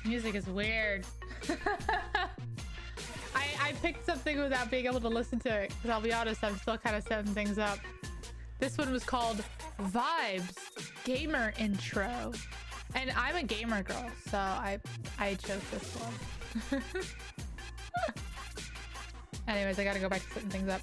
Music is weird. I picked something without being able to listen to it, because I'll be honest, I'm still kind of setting things up. This one was called Vibes Gamer Intro. And I'm a gamer girl, so I chose this one. Anyways, I gotta go back to setting things up.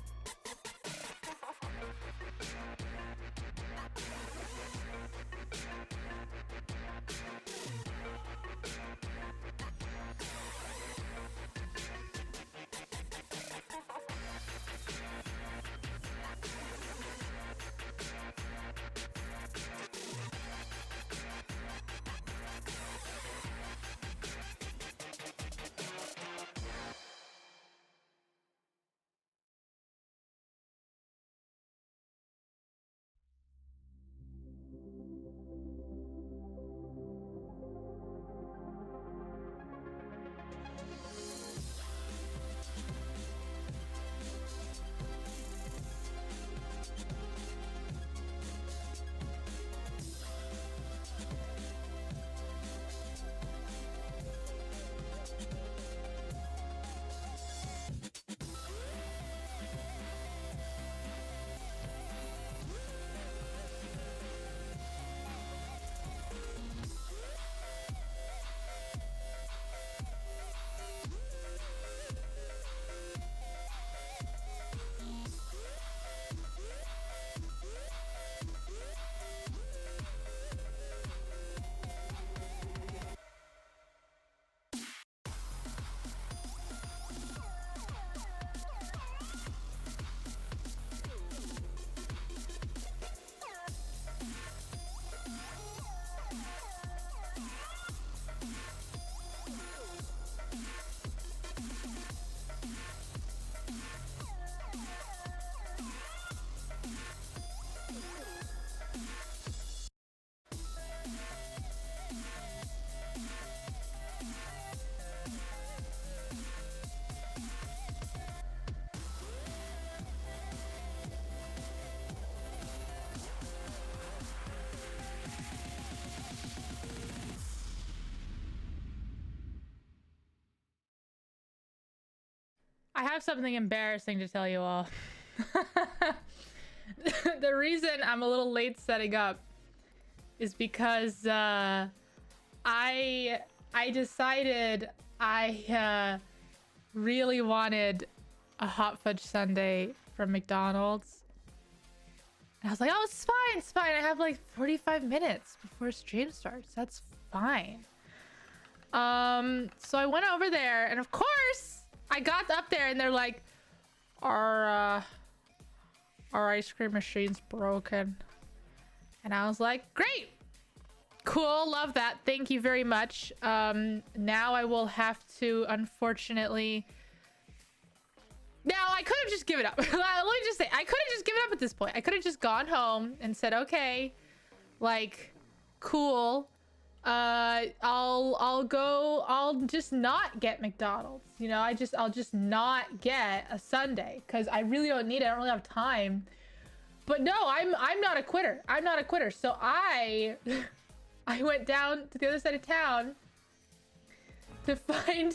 I have something embarrassing to tell you all. The reason I'm a little late setting up is because I decided I really wanted a hot fudge sundae from McDonald's. And I was like, oh, it's fine, it's fine. I have like 45 minutes before stream starts. That's fine. So I went over there, and of course I got up there and they're like, our ice cream machine's broken. And I was like, great, cool, love that, thank you very much. Now I will have to, unfortunately, now I could have just given up. Let me just say, I could have just given up at this point. I could have just gone home and said, okay, like, cool, I'll just not get McDonald's, you know. I'll just not get a sundae because I really don't need it. I don't really have time. But no, I'm not a quitter. I'm not a quitter. So I went down to the other side of town to find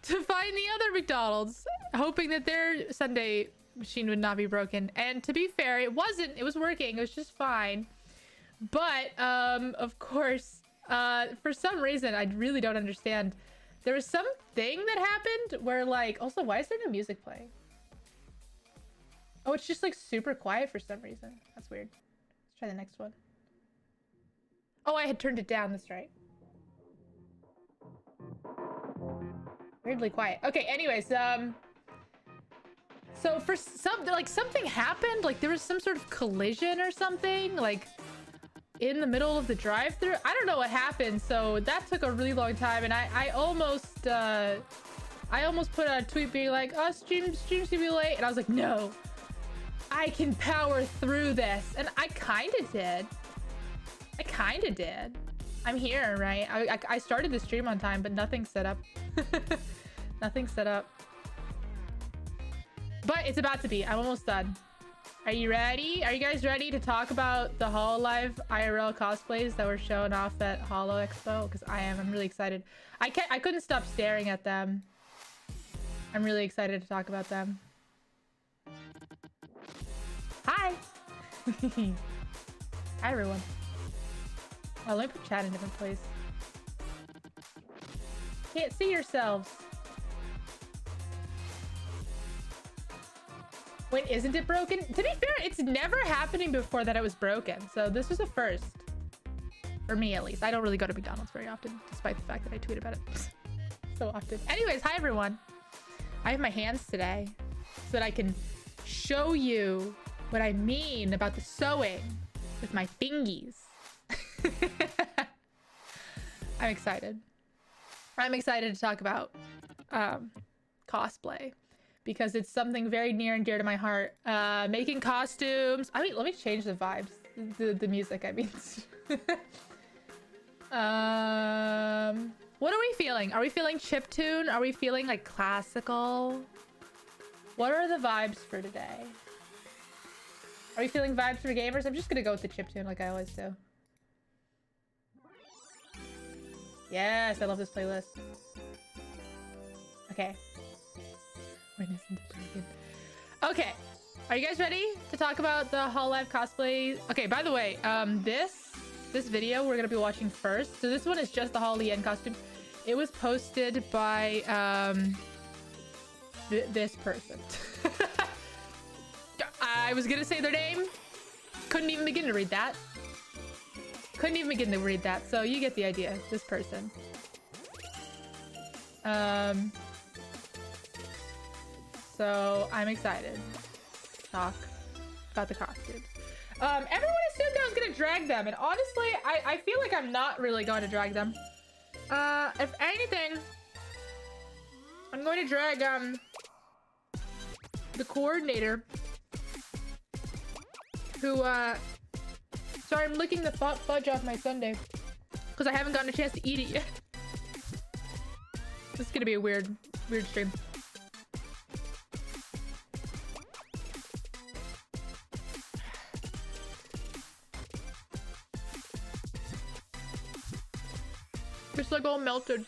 the other McDonald's, hoping that their sundae machine would not be broken. And to be fair, it wasn't. It was working. It was just fine. But of course, for some reason, I really don't understand, there was something that happened where, like, also, why is there no music playing? Oh, it's just like super quiet for some reason. That's weird. Let's try the next one. Oh, I had turned it down. That's right. Weirdly quiet. Okay, anyways, so for something happened, like there was some sort of collision or something, like in the middle of the drive-thru. I don't know what happened, so that took a really long time, and I almost put out a tweet being like, oh, stream's gonna be late, and I was like, no, I can power through this. And I kind of did. I'm here, right? I started the stream on time, but nothing's set up. Nothing's set up. But it's about to be. I'm almost done. Are you ready? Are you guys ready to talk about the Hololive IRL cosplays that were shown off at Holo Expo? Because I am. I'm really excited. I couldn't stop staring at them. I'm really excited to talk about them. Hi. Hi, everyone. Oh, let me put chat in a different place. Can't see yourselves. Wait, isn't it broken? To be fair, it's never happening before that it was broken. So this was a first. For me, at least. I don't really go to McDonald's very often, despite the fact that I tweet about it so often. Anyways, hi, everyone. I have my hands today so that I can show you what I mean about the sewing with my fingies. I'm excited. I'm excited to talk about cosplay because it's something very near and dear to my heart. Making costumes. I mean, let me change the vibes. The music, I mean. What are we feeling? Are we feeling chiptune? Are we feeling like classical? What are the vibes for today? Are we feeling vibes for gamers? I'm just gonna go with the chiptune like I always do. Yes, I love this playlist. Okay. Okay. Are you guys ready to talk about the Hololive cosplay? Okay, by the way, this video we're gonna be watching first. So this one is just the Hololive costume. It was posted by this person. I was gonna say their name. Couldn't even begin to read that. Couldn't even begin to read that. So you get the idea. This person. So I'm excited to talk about the costumes. Everyone assumed I was gonna drag them, and honestly, I feel like I'm not really going to drag them. If anything, I'm going to drag the coordinator, who sorry, I'm licking the fudge off my sundae because I haven't gotten a chance to eat it yet. This is gonna be a weird stream. It's like all melted.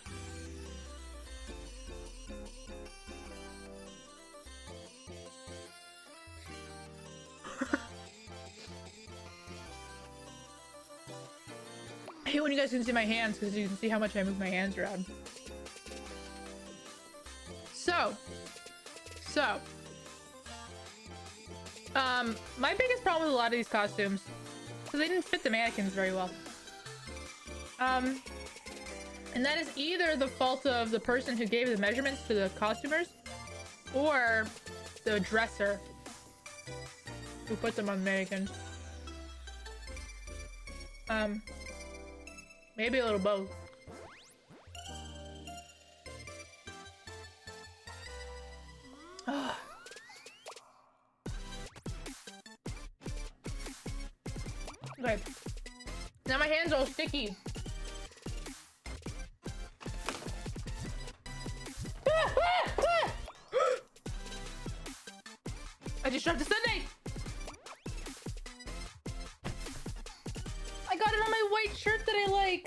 I hate when you guys can see my hands because you can see how much I move my hands around. My biggest problem with a lot of these costumes is they didn't fit the mannequins very well. And that is either the fault of the person who gave the measurements to the costumers or the dresser who put them on mannequins. Maybe a little both. Okay. Now my hands are all sticky. I just dropped a sundae. I got it on my white shirt that I like.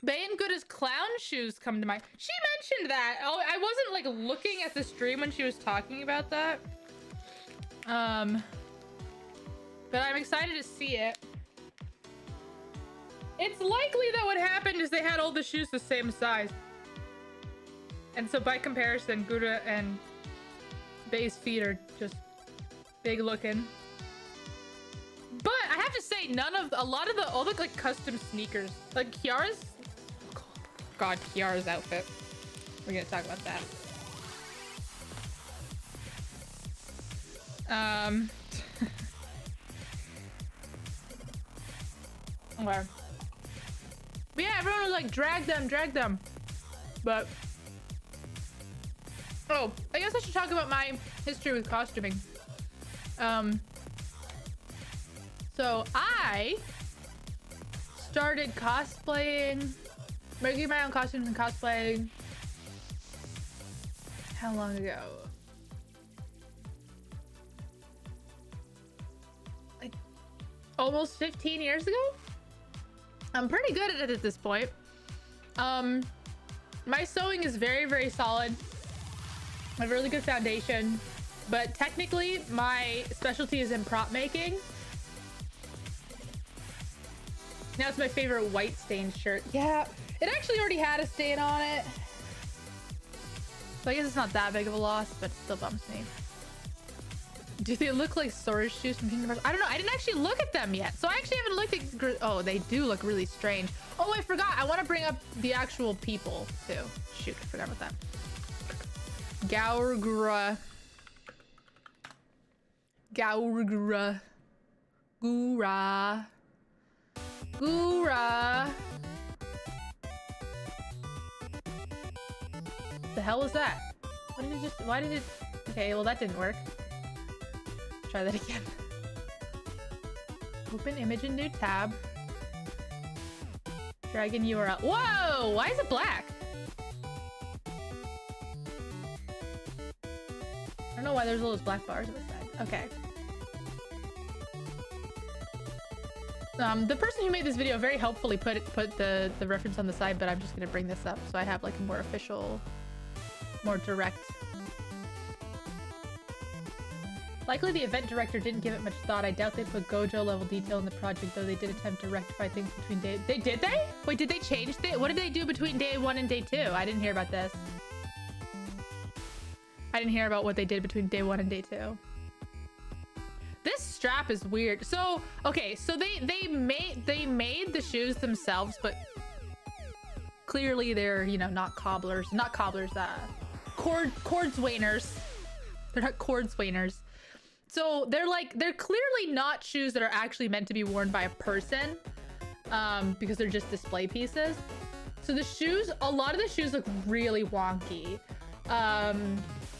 Bae and Gooda's clown shoes come to mind. She mentioned that. Oh, I wasn't like looking at the stream when she was talking about that. But I'm excited to see it. It's likely that what happened is they had all the shoes the same size. And so by comparison, Gouda and Bae's feet are just big looking. But I have to say, all the like custom sneakers, like Kiara's, God, Kiara's outfit. We're gonna talk about that. Okay. But yeah, everyone was like, drag them. But oh, I guess I should talk about my history with costuming. So I started cosplaying, making my own costumes and cosplaying. How long ago? Like almost 15 years ago? I'm pretty good at it at this point. My sewing is very, very solid. I have a really good foundation, but technically my specialty is in prop making. Now it's my favorite white stained shirt. Yeah, it actually already had a stain on it. So I guess it's not that big of a loss, but it still bums me. Do they look like storage shoes from Kingdom Hearts? I don't know. I didn't actually look at them yet. So I actually haven't looked at... Oh, they do look really strange. Oh, I forgot. I want to bring up the actual people, too. Shoot, I forgot about that. Gaurgra. Gaurgra. Gura. Gura. The hell was that? What did it just... Why did it... Okay, well, that didn't work. Try that again. Open image in new tab. Dragon URL. Whoa! Why is it black? I don't know why there's all those black bars on the side. Okay. The person who made this video very helpfully put the reference on the side, but I'm just gonna bring this up so I have like a more official, more direct. Likely the event director didn't give it much thought. I doubt they put Gojo level detail in the project, though they did attempt to rectify things between day... Did they? Wait, did they change it? What did they do between day 1 and day 2? I didn't hear about this. I didn't hear about what they did between day 1 and day 2. This strap is weird. So, okay, so they made the shoes themselves, but clearly they're, you know, not cobblers. Not cobblers, cordswainers. They're not cordswainers. So they're clearly not shoes that are actually meant to be worn by a person, because they're just display pieces. So the shoes, a lot of the shoes look really wonky,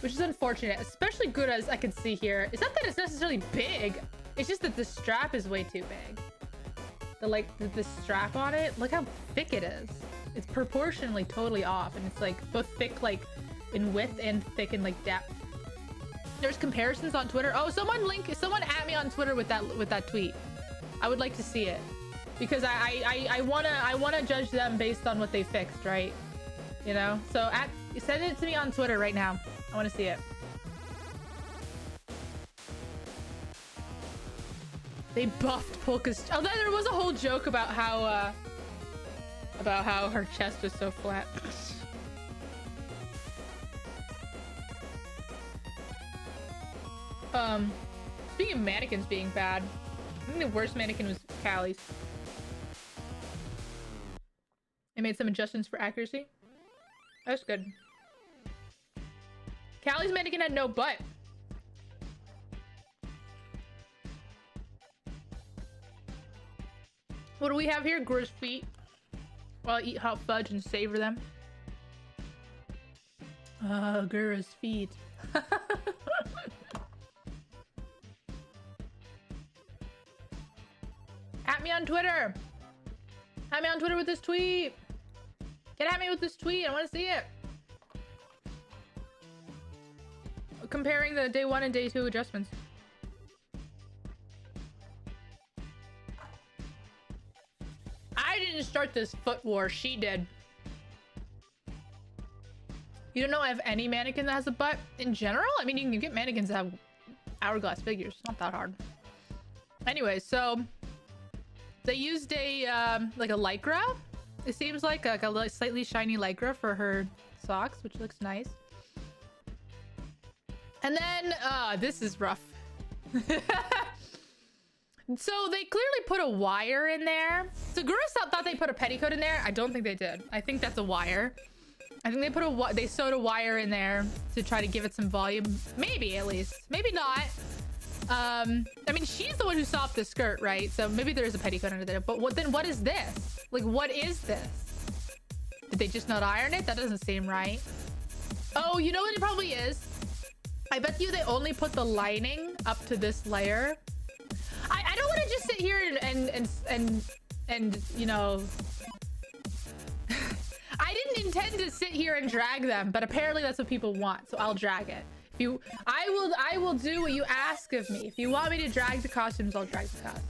which is unfortunate, especially good as I can see here. It's not that it's necessarily big, it's just that the strap is way too big. The strap on it, look how thick it is. It's proportionally totally off, and it's like both thick like in width and thick in like depth. There's comparisons on Twitter. Oh, someone at me on Twitter with that tweet. I would like to see it, because I wanna judge them based on what they fixed, right? You know. So send it to me on Twitter right now. I want to see it. They buffed Polka's. Oh, there was a whole joke about how her chest was so flat. Speaking of mannequins being bad, I think the worst mannequin was Callie's. They made some adjustments for accuracy. That's good. Callie's mannequin had no butt. What do we have here? Gura's feet. While I eat hot fudge and savor them. Gura's feet. At me on Twitter. At me on Twitter with this tweet. Get at me with this tweet. I want to see it. Comparing the day 1 and day 2 adjustments. I didn't start this foot war. She did. You don't know I have any mannequin that has a butt in general? I mean, you can get mannequins that have hourglass figures. It's not that hard. Anyway, so they used a like a lycra. It seems like a slightly shiny lycra for her socks, which looks nice. And then this is rough. So they clearly put a wire in there. So Gura thought they put a petticoat in there. I don't think they did. I think that's a wire. I think they sewed a wire in there to try to give it some volume. Maybe, at least. Maybe not. I mean, she's the one who sopped the skirt, right? So maybe there is a petticoat under there. But what is this? Like, what is this? Did they just not iron it? That doesn't seem right. Oh, you know what it probably is? I bet you they only put the lining up to this layer. I don't want to just sit here and and you know, I didn't intend to sit here and drag them, but apparently that's what people want, so I'll drag it. If you, I will do what you ask of me. If you want me to drag the costumes, I'll drag the costumes.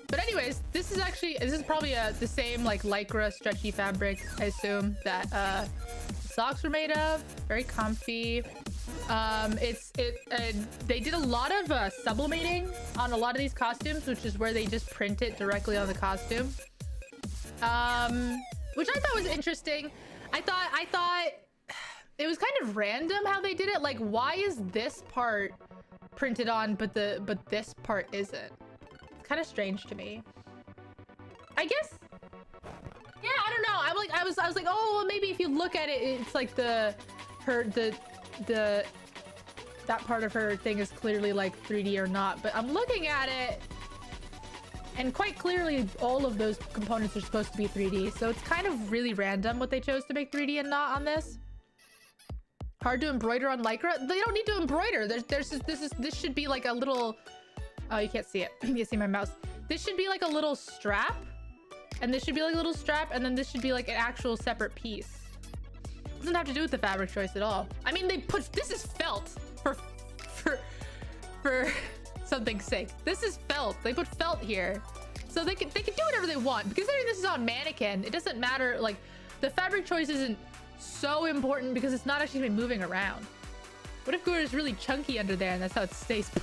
But anyways, this is probably the same like lycra stretchy fabric, I assume, that socks were made of. Very comfy. They did a lot of sublimating on a lot of these costumes, which is where they just print it directly on the costume. Which I thought was interesting. I thought it was kind of random how they did it. Like, why is this part printed on, but this part isn't? It's kind of strange to me. I guess. Yeah, I don't know. I was like, oh, well, maybe if you look at it, it's like that part of her thing is clearly like 3D or not. But I'm looking at it, and quite clearly all of those components are supposed to be 3D. So it's kind of really random what they chose to make 3D and not on this. Hard to embroider on lycra. They don't need to embroider. This should be like a little. Oh, you can't see it. You can see my mouse. This should be like a little strap, and this should be like a little strap, and then this should be like an actual separate piece. Doesn't have to do with the fabric choice at all. I mean, this is felt for something's sake. This is felt. They put felt here, so they can do whatever they want. Because considering this is on mannequin, it doesn't matter. Like, the fabric choice isn't so important because it's not actually gonna be moving around. What if Gura is really chunky under there and that's how it stays put?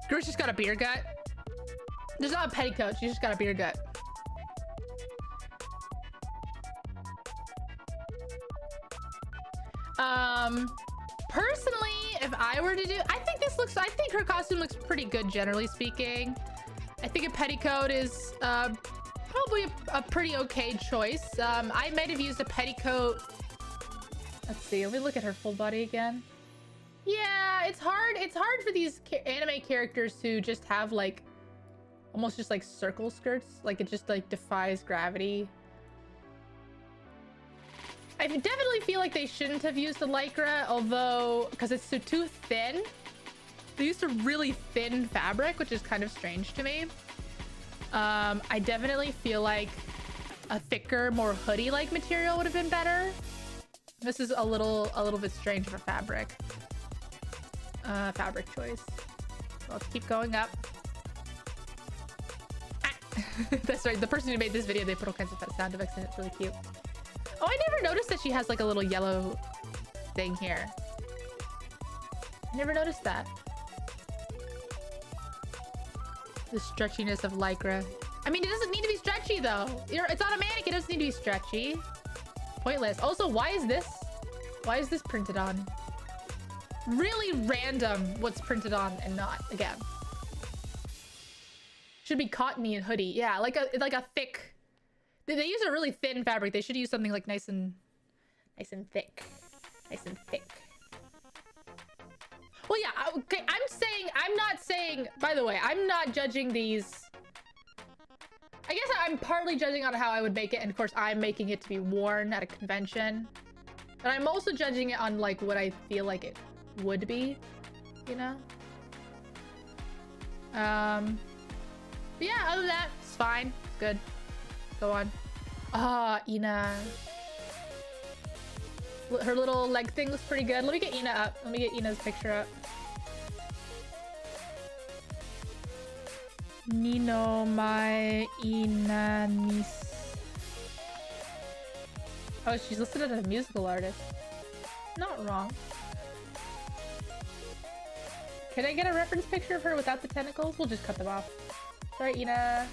Gura's just got a beer gut. There's not a petticoat, she's just got a beer gut. Personally, if I were to do, I think her costume looks pretty good, generally speaking. I think a petticoat is probably a pretty okay choice. I might have used a petticoat. Let's see, let me look at her full body again. Yeah, it's hard for these anime characters to just have like almost just like circle skirts, like it just like defies gravity. I definitely feel like they shouldn't have used the lycra, although because it's so too thin. They used a really thin fabric, which is kind of strange to me. I definitely feel like a thicker, more hoodie-like material would have been better. This is a little bit strange of a fabric. Fabric choice. Let's keep going up. Ah. That's right. The person who made this video, they put all kinds of sound effects in it. It's really cute. Oh, I never noticed that she has like a little yellow thing here. I never noticed that. The stretchiness of lycra. I mean, it doesn't need to be stretchy though. It's on a mannequin. It doesn't need to be stretchy. Pointless. Also, why is this printed on? Really random what's printed on and not, again. Should be cottony and hoodie. Yeah, like a thick. They use a really thin fabric. They should use something like nice and thick. Nice and thick. Well, yeah, okay, I'm not saying, by the way, I'm not judging these. I guess I'm partly judging on how I would make it, and of course I'm making it to be worn at a convention. But I'm also judging it on like what I feel like it would be, you know? But yeah, other than that, it's fine. It's good. Go on. Ah, Ina. Her little leg thing looks pretty good. Let me get Ina up. Let me get Ina's picture up. Nino my Ina niece. Oh, she's listed as a musical artist. Not wrong. Can I get a reference picture of her without the tentacles? We'll just cut them off. Sorry, Ina.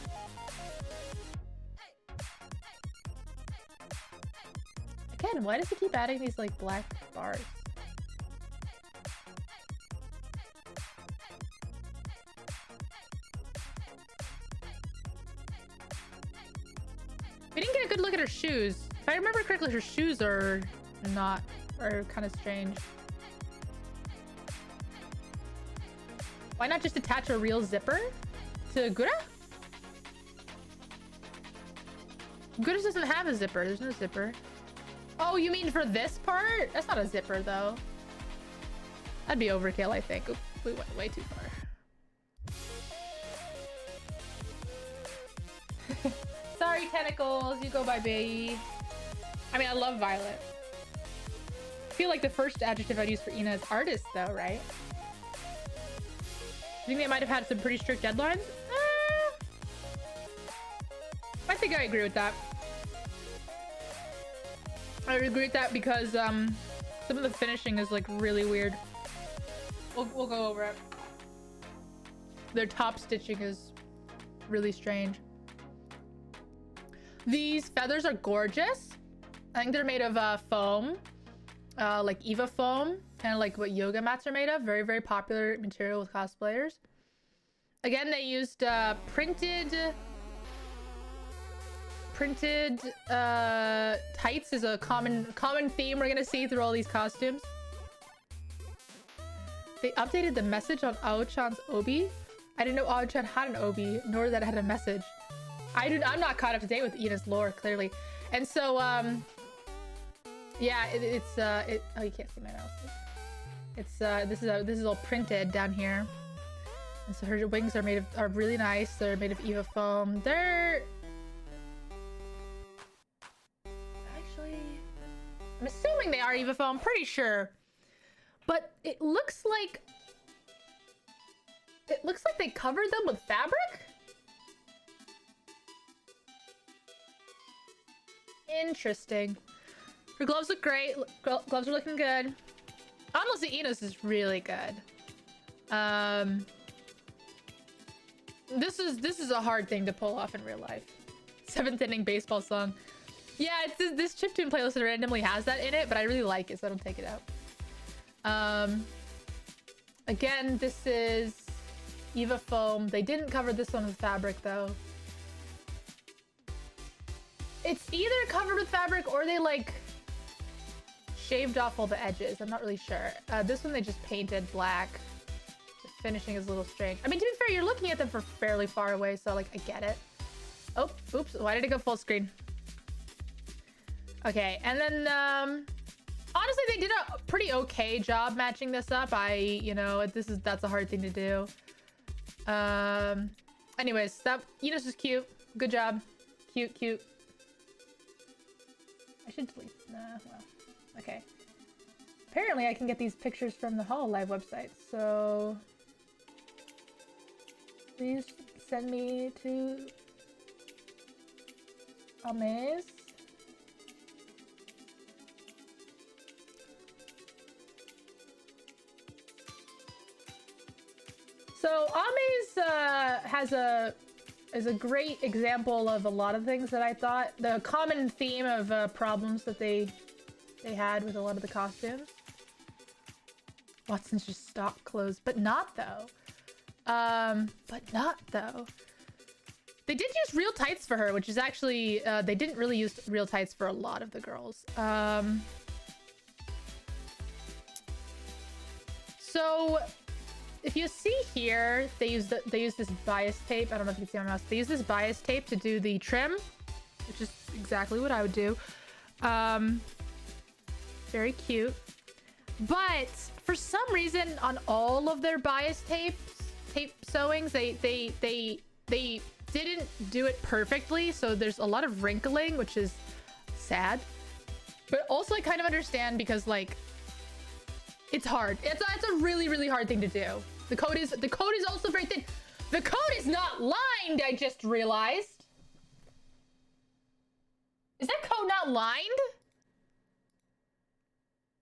Again, why does he keep adding these like black bars? We didn't get a good look at her shoes. If I remember correctly, her shoes are kind of strange. Why not just attach a real zipper to Gura? Gura doesn't have a zipper. There's no zipper. Oh, you mean for this part? That's not a zipper though. That'd be overkill, I think. Oops, we went way too far. Sorry, tentacles. You go by baby. I mean, I love Violet. I feel like the first adjective I'd use for Ina is artist, though, right? I think they might have had some pretty strict deadlines. I think I agree with that. I would agree with that because some of the finishing is like really weird. We'll go over it. Their top stitching is really strange. These feathers are gorgeous. I think they're made of foam, like Eva foam, kind of like what yoga mats are made of. Very, very popular material with cosplayers. Again, they used printed tights is a common theme we're gonna see through all these costumes. They updated the message on Ao-chan's obi. I didn't know Ao-chan had an obi, nor that it had a message. I'm not caught up to date with Ina's lore, clearly. And so yeah, oh, you can't see my mouse. It's this is all printed down here. And so her wings are really nice. They're made of Eva foam. They're actually, I'm assuming they are Eva foam, pretty sure. But it looks like they covered them with fabric. Interesting. Her gloves look great. Gloves are looking good. Honestly, Ina's is really good. This is a hard thing to pull off in real life. 7th inning baseball song. Yeah, it's this chiptune playlist randomly has that in it, but I really like it, so I don't take it out. Again, this is Eva foam. They didn't cover this one with fabric though. It's either covered with fabric or they like shaved off all the edges. I'm not really sure. This one they just painted black. The finishing is a little strange. I mean, to be fair, you're looking at them from fairly far away, so like I get it. Oh, oops, why did it go full screen? Okay, and then honestly, they did a pretty okay job matching this up. That's a hard thing to do. Anyways, Enos is cute. Good job. Cute. I should delete. Nah, well, okay. Apparently, I can get these pictures from the Hololive website. So please send me to Amaze. So Amaze is a great example of a lot of things that I thought. The common theme of problems that they had with a lot of the costumes. Watson's just stock clothes, but not though. They did use real tights for her, which is actually they didn't really use real tights for a lot of the girls. So if you see here, they use this bias tape. I don't know if you can see my mouse. They use this bias tape to do the trim, which is exactly what I would do. Very cute. But for some reason, on all of their bias tape sewings, they didn't do it perfectly. So there's a lot of wrinkling, which is sad. But also I kind of understand because like it's hard. It's a really, really hard thing to do. The code is also very thin. The code is not lined, I just realized. Is that code not lined?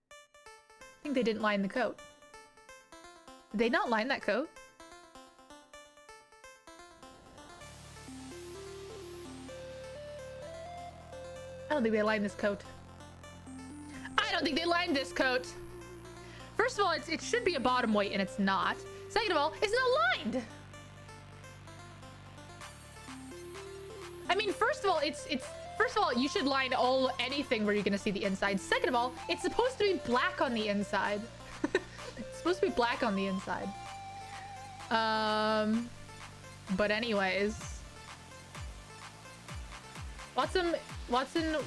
I think they didn't line the code. Did they not line that code? I don't think they lined this coat. I don't think they lined this coat. First of all, it should be a bottom weight and it's not. Second of all, it's not lined. I mean, first of all, first of all, you should line anything where you're gonna see the inside. Second of all, it's supposed to be black on the inside. It's supposed to be black on the inside. But anyways. Watson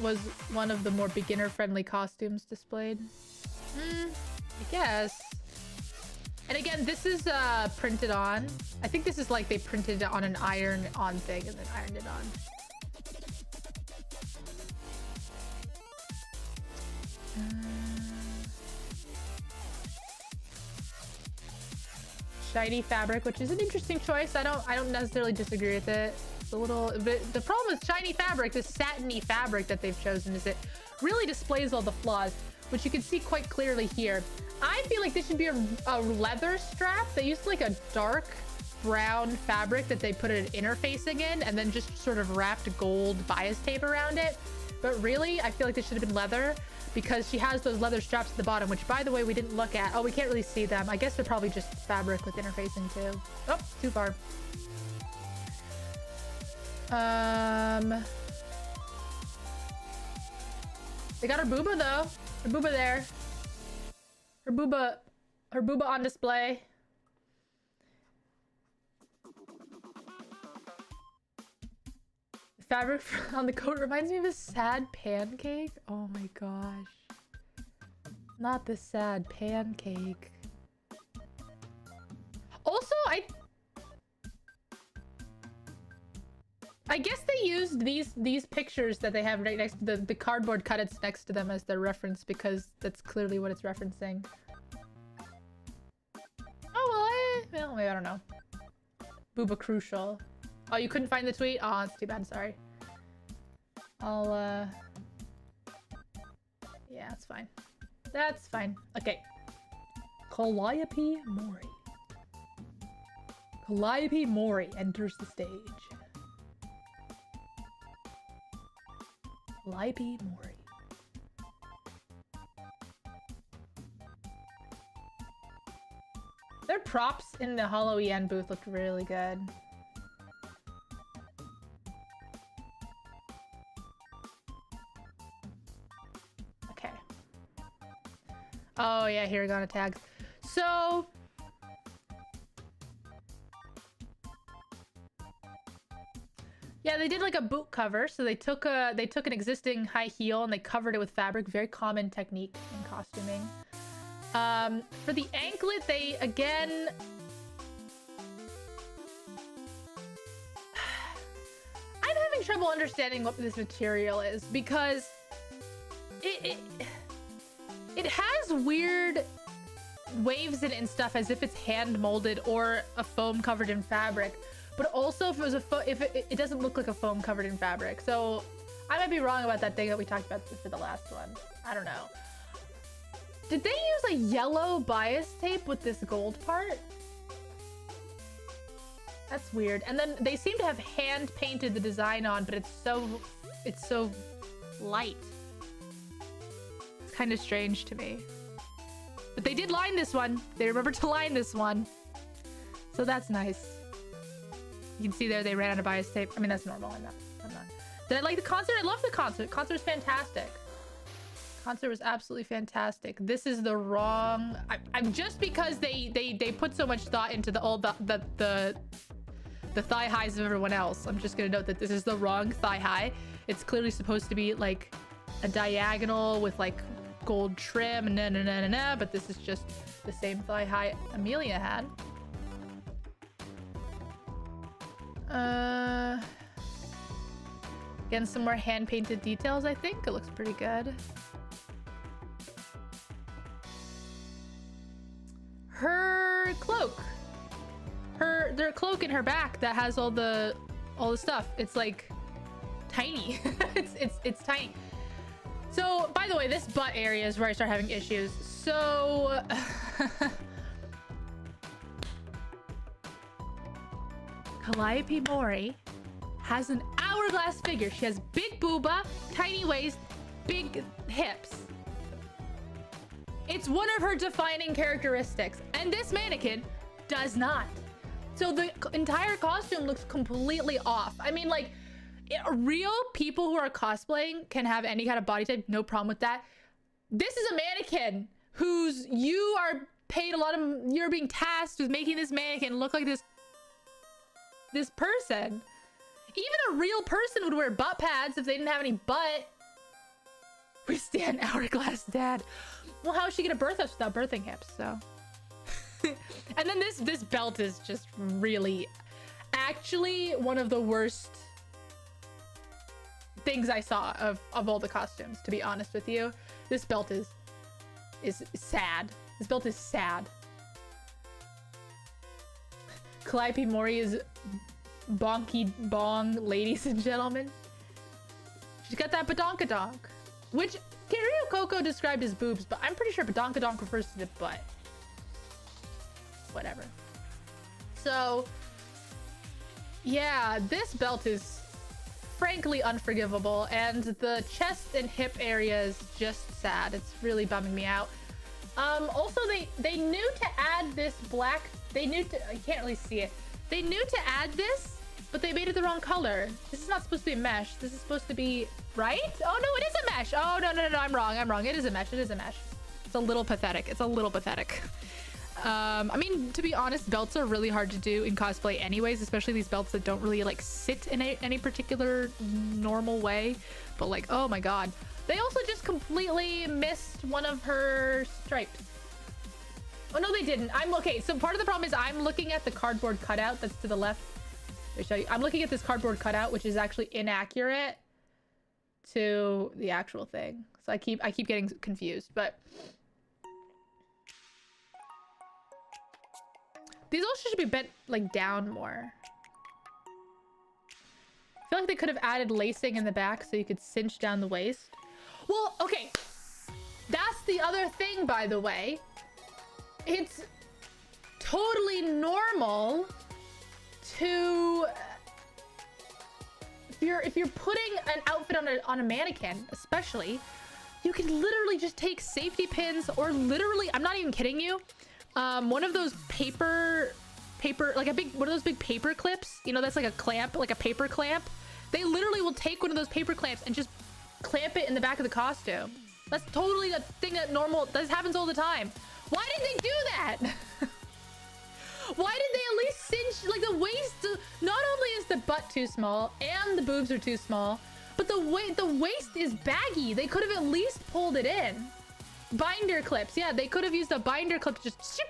was one of the more beginner-friendly costumes displayed. I guess. And again, this is printed on. I think this is like they printed it on an iron-on thing and then ironed it on. Shiny fabric, which is an interesting choice. I don't necessarily disagree with it. It's a little, but the problem with shiny fabric, this satiny fabric that they've chosen, is it really displays all the flaws, which you can see quite clearly here. I feel like this should be a leather strap. They used like a dark brown fabric that they put an interfacing in and then just sort of wrapped gold bias tape around it. But really, I feel like this should have been leather, because she has those leather straps at the bottom, which, by the way, we didn't look at. Oh, we can't really see them. I guess they're probably just fabric with interfacing too. Oh, too far. They got her booba though. Her booba there. Her booba on display. The fabric on the coat reminds me of a sad pancake. Oh my gosh. Not the sad pancake. Also, I guess they used these pictures that they have right next to the cardboard cuttings next to them as their reference, because that's clearly what it's referencing. Oh well, maybe I don't know. Booba crucial. Oh, you couldn't find the tweet? Oh, it's too bad. Sorry. I'll yeah, it's fine. That's fine. Okay. Calliope Mori. Calliope Mori enters the stage. Calliope Mori. Their props in the Holo-EN booth looked really good. Okay. Oh yeah, hiragana tags. So yeah, they did like a boot cover. So they took an existing high heel and they covered it with fabric. Very common technique in costuming. For the anklet, they again. I'm having trouble understanding what this material is, because it has weird waves in it and stuff, as if it's hand molded or a foam covered in fabric. But also, if it was it doesn't look like a foam covered in fabric. So I might be wrong about that thing that we talked about for the last one. I don't know. Did they use a yellow bias tape with this gold part? That's weird. And then they seem to have hand painted the design on, but it's so light. It's kind of strange to me. But they did line this one. They remembered to line this one. So that's nice. You can see there they ran out of bias tape. I mean, that's normal. I'm not. Did I like the concert? I love the concert. Concert was fantastic. Concert was absolutely fantastic. This is the wrong. I'm just because they put so much thought into the thigh highs of everyone else. I'm just gonna note that this is the wrong thigh high. It's clearly supposed to be like a diagonal with like gold trim, but this is just the same thigh high Amelia had. Again, some more hand painted details. I think it looks pretty good. Her cloak, their cloak in her back that has all the stuff. It's like tiny. it's tiny. So, by the way, this butt area is where I start having issues. So Calliope Mori has an hourglass figure. She has big booba, tiny waist, big hips. It's one of her defining characteristics, and this mannequin does not. So the entire costume looks completely off. I mean, like, real people who are cosplaying can have any kind of body type, no problem with that. This is a mannequin you are paid a lot of, you're being tasked with making this mannequin look like this person. Even a real person would wear butt pads if they didn't have any butt. We stand Hourglass Dad. Well, how is she gonna birth us without birthing hips? So, and then this belt is just really, actually one of the worst things I saw of all the costumes. To be honest with you, this belt is sad. This belt is sad. Calliope Mori is bonky bong, ladies and gentlemen. She's got that badonkadonk, which Kiryu Coco described as boobs, but I'm pretty sure badonkadonk refers to the butt. Whatever. So, yeah, this belt is frankly unforgivable, and the chest and hip area is just sad. It's really bumming me out. Also, they knew to add this black. They knew to. I can't really see it. They knew to add this, but they made it the wrong color. This is not supposed to be a mesh. This is supposed to be right. Oh no, it is a mesh. Oh no, I'm wrong. It is a mesh. It is a mesh. It's a little pathetic. It's a little pathetic. I mean, to be honest, belts are really hard to do in cosplay anyways, especially these belts that don't really like sit in any particular normal way. But like, oh my god. They also just completely missed one of her stripes. Oh no, they didn't. Okay, so part of the problem is I'm looking at the cardboard cutout that's to the left. Let me show you. I'm looking at this cardboard cutout, which is actually inaccurate to the actual thing. So I keep getting confused, but these also should be bent like down more. I feel like they could have added lacing in the back so you could cinch down the waist. Well, okay. That's the other thing, by the way. It's totally normal to if you're putting an outfit on a mannequin, especially, you can literally just take safety pins, or literally, I'm not even kidding you, one of those paper like one of those big paper clips, you know, that's like a clamp, like a paper clamp. They literally will take one of those paper clamps and just clamp it in the back of the costume. That's totally a thing that this happens all the time. Why did they do that? Why did they at least cinch like the waist? Not only is the butt too small and the boobs are too small, but the waist is baggy. They could have at least pulled it in. Binder clips, yeah, they could have used a binder clip to just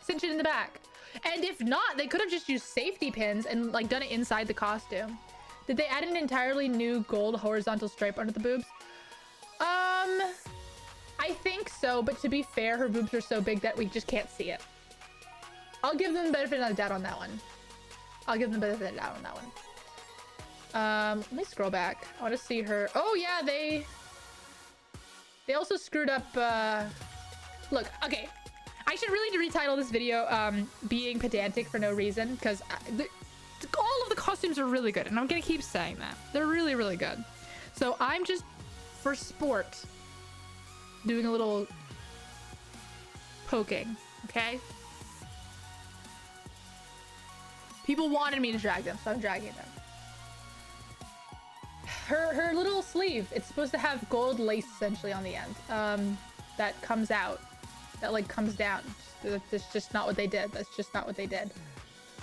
cinch it in the back. And if not, they could have just used safety pins and like done it inside the costume. Did they add an entirely new gold horizontal stripe under the boobs? I think so, but to be fair, her boobs are so big that we just can't see it. I'll give them the benefit of the doubt on that one. Let me scroll back. I want to see her. Oh yeah, they also screwed up. Look, okay, I should really retitle this video being pedantic for no reason, because all of the costumes are really good, and I'm gonna keep saying that they're really, really good. So I'm just, for sport, doing a little poking, okay? People wanted me to drag them, so I'm dragging them. Her little sleeve, it's supposed to have gold lace essentially on the end, that comes out, that like comes down. That's just not what they did. That's just not what they did.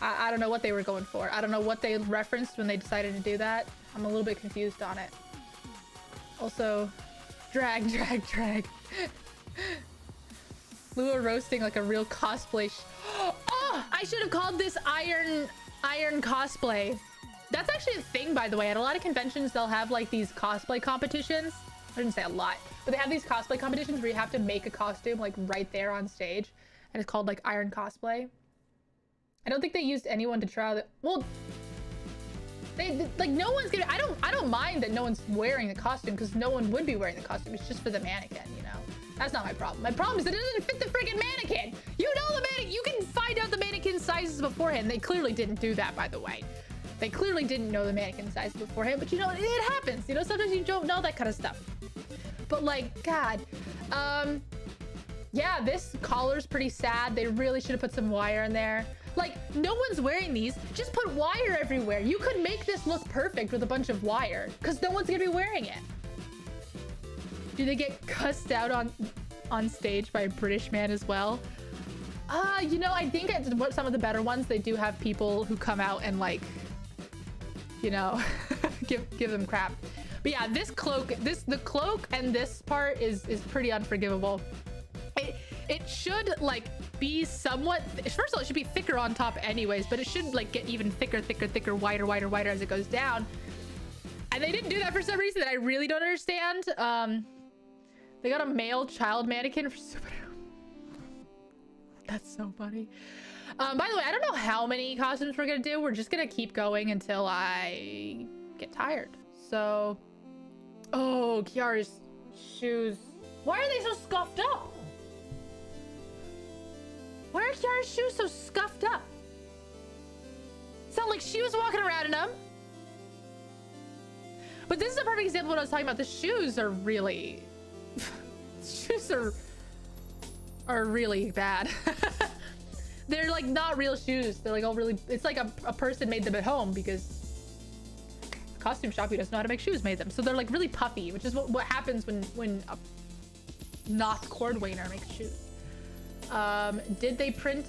I don't know what they were going for. I don't know what they referenced when they decided to do that. I'm a little bit confused on it. Also, drag. Lua roasting like a real cosplay. Oh, I should have called this iron cosplay. That's actually a thing, by the way. At a lot of conventions, they'll have like these cosplay competitions. I didn't say a lot, but they have these cosplay competitions where you have to make a costume like right there on stage, and it's called like iron cosplay. I don't think they used anyone to try that. Well, they like, no one's gonna. I don't mind that no one's wearing the costume, because no one would be wearing the costume. It's just for the mannequin, you know. That's not my problem. My problem is that it doesn't fit the freaking mannequin. You know the mannequin. You can find out the mannequin sizes beforehand. They clearly didn't do that, by the way. They clearly didn't know the mannequin sizes beforehand. But you know, it happens. You know, sometimes you don't know that kind of stuff. But like, God, yeah, this collar's pretty sad. They really should have put some wire in there. Like, no one's wearing these. Just put wire everywhere. You could make this look perfect with a bunch of wire, because no one's gonna be wearing it. Do they get cussed out on stage by a British man as well? You know, I think at some of the better ones, they do have people who come out and like you know, give them crap. But yeah, this cloak, the cloak and this part is pretty unforgivable. It should like be somewhat, first of all, it should be thicker on top anyways, but it should like get even thicker, wider as it goes down. And they didn't do that for some reason that I really don't understand. They got a male child mannequin for super. That's so funny. By the way, I don't know how many costumes we're gonna do. We're just gonna keep going until I get tired. So, oh, Kiara's shoes. Why are they so scuffed up? Why are Kiara's shoes so scuffed up? Sound like she was walking around in them. But this is a perfect example of what I was talking about. The shoes are really... shoes are really bad. They're like not real shoes. They're like all really... It's like a person made them at home because a costume shop who doesn't know how to make shoes made them. So they're like really puffy, which is what happens when a not cordwainer makes shoes. Did they print?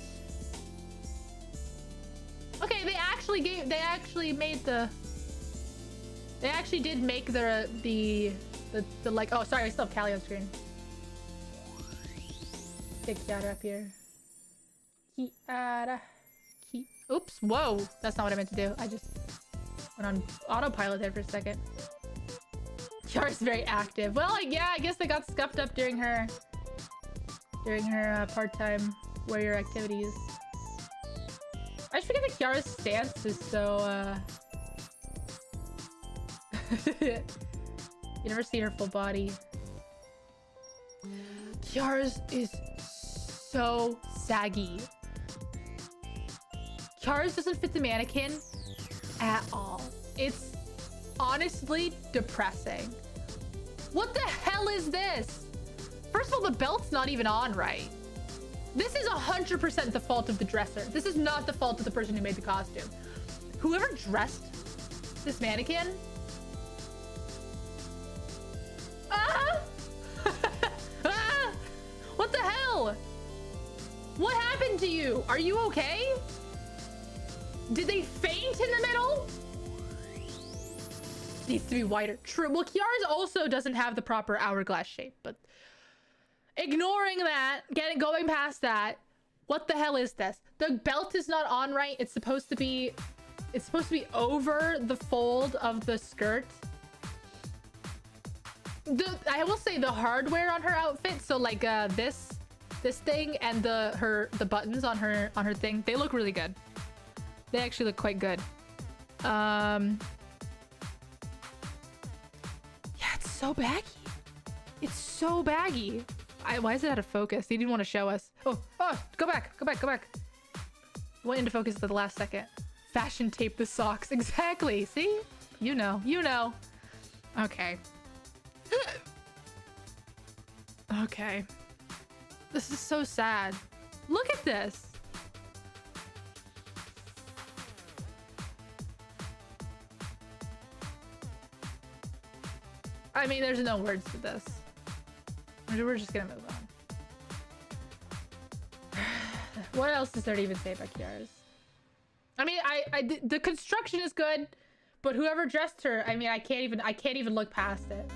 Okay, they actually did make the like, oh sorry, I still have Callie on screen. Take Kiara up here. Kiara. Oops, whoa, that's not what I meant to do. I just went on autopilot there for a second. Kiara's very active. Well, yeah, I guess they got scuffed up during her part-time warrior activities. I just forget that Kiara's stance is so you never see her full body. Kiara's is so saggy. Kiara's doesn't fit the mannequin at all. It's honestly depressing. What the hell is this? First of all, the belt's not even on right. This is 100% the fault of the dresser. This is not the fault of the person who made the costume. Whoever dressed this mannequin... Ah! Ah! What the hell? What happened to you? Are you okay? Did they faint in the middle? Needs to be wider. True. Well, Kiara's also doesn't have the proper hourglass shape, but... Ignoring that, going past that, what the hell is this? The belt is not on right. It's supposed to be over the fold of the skirt. I will say the hardware on her outfit, so like this thing and the buttons on her thing, they look really good. They actually look quite good. Yeah, it's so baggy. It's so baggy. Why is it out of focus? He didn't want to show us. Oh, go back. Went into focus at the last second. Fashion tape the socks. Exactly. See? You know. Okay. Okay. This is so sad. Look at this. I mean, there's no words to this. We're just gonna move on. What else is there to even say about Kiara's? I mean, the construction is good, but whoever dressed her, I mean, I can't even look past it.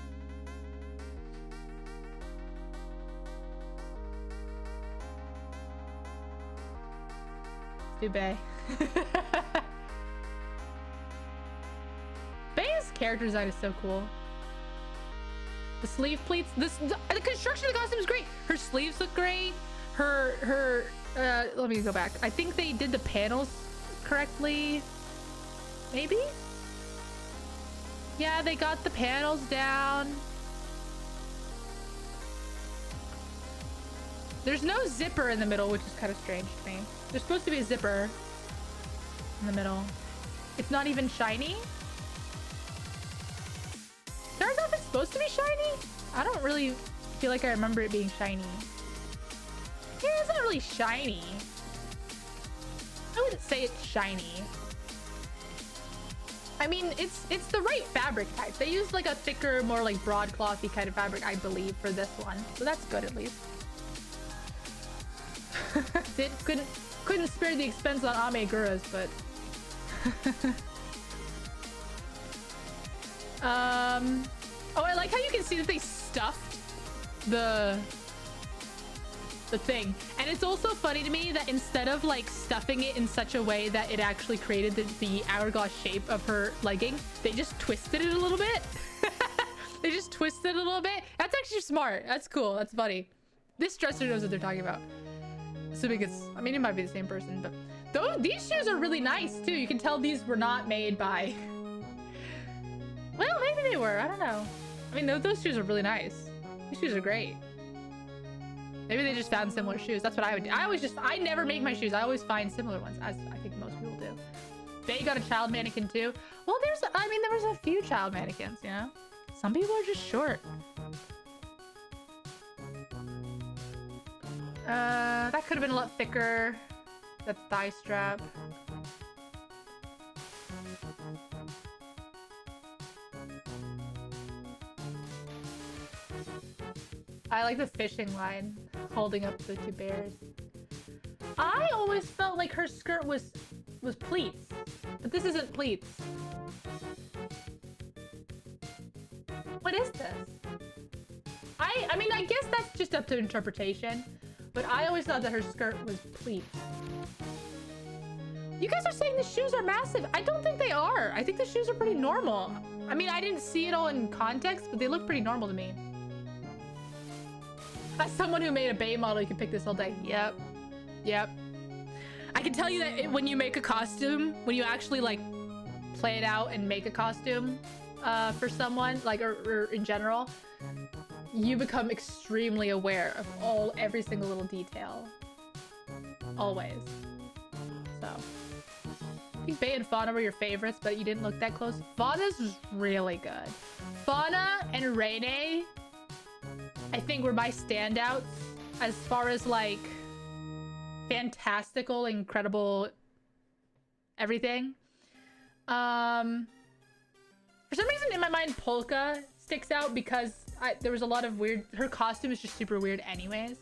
Do Bae. Bae's character design is so cool. The sleeve pleats, the construction of the costume is great. Her sleeves look great. Let me go back. I think they did the panels correctly. Maybe? Yeah, they got the panels down. There's no zipper in the middle, which is kind of strange to me. There's supposed to be a zipper in the middle. It's not even shiny. Kiara's outfit supposed to be shiny? I don't really feel like I remember it being shiny. Yeah, it's not really shiny. I wouldn't say it's shiny. I mean, it's the right fabric type. They used like a thicker, more like broadclothy kind of fabric, I believe, for this one. So that's good at least. Couldn't spare the expense on Ame Guras, but Oh, I like how you can see that they stuffed the thing. And it's also funny to me that instead of like stuffing it in such a way that it actually created the hourglass shape of her legging, they just twisted it a little bit. They just twisted it a little bit. That's actually smart. That's cool. That's funny. This dresser knows what they're talking about. Assuming it's, I mean, it might be the same person, but these shoes are really nice too. You can tell these were not made by, well, maybe they were. I don't know. I mean, those shoes are really nice. These shoes are great. Maybe they just found similar shoes. That's what I would do. I never make my shoes. I always find similar ones, as I think most people do. They got a child mannequin too. Well, there was a few child mannequins, you know? Some people are just short. That could have been a lot thicker. The thigh strap. I like the fishing line holding up the two bears. I always felt like her skirt was pleats, but this isn't pleats. What is this? I mean, I guess that's just up to interpretation, but I always thought that her skirt was pleats. You guys are saying the shoes are massive. I don't think they are. I think the shoes are pretty normal. I mean, I didn't see it all in context, but they look pretty normal to me. As someone who made a Bay model, you can pick this all day. Yep. Yep. I can tell you that when you make a costume, when you actually like play it out and make a costume for someone, like or in general, you become extremely aware of every single little detail. Always. So I think Bay and Fauna were your favorites, but you didn't look that close. Fauna's was really good. Fauna and Rene, I think, were my standouts as far as like fantastical, incredible everything. For some reason in my mind Polka sticks out because there was a lot of weird, her costume is just super weird anyways,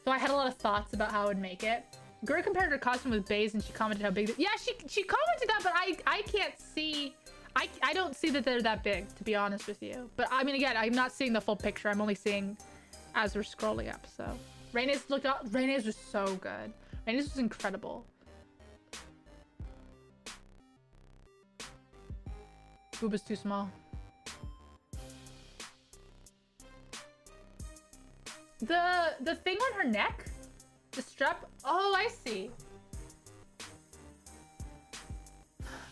so I had a lot of thoughts about how I would make it. Gura compared her costume with Bay's and she commented how big, yeah, she commented that, but I can't see, I don't see that they're that big, to be honest with you. But I mean, again, I'm not seeing the full picture. I'm only seeing as we're scrolling up. So Rene's was so good. Rene's was incredible. Boob is too small. The thing on her neck, the strap. Oh, I see.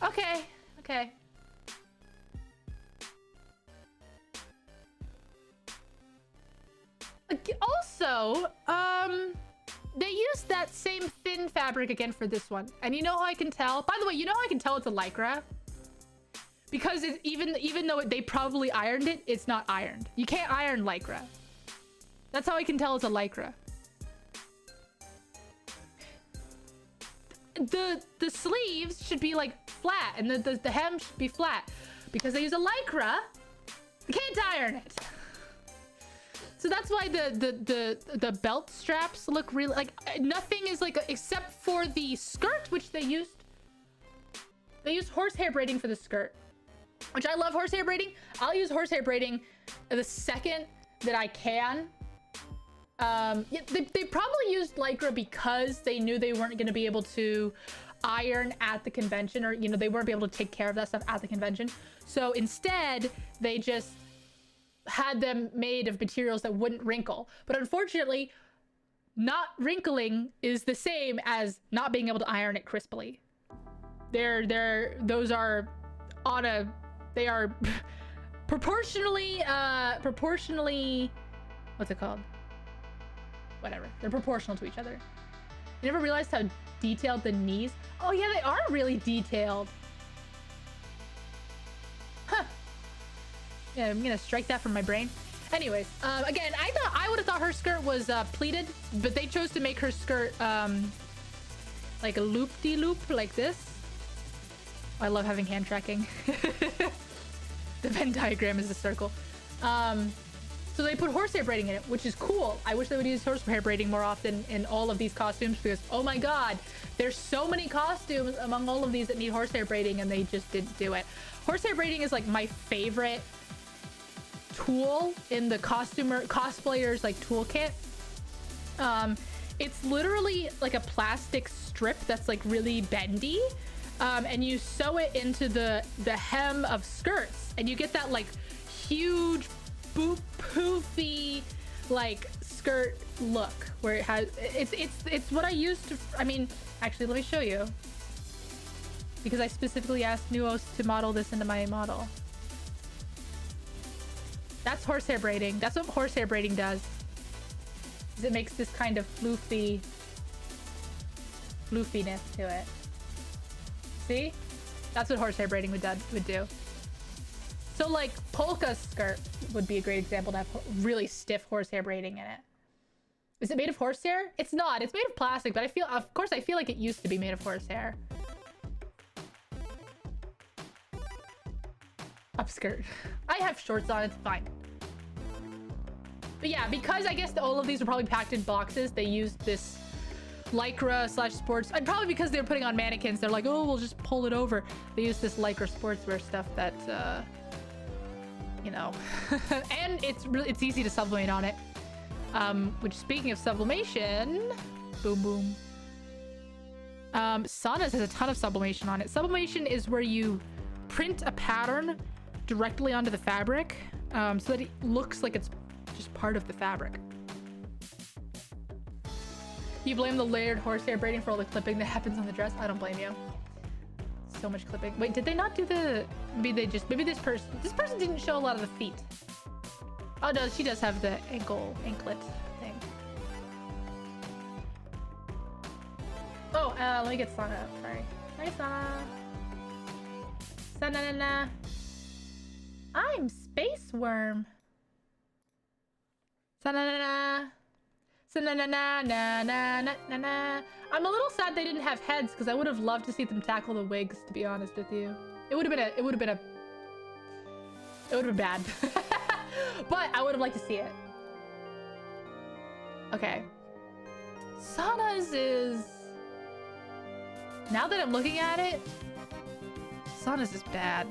Okay. Okay. Also, they used that same thin fabric again for this one. And you know how I can tell? By the way, you know how I can tell it's a Lycra? Because even though they probably ironed it, it's not ironed. You can't iron Lycra. That's how I can tell it's a Lycra. The sleeves should be like flat, and the hem should be flat. Because they use a Lycra, you can't iron it. So that's why the belt straps look really like nothing is like, except for the skirt, which they used horsehair braiding for the skirt, which I love horsehair braiding. I'll use horsehair braiding the second that I can. Yeah, they probably used Lycra because they knew they weren't going to be able to iron at the convention, or you know, they weren't be able to take care of that stuff at the convention. So instead, they just had them made of materials that wouldn't wrinkle. But unfortunately, not wrinkling is the same as not being able to iron it crisply. Those are on a, they are proportionally, what's it called? Whatever. They're proportional to each other. You never realized how detailed the knees? Oh yeah, they are really detailed. Huh. Yeah, I'm gonna strike that from my brain. Anyways, again, I would have thought her skirt was pleated, but they chose to make her skirt like a loop-de-loop like this. Oh, I love having hand tracking. The Venn diagram is a circle. So they put horsehair braiding in it, which is cool. I wish they would use horsehair braiding more often in all of these costumes because, oh my god, there's so many costumes among all of these that need horsehair braiding and they just didn't do it. Horsehair braiding is like my favorite tool in the cosplayer's like toolkit. It's literally like a plastic strip that's like really bendy, and you sew it into the hem of skirts and you get that like huge poofy like skirt look where it has it's what I used to, I mean, actually let me show you because I specifically asked Nuos to model this into my model. That's horsehair braiding. That's what horsehair braiding does. Is it makes this kind of floofiness to it. See? That's what horsehair braiding would do. So like polka skirt would be a great example to have really stiff horsehair braiding in it. Is it made of horsehair? It's not. It's made of plastic, but I feel like it used to be made of horsehair. Upskirt. I have shorts on, it's fine. But yeah, because I guess all of these were probably packed in boxes, they used this lycra / sports, and probably because they were putting on mannequins, they're like, oh, we'll just pull it over. They used this lycra sportswear stuff that, you know, and it's easy to sublimate on it. Which, speaking of sublimation, boom boom. Saunas has a ton of sublimation on it. Sublimation is where you print a pattern directly onto the fabric, so that it looks like it's just part of the fabric. You blame the layered horsehair braiding for all the clipping that happens on the dress? I don't blame you. So much clipping. Wait, did they not do the... maybe this person didn't show a lot of the feet. Oh no, she does have the anklet thing. Oh, let me get Sana up. Sorry. Hi, Sana. Sana-na-na. I'm Space Worm. Sa-na-na-na. Sa-na-na-na-na-na-na-na. I'm a little sad they didn't have heads because I would have loved to see them tackle the wigs, to be honest with you. It would have been bad. But I would have liked to see it. Okay. Sana's is... now that I'm looking at it, Sana's is bad.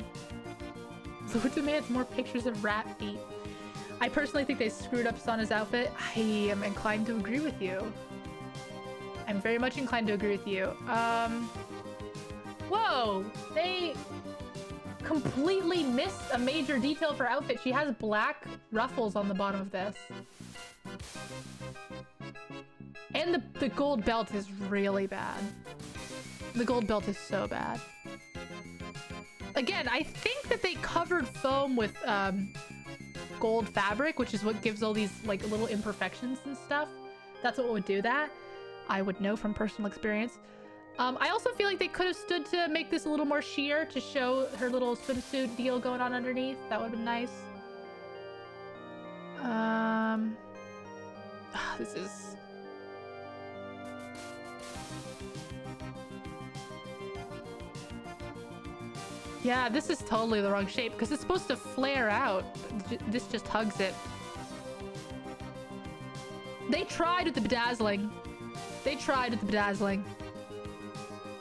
So it demands more pictures of rat feet. I personally think they screwed up Sana's outfit. I am inclined to agree with you. I'm very much inclined to agree with you. Whoa! They completely missed a major detail for her outfit. She has black ruffles on the bottom of this. And the gold belt is really bad. The gold belt is so bad. Again, I think that they covered foam with gold fabric, which is what gives all these like little imperfections and stuff. That's what would do that. I would know from personal experience. I also feel like they could have stood to make this a little more sheer to show her little swimsuit deal going on underneath. That would have been nice. This is... yeah, this is totally the wrong shape because it's supposed to flare out. This just hugs it. They tried with the bedazzling. They tried with the bedazzling.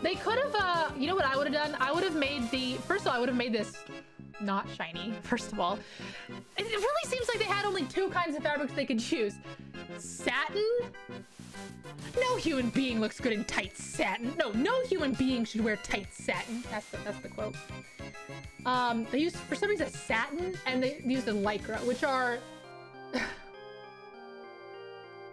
They could have, you know what I would have done? I would have made the... first of all, I would have made this not shiny, first of all. It really seems like they had only two kinds of fabrics they could choose. Satin? No human being looks good in tight satin. No human being should wear tight satin. That's the quote. They used, for some reason, satin, and they used a lycra, which are...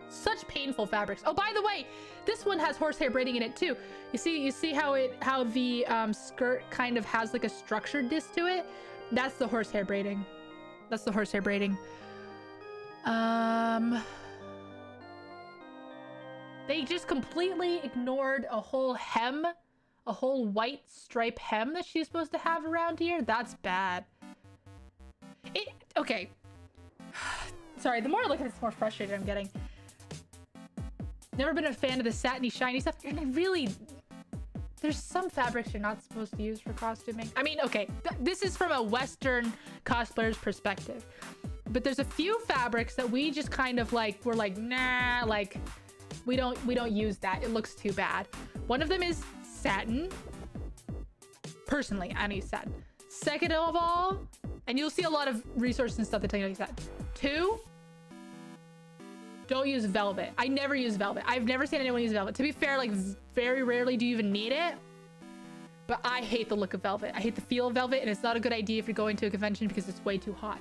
such painful fabrics. Oh, by the way, this one has horsehair braiding in it too. You see how the skirt kind of has like a structuredness to it? That's the horsehair braiding. That's the horsehair braiding. They just completely ignored a whole hem, a whole white stripe hem that she's supposed to have around here. That's bad. Okay. Sorry, the more I look at this, the more frustrated I'm getting. Never been a fan of the satiny, shiny stuff. And really, there's some fabrics you're not supposed to use for costuming. I mean, okay, this is from a Western cosplayer's perspective. but there's a few fabrics that we just kind of like, we're like, nah, like we don't use that. It looks too bad. One of them is satin. Personally, I don't use satin. Second of all, and you'll see a lot of resources and stuff that tell you to use that. 2, don't use velvet. I never use velvet. I've never seen anyone use velvet. To be fair, like very rarely do you even need it. But I hate the look of velvet. I hate the feel of velvet, and it's not a good idea if you're going to a convention because it's way too hot.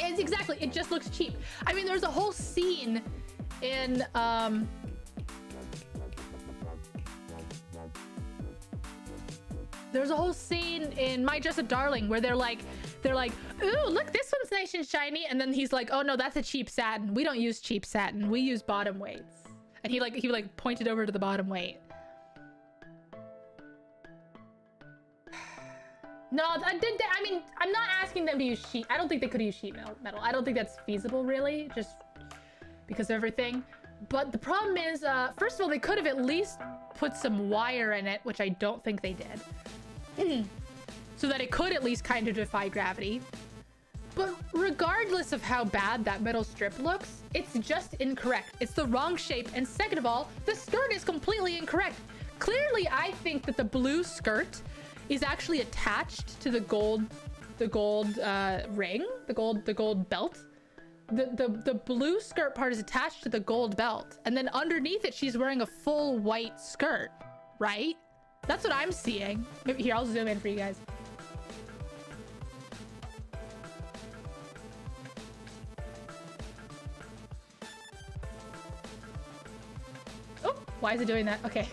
And exactly, it just looks cheap. I mean, there's a whole scene in there's a whole scene in My Dress Up Darling where they're like, ooh, look, this one's nice and shiny, and then he's like, oh no, that's a cheap satin. We don't use cheap satin. We use bottom weights. And he pointed over to the bottom weight. No, I mean, I'm not asking them to use sheet. I don't think they could use sheet metal. I don't think that's feasible, really, just because of everything. But the problem is, first of all, they could have at least put some wire in it, which I don't think they did. So that it could at least kind of defy gravity. But regardless of how bad that metal strip looks, it's just incorrect. It's the wrong shape. And second of all, the skirt is completely incorrect. Clearly, I think that the blue skirt is actually attached to the gold ring, the gold belt. The blue skirt part is attached to the gold belt, and then underneath it she's wearing a full white skirt, right? That's what I'm seeing. Maybe, here, I'll zoom in for you guys. Oh, why is it doing that? Okay.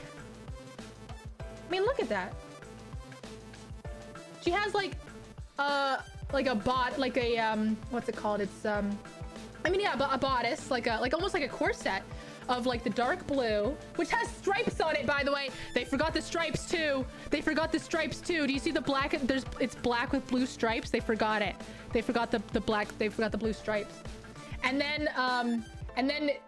I mean, look at that. She has like a what's it called? It's I mean, yeah, a bodice, like almost like a corset of like the dark blue, which has stripes on it, by the way. They forgot the stripes too. They forgot the stripes too. Do you see the black? It's black with blue stripes. They forgot it. They forgot the black. They forgot the blue stripes. And then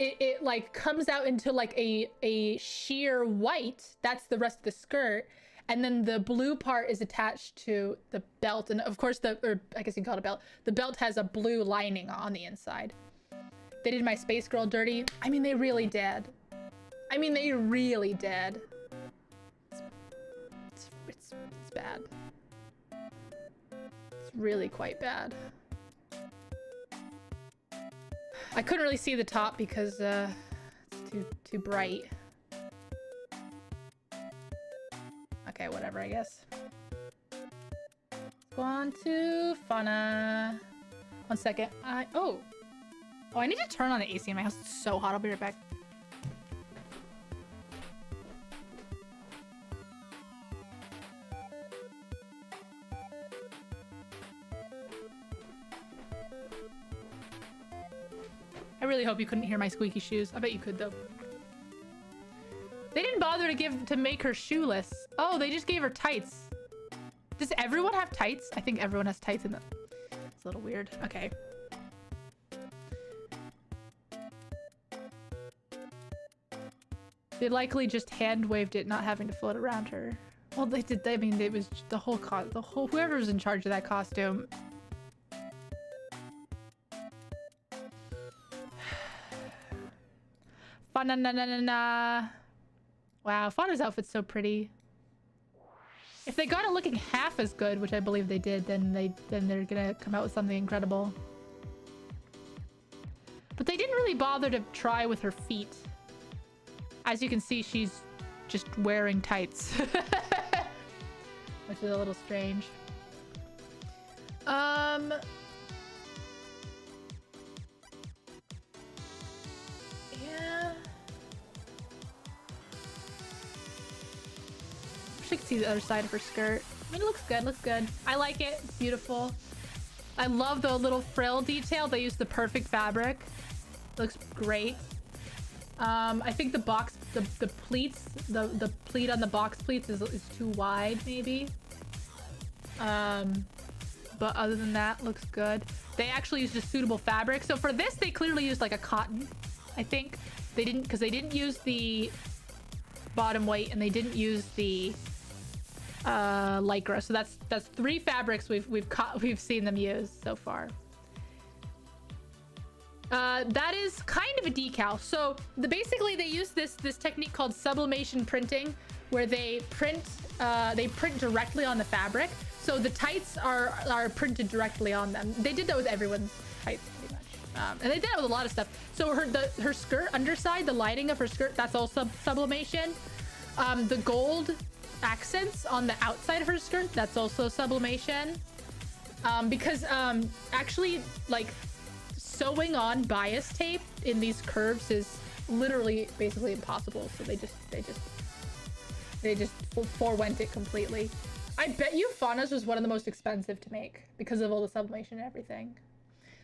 it like comes out into like a sheer white. That's the rest of the skirt. And then the blue part is attached to the belt. And of course, or I guess you can call it a belt. The belt has a blue lining on the inside. They did my space girl dirty. I mean, they really did. I mean, they really did. It's bad. It's really quite bad. I couldn't really see the top because it's too bright. Okay, whatever, I guess. Let's go on to Fauna. 1 second. Oh, I need to turn on the AC in my house. It's so hot. I'll be right back. I really hope you couldn't hear my squeaky shoes. I bet you could, though. They didn't bother to make her shoeless. Oh, they just gave her tights. Does everyone have tights? I think everyone has tights in them. It's a little weird. Okay. They likely just hand waved it, not having to float around her. Well, they did. I mean, it was the whole whoever was in charge of that costume. Fa-na-na-na-na-na. Wow, Fauna's outfit's so pretty. If they got it looking half as good, which I believe they did, then they're gonna come out with something incredible. But they didn't really bother to try with her feet. As you can see, she's just wearing tights. Which is a little strange. Yeah. I can see the other side of her skirt. I mean, it looks good, looks good. I like it, it's beautiful. I love the little frill detail. They used the perfect fabric. Looks great. I think the pleats, the pleat on the box pleats is too wide, maybe. But other than that, looks good. They actually used a suitable fabric. So for this, they clearly used like a cotton, I think. They didn't, because they didn't use the bottom weight and they didn't use the lycra. So that's 3 fabrics we've seen them use so far. That is kind of a decal. So basically they use this technique called sublimation printing, where they print directly on the fabric. So the tights are printed directly on them. They did that with everyone's tights pretty much. And they did that with a lot of stuff. So her skirt underside, the lining of her skirt, that's all sublimation. The gold accents on the outside of her skirt, that's also sublimation. Because actually, like, sewing on bias tape in these curves is literally basically impossible. So they just forewent it completely. I bet you Fauna's was one of the most expensive to make because of all the sublimation and everything.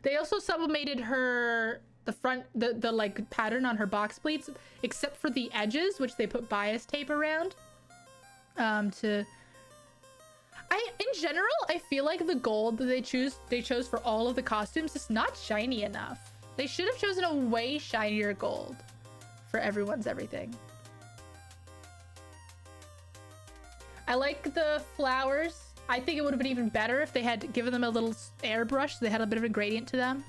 They also sublimated the front, the like pattern on her box pleats, except for the edges, which they put bias tape around. In general, I feel like the gold that they chose for all of the costumes is not shiny enough. They should have chosen a way shinier gold for everyone's everything. I like the flowers. I think it would have been even better if they had given them a little airbrush, so they had a bit of a gradient to them.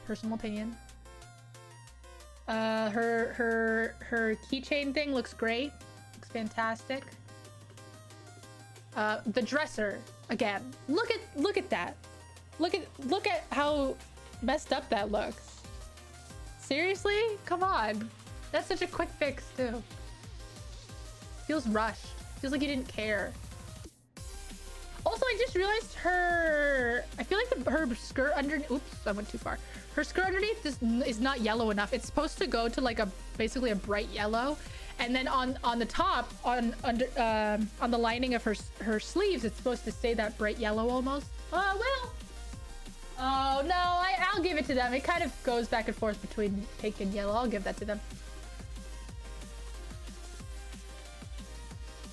Personal opinion. Her keychain thing looks great. Looks fantastic. The dresser, again, look at that. Look at how messed up that looks. Seriously? Come on. That's such a quick fix too. Feels rushed. Feels like you didn't care. Also, I just realized I feel like her skirt underneath, oops, I went too far. Her skirt underneath is not yellow enough. It's supposed to go to like basically a bright yellow. And then on the top, on the lining of her sleeves, it's supposed to stay that bright yellow almost. Oh, well. Oh, no, I'll give it to them. It kind of goes back and forth between pink and yellow. I'll give that to them.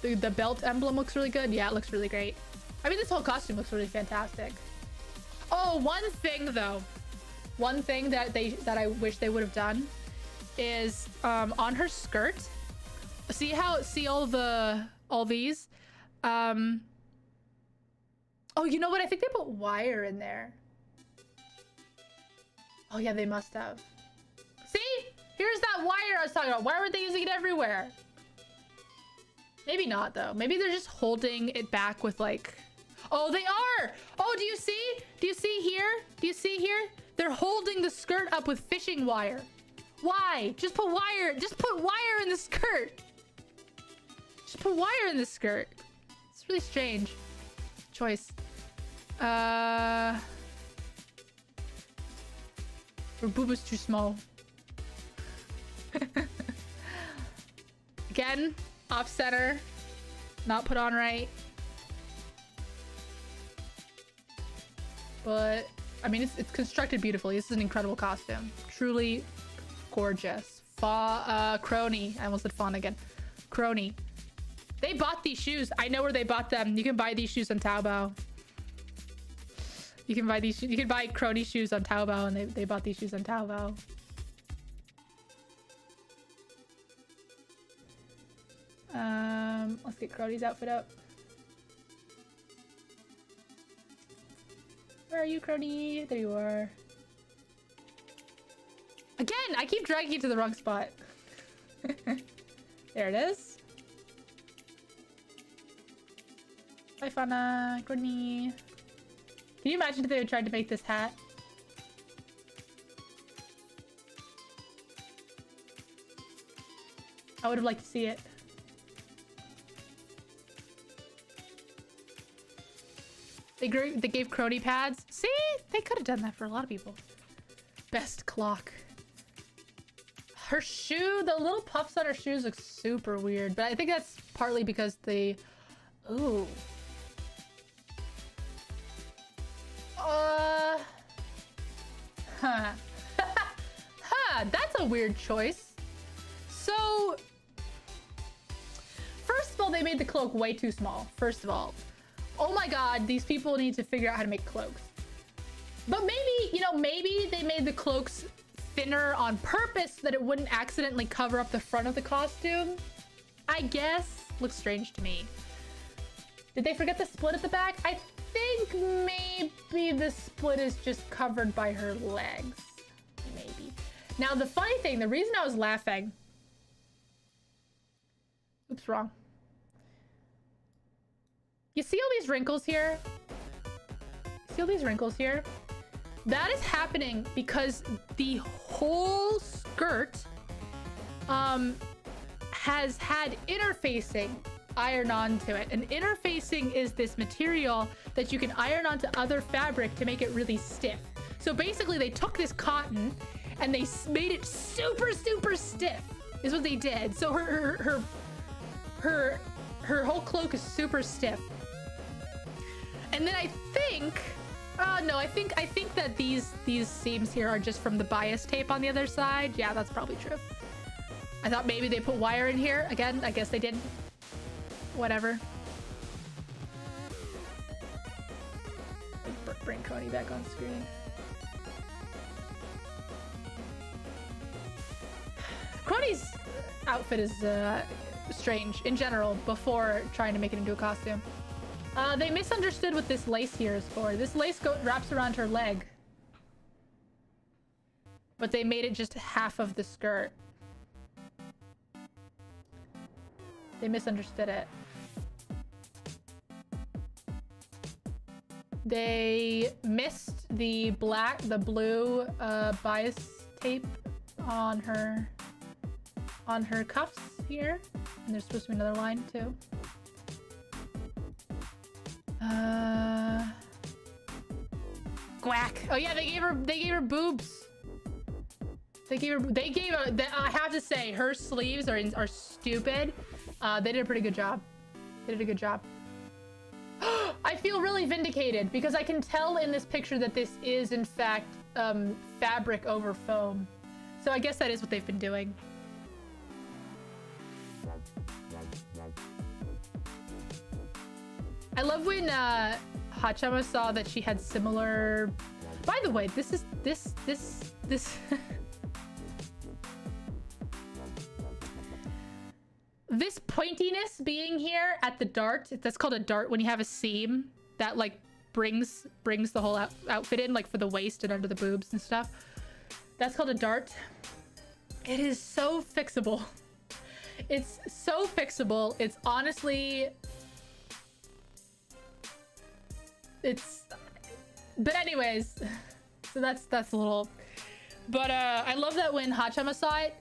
The belt emblem looks really good. Yeah, it looks really great. I mean, this whole costume looks really fantastic. Oh, one thing though. One thing that I wish they would have done is on her skirt. See all these? Oh, you know what? I think they put wire in there. Oh yeah, they must have. See? Here's that wire I was talking about. Why weren't they using it everywhere? Maybe not though. Maybe they're just holding it back with like... Oh, they are! Oh, do you see? Do you see here? Do you see here? They're holding the skirt up with fishing wire. Why? Just put wire. Just put wire in the skirt. Just put wire in the skirt. It's really strange choice. Her boob is too small. Again, off center, not put on right. But I mean, it's constructed beautifully. This is an incredible costume. Truly gorgeous. Crony. I almost said fawn again. Crony. They bought these shoes. I know where they bought them. You can buy these shoes on Taobao. You can buy these. You can buy Crony shoes on Taobao, and they bought these shoes on Taobao. Let's get Crony's outfit up. Where are you, Crony? There you are. Again, I keep dragging you to the wrong spot. There it is. Bye, Fauna. Crony. Can you imagine if they had tried to make this hat? I would have liked to see it. They gave Crony pads. See? They could have done that for a lot of people. Best clock. Her shoe, the little puffs on her shoes look super weird, but I think that's partly because they... Ooh. Huh. Huh, that's a weird choice. So... First of all, they made the cloak way too small. First of all. Oh my god, these people need to figure out how to make cloaks. But maybe, you know, maybe they made the cloaks thinner on purpose so that it wouldn't accidentally cover up the front of the costume. I guess. Looks strange to me. Did they forget the split at the back? I think maybe the split is just covered by her legs. Now, the funny thing, the reason I was laughing... Oops, wrong. You see all these wrinkles here? See all these wrinkles here? That is happening because the whole skirt has had interfacing iron onto it. And interfacing is this material that you can iron onto other fabric to make it really stiff. So basically they took this cotton and they made it super, super stiff is what they did. So her whole cloak is super stiff. And then I think, no, I think that these seams here are just from the bias tape on the other side. Yeah, that's probably true. I thought maybe they put wire in here. Again, I guess they didn't. Whatever. Bring Coney back on screen. Crony's outfit is strange in general before trying to make it into a costume. They misunderstood what this lace here is for. This lace wraps around her leg. But they made it just half of the skirt. They misunderstood it. They missed the blue bias tape on her cuffs here. And there's supposed to be another line too. Quack. Oh yeah, they gave her boobs. I have to say, her sleeves are stupid. They did a pretty good job. They did a good job. I feel really vindicated because I can tell in this picture that this is in fact fabric over foam. So I guess that is what they've been doing. I love when Hachama saw that she had similar... By the way, this this pointiness being here at the dart, that's called a dart when you have a seam that like brings the whole outfit in, like for the waist and under the boobs and stuff. That's called a dart. It is so fixable. It's so fixable. It's honestly... But anyways, so that's a little... But I love that when Hachama saw it,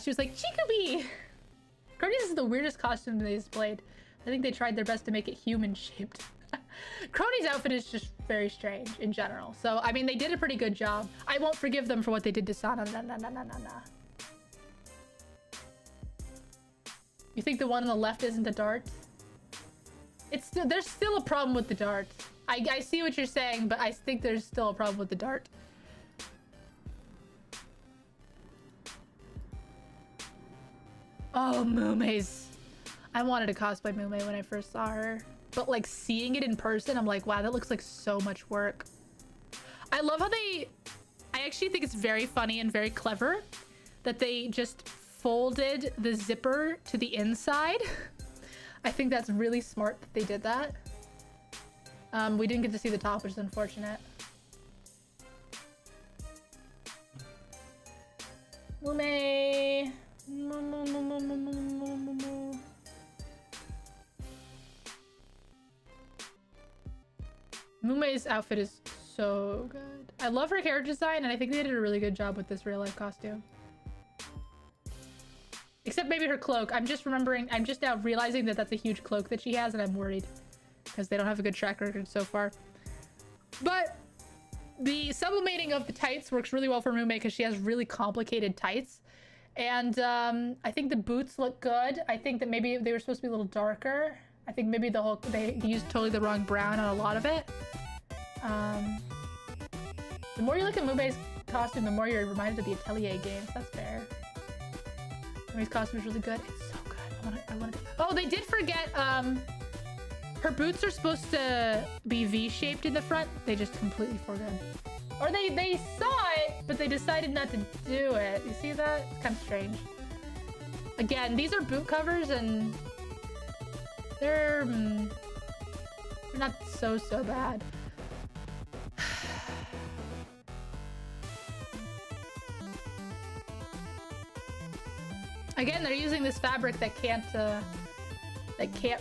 she was like, Chikubi! Cronies is the weirdest costume they displayed. I think they tried their best to make it human-shaped. Crony's outfit is just very strange in general. So, I mean, they did a pretty good job. I won't forgive them for what they did to Sana. You think the one on the left isn't a dart? There's still a problem with the dart. I see what you're saying, but I think there's still a problem with the dart. Oh, Mume's. I wanted to cosplay Mume when I first saw her. But like seeing it in person, I'm like, wow, that looks like so much work. I love how I actually think it's very funny and very clever that they just folded the zipper to the inside. I think that's really smart that they did that. We didn't get to see the top, which is unfortunate. Mume. Mume's outfit is so good. I love her hair design, and I think they did a really good job with this real life costume. Except maybe her cloak. I'm just now realizing that that's a huge cloak that she has, and I'm worried because they don't have a good track record so far. But the sublimating of the tights works really well for Mume because she has really complicated tights. And I think the boots look good. I think that maybe they were supposed to be a little darker. I think maybe they used totally the wrong brown on a lot of it. The more you look at Mume's costume, the more you're reminded of the Atelier games. That's fair. Mume's costume is really good. It's so good. I want to. Oh, they did forget. Her boots are supposed to be V-shaped in the front. They just completely forgot. Or they saw it, but they decided not to do it. You see that? It's kind of strange. Again, these are boot covers, and they're not so bad. Again, they're using this fabric that can't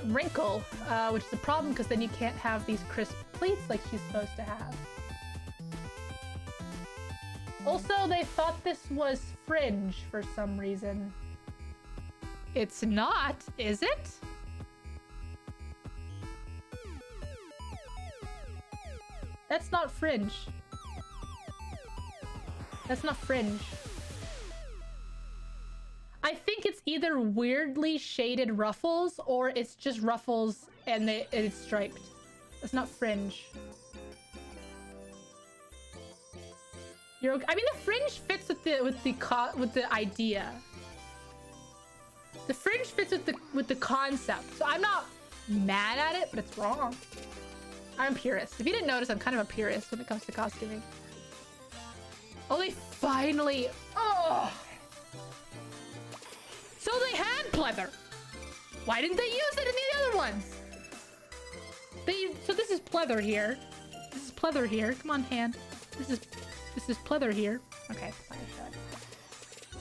wrinkle, which is a problem because then you can't have these crisp pleats like she's supposed to have. Also, they thought this was fringe for some reason. It's not, is it? That's not fringe. That's not fringe. I think it's either weirdly shaded ruffles or it's just ruffles and it's striped. It's not fringe. You're okay. I mean, the fringe fits with the idea. The fringe fits with the concept. So I'm not mad at it, but it's wrong. I'm a purist. If you didn't notice, I'm kind of a purist when it comes to costuming. Oh, they finally... Oh! So they had pleather. Why didn't they use it in the other ones? So this is pleather here. This is pleather here. Come on, hand. This is pleather here. Okay, fine, shut.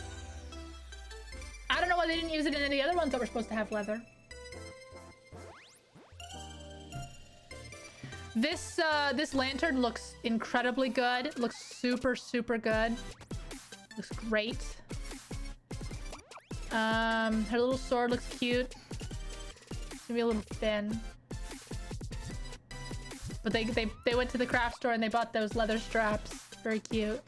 I don't know why they didn't use it in any other ones that were supposed to have leather. This lantern looks incredibly good. It looks super, super good. Looks great. Her little sword looks cute. It's gonna be a little thin. But they went to the craft store and they bought those leather straps. Very cute.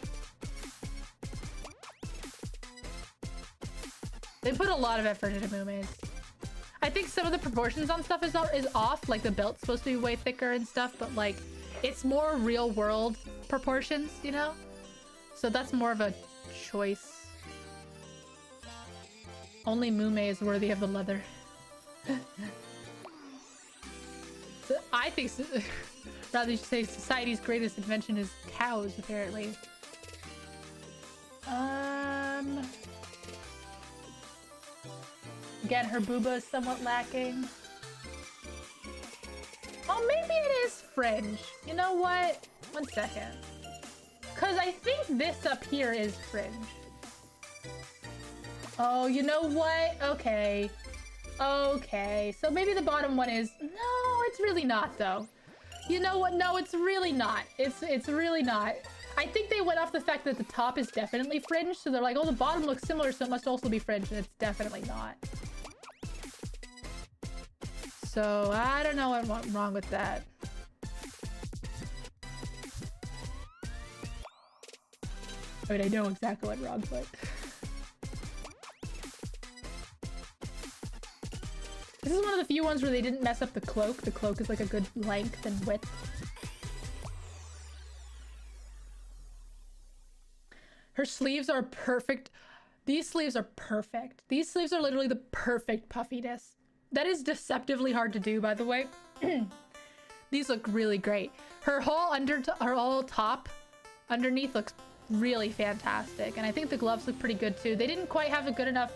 They put a lot of effort into Mume's. I think some of the proportions on stuff is off. Like the belt's supposed to be way thicker and stuff, but like it's more real world proportions, you know? So that's more of a choice. Only Mume is worthy of the leather. So I think, rather you should say society's greatest invention is cows, apparently. Again, her booba is somewhat lacking. Oh, maybe it is fringe. You know what? One second. Because I think this up here is fringe. Oh, you know what? Okay. Okay. So maybe the bottom one is... No, it's really not, though. You know what? No, it's really not. It's really not. I think they went off the fact that the top is definitely fringe, so they're like, oh, the bottom looks similar, so it must also be fringe, and it's definitely not. So, I don't know what's wrong with that. I mean, I know exactly what's wrong, but... This is one of the few ones where they didn't mess up the cloak. The cloak is like a good length and width. Her sleeves are perfect. These sleeves are perfect. These sleeves are literally the perfect puffiness. That is deceptively hard to do, by the way. These look really great. Her whole top underneath looks really fantastic. And I think the gloves look pretty good too. They didn't quite have a good enough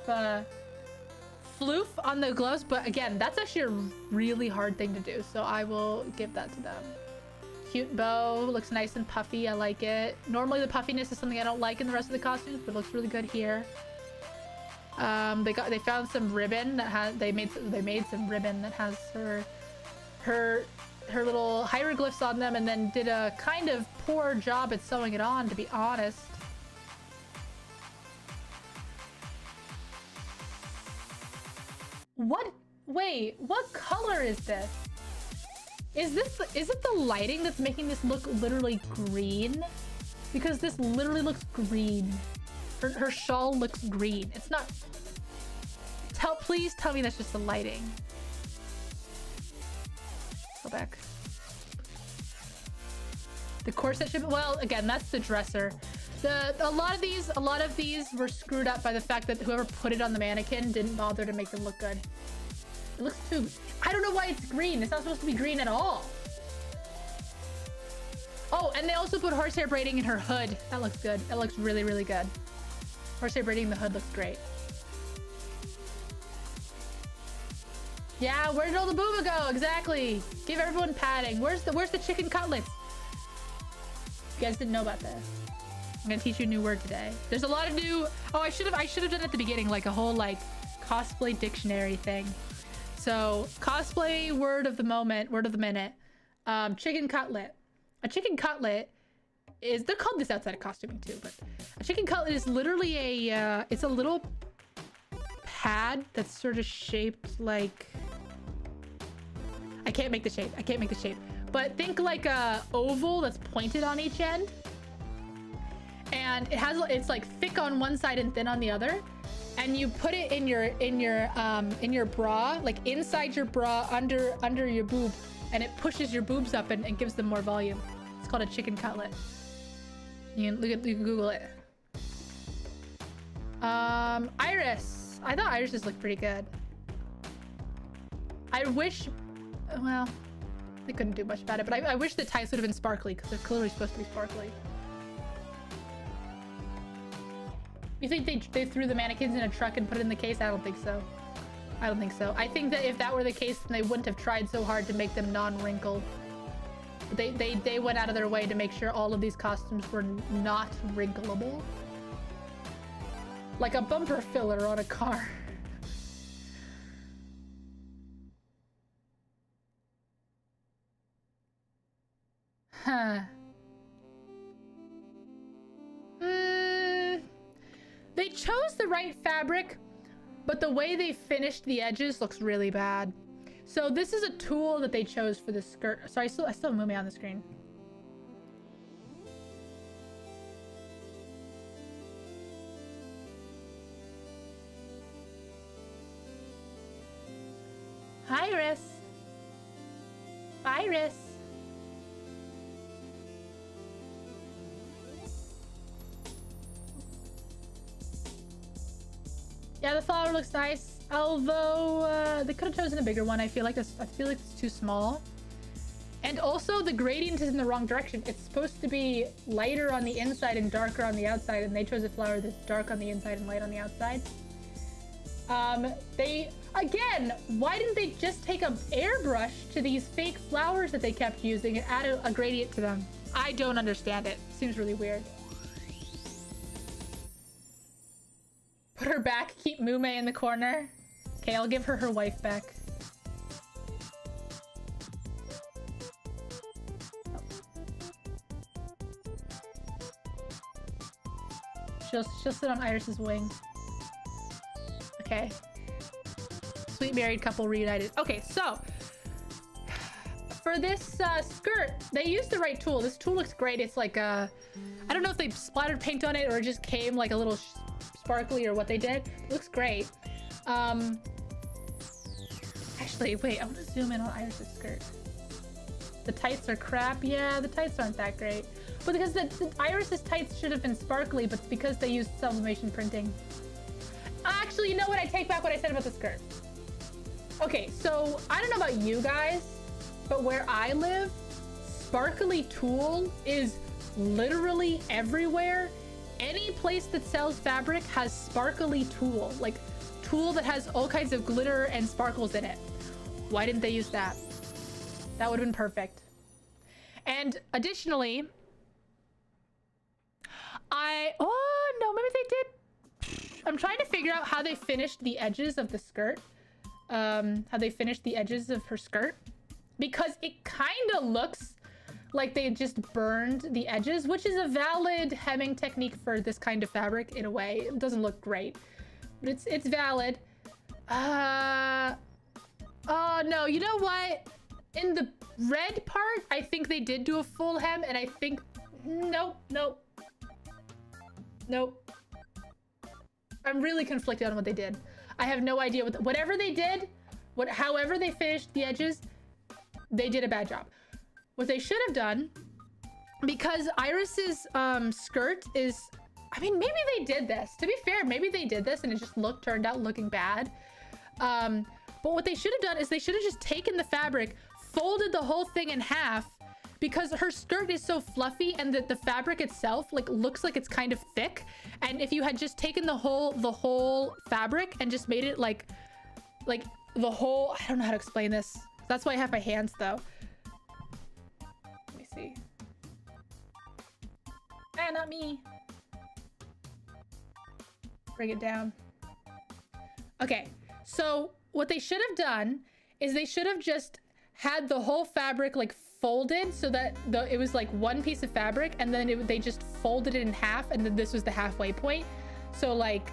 floof on the gloves, but again, that's actually a really hard thing to do. So I will give that to them. Cute bow, looks nice and puffy. I like it. Normally the puffiness is something I don't like in the rest of the costumes, but it looks really good here. They found some ribbon that has they made some ribbon that has her little hieroglyphs on them, and then did a kind of poor job at sewing it on, to be honest. What? Wait, what color is this? Is it the lighting that's making this look literally green? Because this literally looks green. Her shawl looks green. It's not... Please tell me that's just the lighting. Go back. The corset should... Well, again, that's the dresser. A lot of these were screwed up by the fact that whoever put it on the mannequin didn't bother to make them look good. It looks too... I don't know why it's green. It's not supposed to be green at all. Oh, and they also put horsehair braiding in her hood. That looks good. That looks really, really good. Horsehair braiding in the hood looks great. Yeah, where did all the booba go? Exactly. Give everyone padding. Where's the chicken cutlets? You guys didn't know about this. I'm gonna teach you a new word today. There's a lot of new. Oh, I should have done at the beginning like a whole like cosplay dictionary thing. So cosplay word of the moment, word of the minute. Chicken cutlet. A chicken cutlet is, they're called this outside of costuming too, but a chicken cutlet is literally a it's a little pad that's sort of shaped like, I can't make the shape. I can't make the shape. But think like a oval that's pointed on each end. And it's like thick on one side and thin on the other. And you put it in your bra, like inside your bra, under your boob, and it pushes your boobs up and gives them more volume. It's called a chicken cutlet. You can Google it. Iris. I thought irises looked pretty good. I wish, well, they couldn't do much about it, but I wish the tights would have been sparkly because they're clearly supposed to be sparkly. You think they threw the mannequins in a truck and put it in the case? I don't think so. I don't think so. I think that if that were the case, then they wouldn't have tried so hard to make them non-wrinkled. They went out of their way to make sure all of these costumes were not wrinkleable. Like a bumper filler on a car. Huh. They chose the right fabric, but the way they finished the edges looks really bad. So this is a tool that they chose for the skirt. Sorry, I still have Mumi on the screen. Iris. Iris. Yeah, the flower looks nice. Although they could have chosen a bigger one. I feel like it's too small. And also the gradient is in the wrong direction. It's supposed to be lighter on the inside and darker on the outside, and they chose a flower that's dark on the inside and light on the outside. Again, why didn't they just take an airbrush to these fake flowers that they kept using and add a gradient to them? I don't understand it. Seems really weird. Put her back, keep Mume in the corner. Okay, I'll give her her wife back. She'll sit on Iris's wing. Okay. Sweet married couple reunited. Okay, so for this skirt, they used the right tool. This tool looks great. It's like I don't know if they splattered paint on it or it just came like a little sparkly or what they did. It looks great. Actually, wait, I want to zoom in on Iris's skirt. The tights are crap. Yeah, the tights aren't that great. But because the Iris's tights should have been sparkly, but because they used sublimation printing. Actually, you know what? I take back what I said about the skirt. Okay, so I don't know about you guys, but where I live, sparkly tulle is literally everywhere. Any place that sells fabric has sparkly tulle, like tulle that has all kinds of glitter and sparkles in it. Why didn't they use that? That would have been perfect. And additionally, oh no, maybe they did. I'm trying to figure out how they finished the edges of the skirt. How they finished the edges of her skirt. Because it kind of looks like they just burned the edges, which is a valid hemming technique for this kind of fabric in a way. It doesn't look great, but it's valid. Oh no, you know what? In the red part, I think they did do a full hem, and I think, nope. I'm really conflicted on what they did. I have no idea whatever they did, however they finished the edges, they did a bad job. What they should have done, because Iris's skirt is, I mean, maybe they did this. To be fair, maybe they did this and it just turned out looking bad. But what they should have done is they should have just taken the fabric, folded the whole thing in half, because her skirt is so fluffy and the fabric itself like looks like it's kind of thick. And if you had just taken the whole fabric and just made it like the whole, I don't know how to explain this. That's why I have my hands though. Let me see. Not me. bring it down. Okay, so what they should have done is they should have just had the whole fabric like folded so that it was like one piece of fabric, and then they just folded it in half, and then this was the halfway point. So like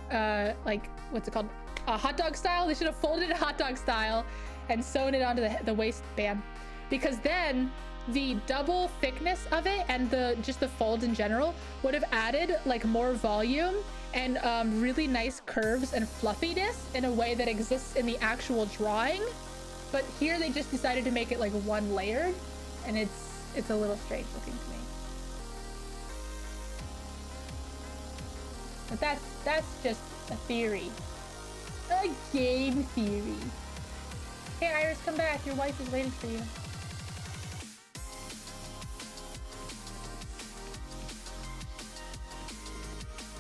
what's it called? Hot dog style. They should have folded it hot dog style and sewn it onto the waistband, because then the double thickness of it and just the fold in general would have added like more volume and really nice curves and fluffiness in a way that exists in the actual drawing. But here they just decided to make it like one layered, and it's a little strange looking to me. But that's just a theory. A game theory. Hey Iris, come back. Your wife is waiting for you.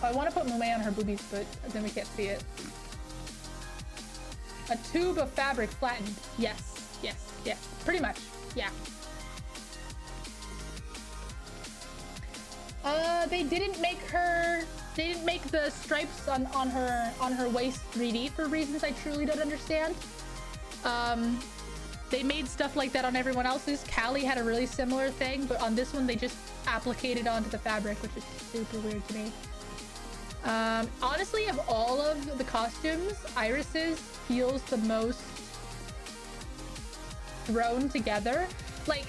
I want to put Mume on her boobies, but then we can't see it. A tube of fabric flattened. Yes, yes, yes. Pretty much. Yeah. They didn't make the stripes on her waist 3D for reasons I truly don't understand. They made stuff like that on everyone else's. Callie had a really similar thing, but on this one they just applicated onto the fabric, which is super weird to me. Honestly, of all of the costumes, Iris's feels the most thrown together. Like,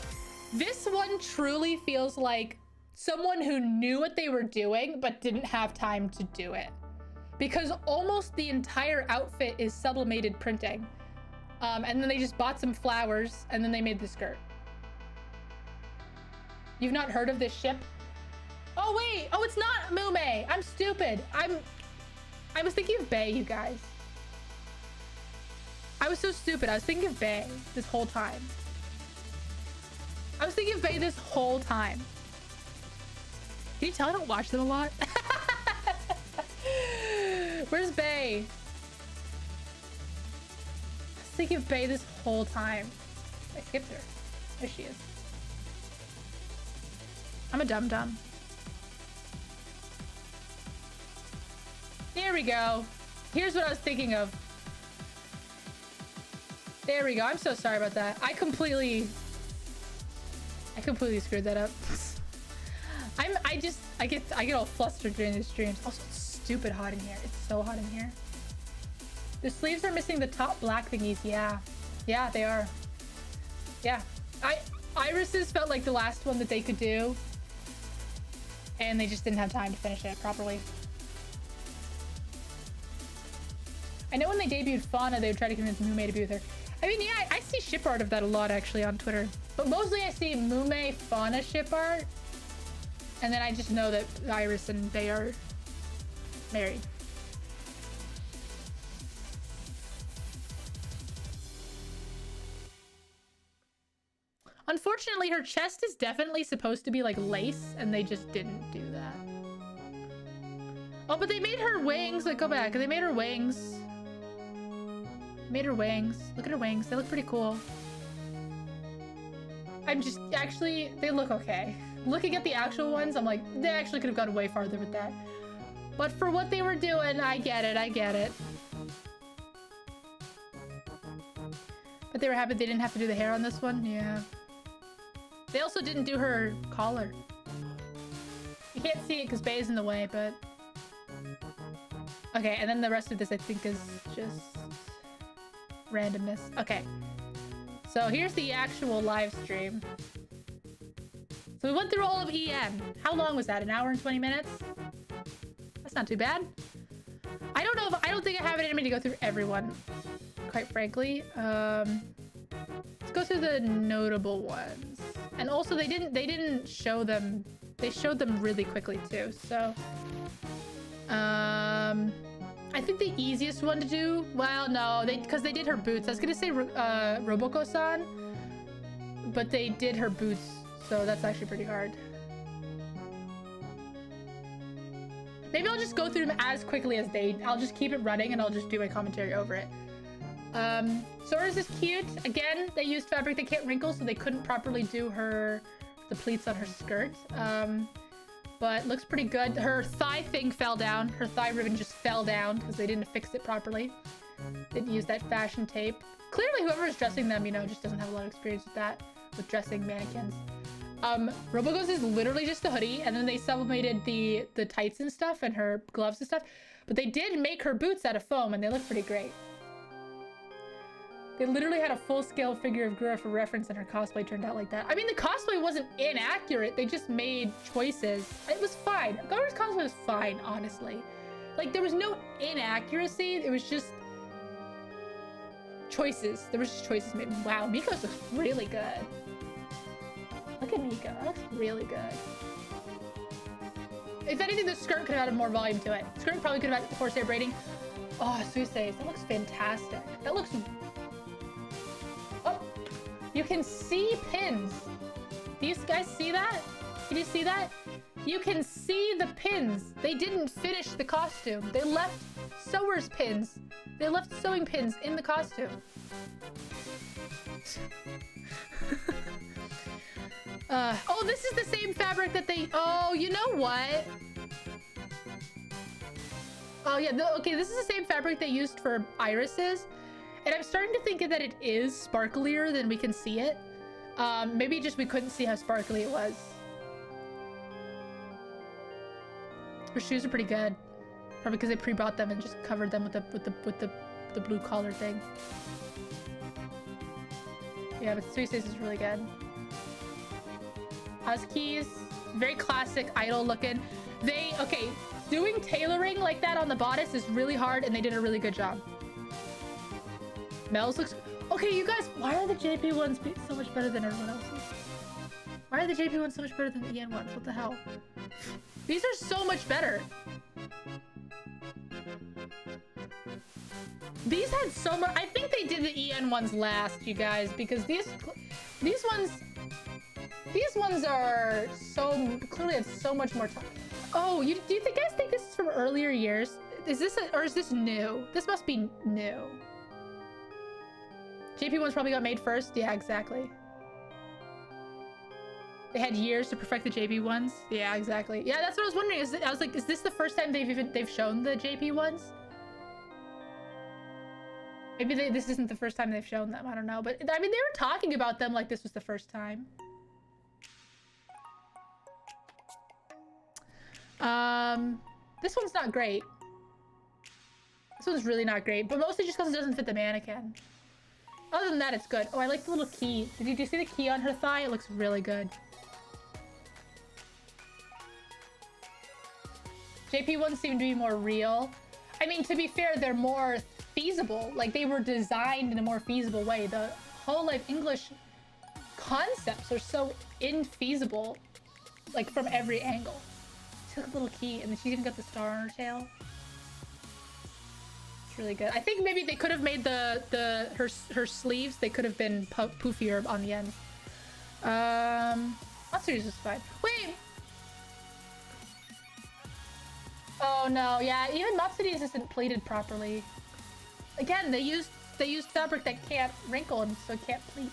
this one truly feels like someone who knew what they were doing but didn't have time to do it, because almost the entire outfit is sublimated printing, and then they just bought some flowers and then they made the skirt. You've not heard of this ship? Oh wait, oh, it's not Mume. I'm stupid. I was thinking of Bae, you guys. I was so stupid. I was thinking of Bae this whole time. I was thinking of Bae this whole time. Can you tell I don't watch them a lot? Where's Bae? I was thinking of Bae this whole time. I skipped her. There she is. I'm a dum-dum. Here we go. Here's what I was thinking of. There we go. I'm so sorry about that. I completely screwed that up. I get all flustered during these streams. Also, it's stupid hot in here. It's so hot in here. The sleeves are missing the top black thingies. Yeah. Yeah, they are. Yeah. Iris's felt like the last one that they could do, and they just didn't have time to finish it properly. I know when they debuted Fauna, they would try to convince Mume to be with her. I mean, yeah, I see ship art of that a lot actually on Twitter, but mostly I see Mume Fauna ship art, and then I just know that Iris and they are married. Unfortunately, her chest is definitely supposed to be like lace, and they just didn't do that. Oh, but they made her wings. Like, go back. They made her wings. Made her wings. Look at her wings. They look pretty cool. I'm just actually, they look okay. Looking at the actual ones, I'm like, they actually could have gone way farther with that. But for what they were doing, I get it. I get it. But they were happy they didn't have to do the hair on this one. Yeah. They also didn't do her collar. You can't see it because Bae's in the way, but... Okay, and then the rest of this I think is just randomness. Okay. So here's the actual live stream. So we went through all of EM. How long was that? An hour and 20 minutes? That's not too bad. I don't think I have it in me to go through everyone, quite frankly. Let's go through the notable ones. And also they didn't show them. They showed them really quickly too. So I think the easiest one to do, well, no, because they did her boots. I was gonna say Roboko-san, but they did her boots, so that's actually pretty hard. Maybe I'll just go through them as quickly as I'll just keep it running and I'll just do my commentary over it. Sora's is cute. Again, they used fabric that can't wrinkle, so they couldn't properly do the pleats on her skirt. but looks pretty good. Her thigh thing fell down. Her thigh ribbon just fell down because they didn't fix it properly. Didn't use that fashion tape. Clearly, whoever is dressing them, you know, just doesn't have a lot of experience with that, with dressing mannequins. Robogos is literally just a hoodie, and then they sublimated the tights and stuff and her gloves and stuff. But they did make her boots out of foam, and they look pretty great. They literally had a full-scale figure of Gura for reference, and her cosplay turned out like that. I mean, the cosplay wasn't inaccurate. They just made choices. It was fine. Gura's cosplay was fine, honestly. Like, there was no inaccuracy. It was just choices. There was just choices made. Wow, Miko's looks really good. Look at Miko. That looks really good. If anything, the skirt could have added more volume to it. Skirt probably could have had horsehair braiding. Oh, Suisse, that looks fantastic. That looks... Oh, you can see pins. Do you guys see that? Can you see that? You can see the pins. They didn't finish the costume. They left sewer's pins. They left sewing pins in the costume. Oh, this is the same fabric that they... Oh, you know what? Oh, yeah. Okay, this is the same fabric they used for irises. And I'm starting to think that it is sparklier than we can see it. Maybe just we couldn't see how sparkly it was. Her shoes are pretty good. Probably because they pre-bought them and just covered them with the blue collar thing. Yeah, but Suisse is really good. Huskies, very classic idol looking. Okay, doing tailoring like that on the bodice is really hard, and they did a really good job. Mel's looks... Okay, you guys, why are the JP ones so much better than everyone else's? Why are the JP ones so much better than the EN ones? What the hell? These are so much better. These had so much... I think they did the EN ones last, you guys, because these ones are so... Clearly had so much more time. Oh, do you guys think this is from earlier years? Is this or is this new? This must be new. JP ones probably got made first. Yeah, exactly. They had years to perfect the JP ones. Yeah, exactly. Yeah, that's what I was wondering. I was like, is this the first time they've shown the JP ones? Maybe this isn't the first time they've shown them. I don't know. But I mean, they were talking about them like this was the first time. This one's not great. This one's really not great, but mostly just because it doesn't fit the mannequin. Other than that, it's good. Oh, I like the little key. Did you see the key on her thigh? It looks really good. JP ones seem to be more real. I mean, to be fair, they're more feasible. Like, they were designed in a more feasible way. The Hololive English concepts are so infeasible, like, from every angle. She took a little key, and then she even got the star on her tail. It's really good. I think maybe they could have made her sleeves, they could have been poofier on the ends. Monsters is fine. Wait! Oh no, yeah, even Mopsidies isn't pleated properly. Again, they used fabric that can't wrinkle and so it can't pleat.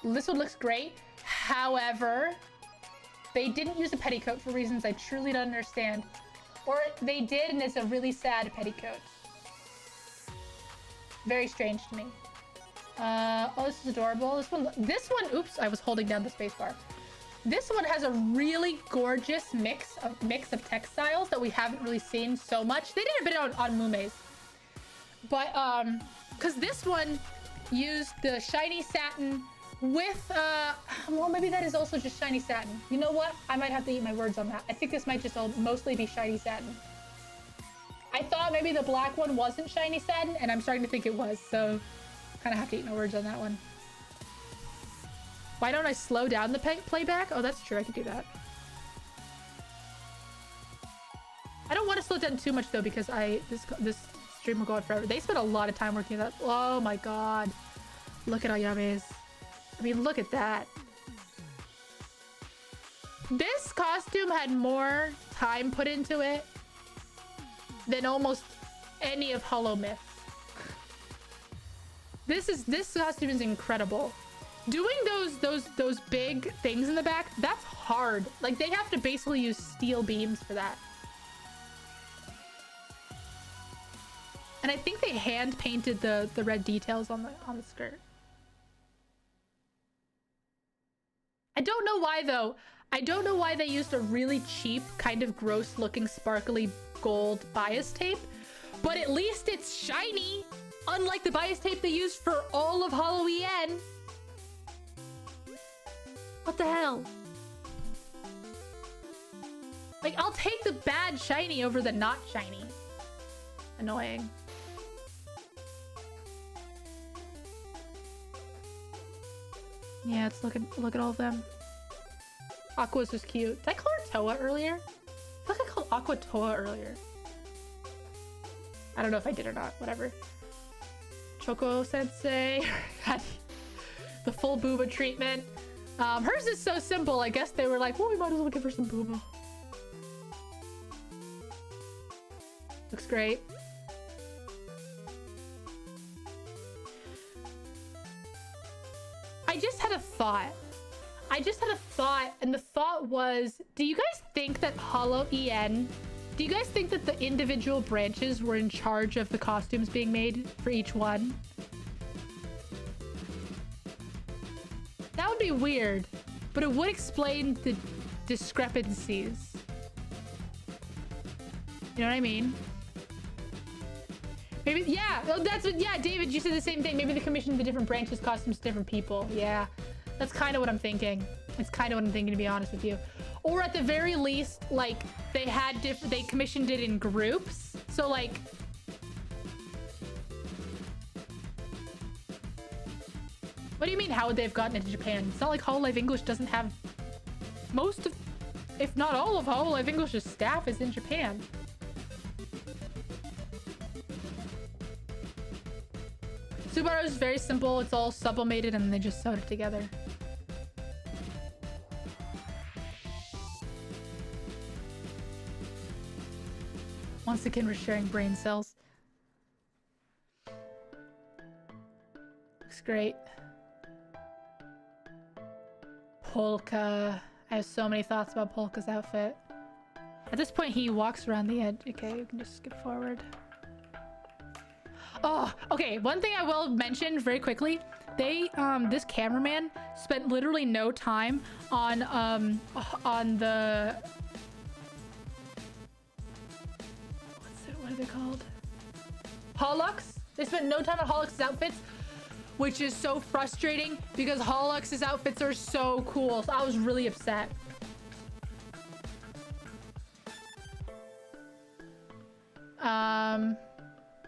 This one looks great. However, they didn't use a petticoat for reasons I truly don't understand. Or they did, and it's a really sad petticoat. Very strange to me. Oh, this is adorable. This one, oops, I was holding down the spacebar. This one has a really gorgeous mix of textiles that we haven't really seen so much. They did a bit on Mume's. But, because this one used the shiny satin with, well, maybe that is also just shiny satin. You know what? I might have to eat my words on that. I think this might just mostly be shiny satin. I thought maybe the black one wasn't shiny satin, and I'm starting to think it was, so kind of have to eat my words on that one. Why don't I slow down the playback? Oh, that's true. I could do that. I don't want to slow down too much though, because this stream will go on forever. They spent a lot of time working on that. Oh my god. Look at Ayame's. I mean, look at that. This costume had more time put into it than almost any of Holomyth. This costume is incredible. Doing those big things in the back, that's hard. Like, they have to basically use steel beams for that. And I think they hand painted the red details on the skirt. I don't know why though. I don't know why they used a really cheap, kind of gross looking sparkly gold bias tape, but at least it's shiny, unlike the bias tape they used for all of Halloween. What the hell? Like, I'll take the bad shiny over the not shiny. Annoying. Yeah, it's look at all of them. Aqua's just cute. Did I call her Toa earlier? I feel like I called Aqua Toa earlier. I don't know if I did or not. Whatever. Choco Sensei. The full booba treatment. Hers is so simple. I guess they were like, well, we might as well give her some booba. Looks great. I just had a thought. And the thought was, do you guys think that Hololive, do you guys think that the individual branches were in charge of the costumes being made for each one? That would be weird, but it would explain the discrepancies. You know what I mean? Maybe, yeah, that's what, yeah, David, you said the same thing. Maybe they commissioned the different branches costumes to different people. Yeah, that's kind of what I'm thinking. It's kind of what I'm thinking, to be honest with you. Or at the very least, like, they commissioned it in groups. So, like, what do you mean, how would they have gotten into Japan? It's not like Hololive English doesn't have most of, if not all of Hololive English's staff is in Japan. Subaru is very simple. It's all sublimated and they just sewed it together. Once again, we're sharing brain cells. Looks great. Polka. I have so many thoughts about Polka's outfit. At this point, he walks around the edge. Okay, we can just skip forward. Oh, okay. One thing I will mention very quickly. They, this cameraman spent literally no time on the... What are they called? Holux. They spent no time on Holux's outfits, which is so frustrating because Holux's outfits are so cool. So I was really upset.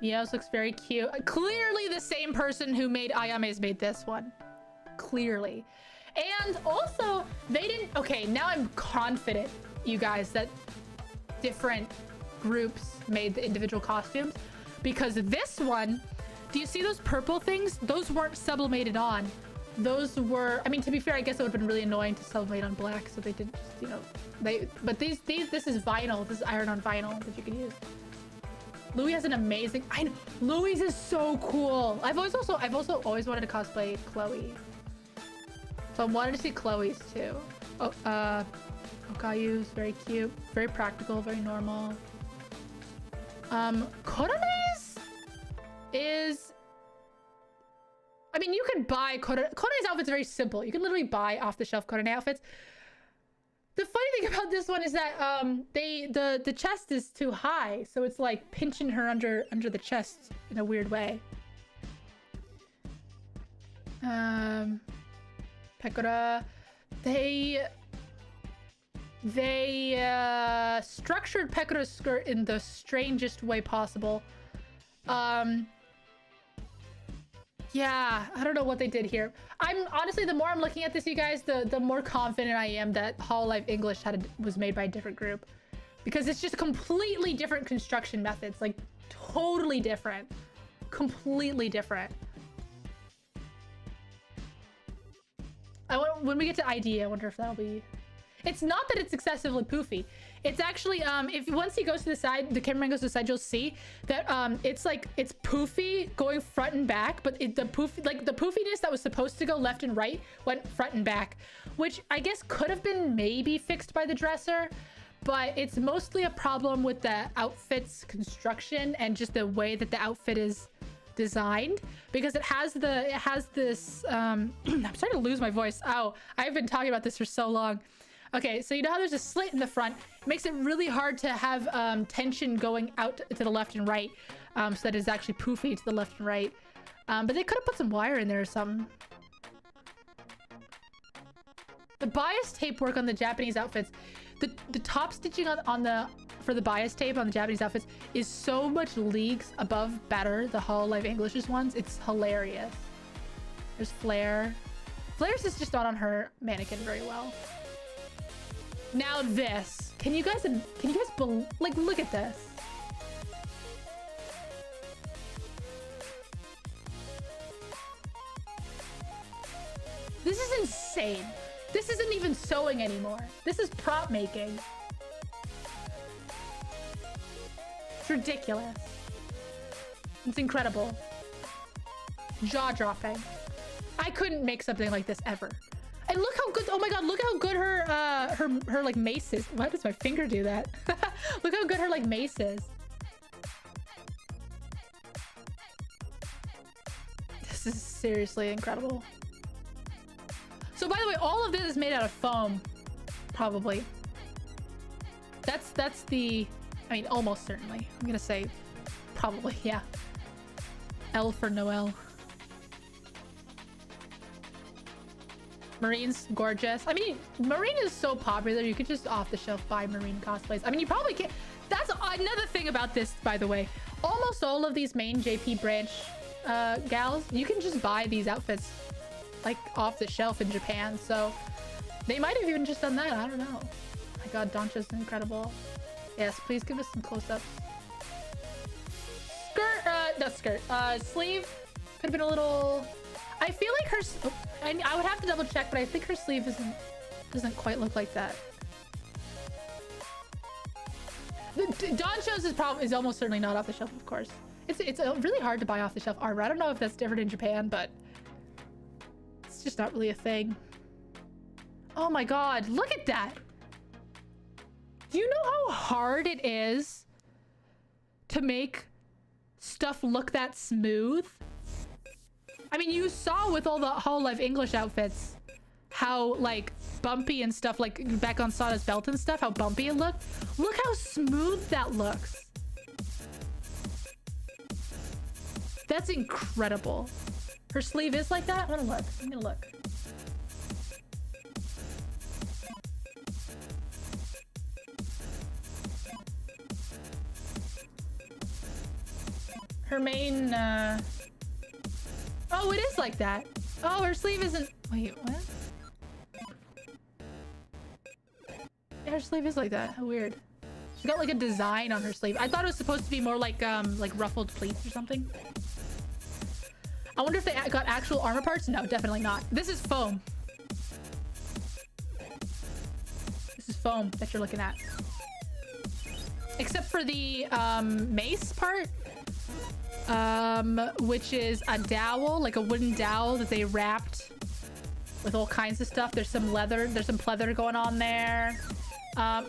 Yeah, this looks very cute. Clearly the same person who made Ayame's made this one. Clearly. And also, they didn't... Okay, now I'm confident, you guys, that different groups made the individual costumes. Because this one, do you see those purple things? Those weren't sublimated on. Those were... I mean, to be fair, I guess it would have been really annoying to sublimate on black, so they didn't just, you know... But this is vinyl. This is iron-on vinyl that you can use. Louis has an amazing... I know, Louis is so cool. I've also always wanted to cosplay Chloe. So I wanted to see Chloe's too. Oh, Okayu's very cute. Very practical, very normal. Korone's is... I mean, you could buy Korone's outfit's very simple. You can literally buy off-the-shelf Korone outfits. The funny thing about this one is that the chest is too high, so it's like pinching her under the chest in a weird way. Pekora, they structured Pekora's skirt in the strangest way possible. Yeah, I don't know what they did here. I'm honestly, the more I'm looking at this, you guys, the more confident I am that Hololive English was made by a different group, because it's just completely different construction methods, like totally different, completely different. When we get to ID, I wonder if that'll be. It's not that it's excessively poofy. It's actually, if once he goes to the side, the cameraman goes to the side, you'll see that it's like, it's poofy going front and back, but the poofiness that was supposed to go left and right went front and back, which I guess could have been maybe fixed by the dresser, but it's mostly a problem with the outfit's construction and just the way that the outfit is designed, because it has this I'm starting to lose my voice. Oh, I've been talking about this for so long. Okay, so you know how there's a slit in the front? It makes it really hard to have tension going out to the left and right, so that it's actually poofy to the left and right. But they could have put some wire in there or something. The bias tape work on the Japanese outfits, the top stitching for the bias tape on the Japanese outfits is so much leagues above better the Hololive English's ones. It's hilarious. There's Flare. Flare's is just not on her mannequin very well. Now this. Can you guys like, look at this. This is insane. This isn't even sewing anymore. This is prop making. It's ridiculous. It's incredible. Jaw-dropping. I couldn't make something like this ever. And look how good, oh my god, look how good her like mace is. Why does my finger do that? Look how good her like mace is. This is seriously incredible. So by the way, all of this is made out of foam, probably. That's the, I mean, almost certainly. I'm gonna say probably, yeah. L for Noel. Marine's gorgeous. I mean, Marine is so popular, you could just off the shelf buy Marine cosplays. I mean, you probably can't. That's another thing about this, by the way. Almost all of these main JP branch gals, you can just buy these outfits like off the shelf in Japan, so they might have even just done that. I don't know. Oh my god, Doncha's incredible. Yes, please give us some close-ups. Skirt, not skirt, sleeve could have been a little, I feel like her, oh, I would have to double check, but I think her sleeve doesn't quite look like that. Doncha's is almost certainly not off the shelf, of course. It's really hard to buy off the shelf armor. I don't know if that's different in Japan, but it's just not really a thing. Oh my god, look at that. Do you know how hard it is to make stuff look that smooth? I mean, you saw with all the Hololive English outfits how like bumpy and stuff, like back on Sada's belt and stuff, how bumpy it looked. Look how smooth that looks. That's incredible. Her sleeve is like that? I wanna look. I'm gonna look. Her main, oh, it is like that. Oh, her sleeve isn't, wait, what? Yeah, her sleeve is like that. How weird. She got like a design on her sleeve. I thought it was supposed to be more like ruffled pleats or something. I wonder if they got actual armor parts. No, definitely not. This is foam. This is foam that you're looking at. Except for the mace part, which is a dowel, like a wooden dowel that they wrapped with all kinds of stuff. There's some leather. There's some pleather going on there. I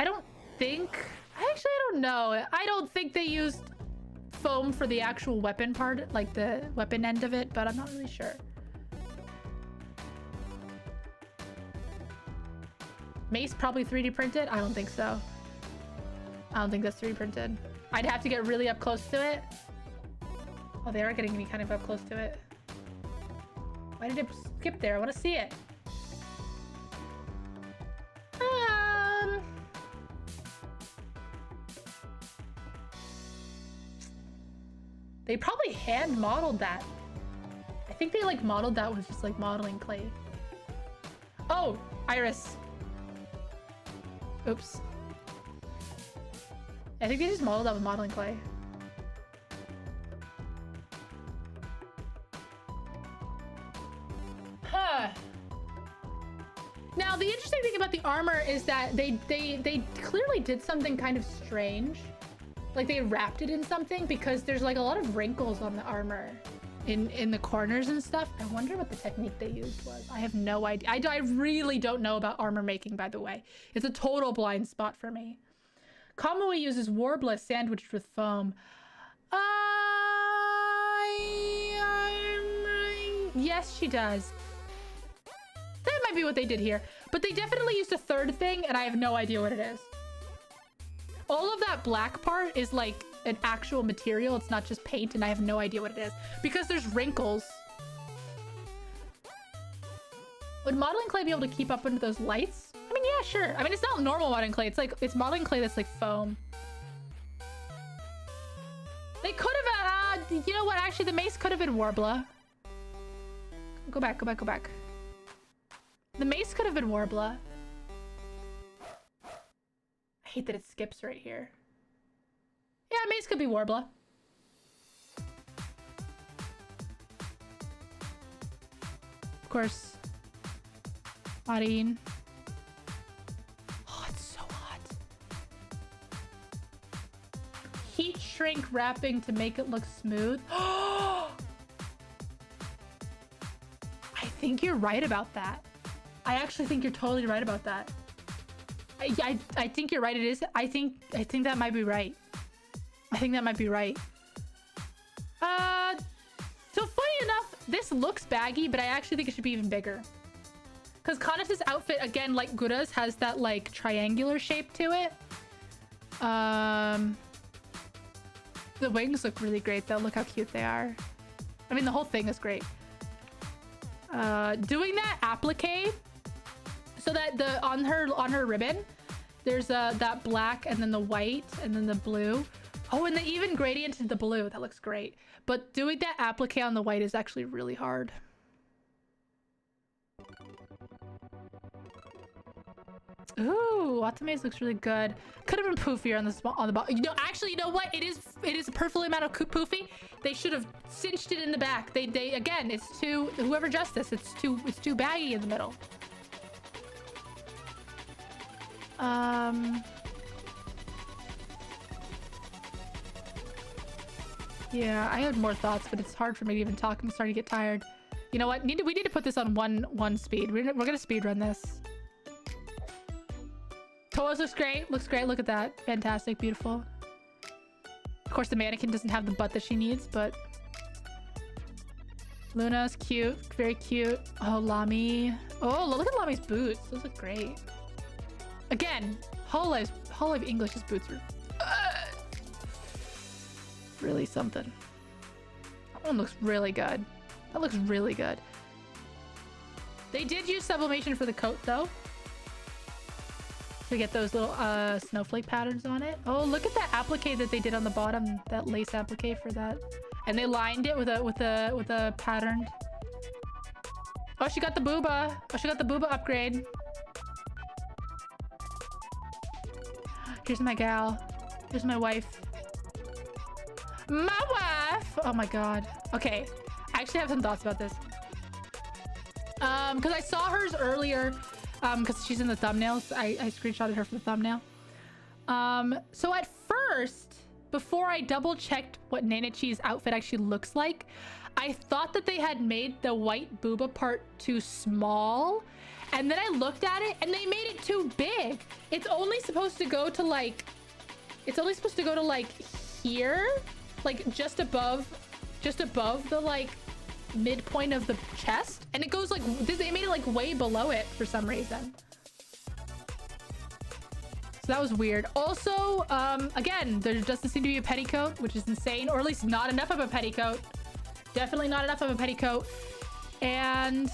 don't know. I don't think they used foam for the actual weapon part, like the weapon end of it, but I'm not really sure. Mace probably 3D printed? I don't think so. I don't think that's 3D printed. I'd have to get really up close to it. Oh, they are getting me kind of up close to it. Why did it skip there? I want to see it. They probably hand modeled that. I think they like modeled that with just like modeling clay. Oh, Iris. Oops. I think they just modeled that with modeling clay. Huh. Now, the interesting thing about the armor is that they clearly did something kind of strange. Like they wrapped it in something because there's like a lot of wrinkles on the armor in the corners and stuff. I wonder what the technique they used was. I have no idea. I really don't know about armor making, by the way. It's a total blind spot for me. Kamui uses Warbler sandwiched with foam. Yes, she does. That might be what they did here. But they definitely used a third thing, and I have no idea what it is. All of that black part is like an actual material. It's not just paint, and I have no idea what it is. Because there's wrinkles. Would modeling clay be able to keep up under those lights? I mean, yeah, sure. I mean, it's not normal modeling clay. It's modeling clay that's like foam. They could have, you know what? Actually, the mace could have been Warbler. Go back. The mace could have been Warbler. I hate that it skips right here. Yeah, mace could be Warbler. Of course. Marine. Oh, it's so hot. Heat shrink wrapping to make it look smooth. I think you're right about that. I actually think you're totally right about that. I think you're right. It is. I think that might be right. I think that might be right. So funny enough, this looks baggy, but I actually think it should be even bigger. Because Kanata's outfit, again, like Gura's, has that like triangular shape to it. The wings look really great though. Look how cute they are. I mean, the whole thing is great. Doing that applique so that on her ribbon there's that black and then the white and then the blue. Oh, and the even gradient in the blue, that looks great. But doing that applique on the white is actually really hard. Ooh, Watame's looks really good. Could have been poofier on the bottom. You know, actually, you know what? It is a perfect amount of poofy. They should have cinched it in the back. They again, it's too, whoever dressed this, it's too baggy in the middle. Yeah, I had more thoughts, but it's hard for me to even talk. I'm starting to get tired. You know what? We need to put this on one speed. We're gonna speed run this. Toa's looks great. Looks great. Look at that. Fantastic. Beautiful. Of course, the mannequin doesn't have the butt that she needs, but... Luna's cute. Very cute. Oh, Lami. Oh, look at Lami's boots. Those look great. Again, Hololive English's boots are... really something. That one looks really good. That looks really good. They did use sublimation for the coat, though. To get those little snowflake patterns on it. Oh, look at that applique that they did on the bottom, that lace applique for that, and they lined it with a pattern. Oh, she got the booba. Oh, she got the booba upgrade. Here's my gal. Here's my wife. My wife. Oh my god. Okay, I actually have some thoughts about this. Because I saw hers earlier. Because she's in the thumbnails. I screenshotted her for the thumbnail. So at first, before I double checked what Nanachi's outfit actually looks like, I thought that they had made the white booba part too small. And then I looked at it and they made it too big. It's only supposed to go to like, here, like just above the like midpoint of the chest, and it goes like they made it like way below it for some reason. So that was weird. Also, again, there doesn't seem to be a petticoat, which is insane, or at least not enough of a petticoat. Definitely not enough of a petticoat. And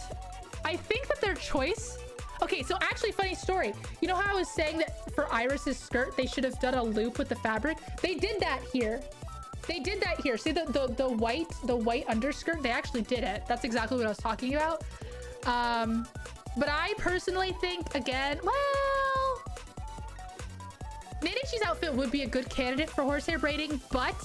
I think that their choice... Okay, so actually, funny story. You know how I was saying that for Iris's skirt, they should have done a loop with the fabric? They did that here. They did that here. See the white underskirt? They actually did it. That's exactly what I was talking about. But I personally think, again, well, Nanachi's outfit would be a good candidate for horsehair braiding, but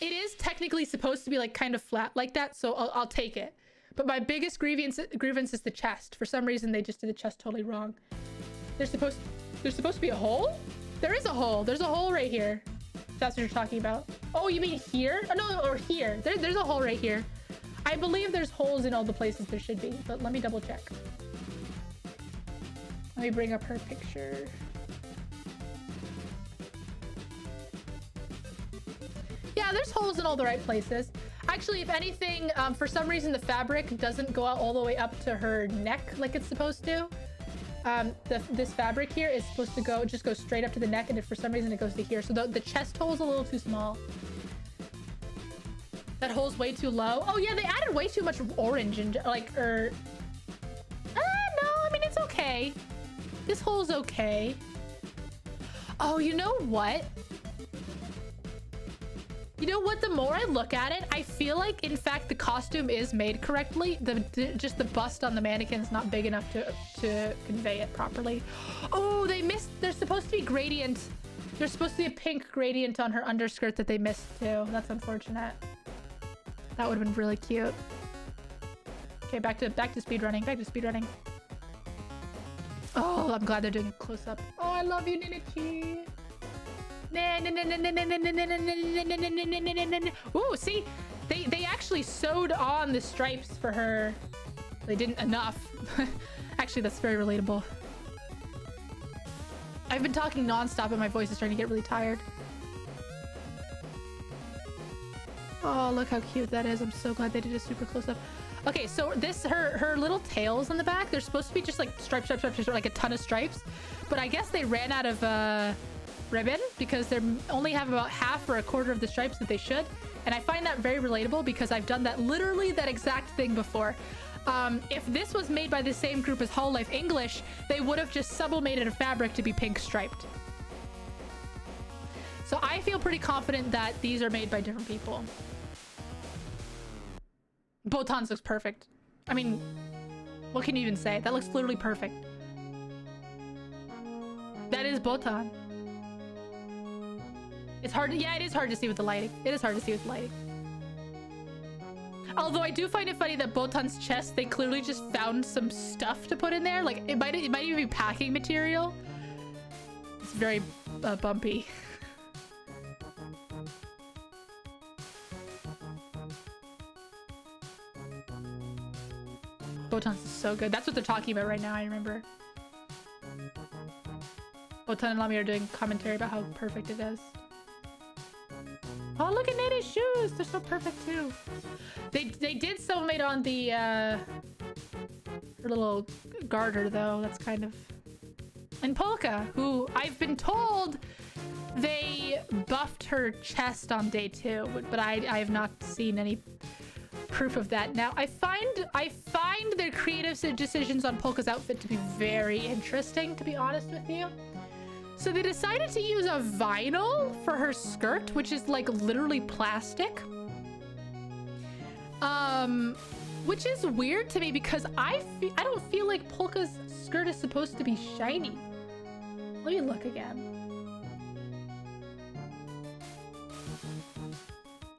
it is technically supposed to be like kind of flat like that, so I'll take it. But my biggest grievance is the chest. For some reason, they just did the chest totally wrong. There's supposed to be a hole? There is a hole. There's a hole right here. That's what you're talking about. Oh, you mean here? Oh, no, or here. There's a hole right here. I believe there's holes in all the places there should be, but let me double check. Let me bring up her picture. Yeah, there's holes in all the right places. Actually, if anything, for some reason, the fabric doesn't go out all the way up to her neck like it's supposed to. This fabric here is supposed to just go straight up to the neck, and if for some reason it goes to here. So the chest hole is a little too small. That hole's way too low. Oh yeah, they added way too much orange and like, no, I mean, it's okay. This hole's okay. Oh, you know what? You know what? The more I look at it, I feel like, in fact, the costume is made correctly. Just the bust on the mannequin's not big enough to convey it properly. Oh, they missed. There's supposed to be gradient. There's supposed to be a pink gradient on her underskirt that they missed too. That's unfortunate. That would have been really cute. Okay, back to speedrunning. Back to speedrunning. Oh, I'm glad they're doing a close-up. Oh, I love you, Ninichi. Ooh, see, they actually sewed on the stripes for her. They didn't enough. Actually, that's very relatable. I've been talking non-stop and my voice is starting to get really tired. Oh, look how cute that is. I'm so glad they did a super close-up. Okay, so her little tails on the back, they're supposed to be just like stripes, like a ton of stripes. But I guess they ran out of ribbon because they only have about half or a quarter of the stripes that they should. And I find that very relatable because I've done that, literally that exact thing before. If this was made by the same group as Hololive English, they would have just sublimated a fabric to be pink striped. So I feel pretty confident that these are made by different people. Botan's looks perfect. I mean, what can you even say? That looks literally perfect. That is Botan. It's hard to, yeah, it is hard to see with the lighting. It is hard to see with the lighting. Although I do find it funny that Botan's chest, they clearly just found some stuff to put in there. Like, it might even be packing material. It's very bumpy. Botan's is so good. That's what they're talking about right now, I remember. Botan and Lami are doing commentary about how perfect it is. Oh, look at Nate's shoes! They're so perfect too. They did sublimate on the her little garter though. That's kind of... And Polka, who I've been told they buffed her chest on day 2, but I have not seen any proof of that. Now I find their creative decisions on Polka's outfit to be very interesting, to be honest with you. So they decided to use a vinyl for her skirt, which is like literally plastic. Which is weird to me because I don't feel like Polka's skirt is supposed to be shiny. Let me look again.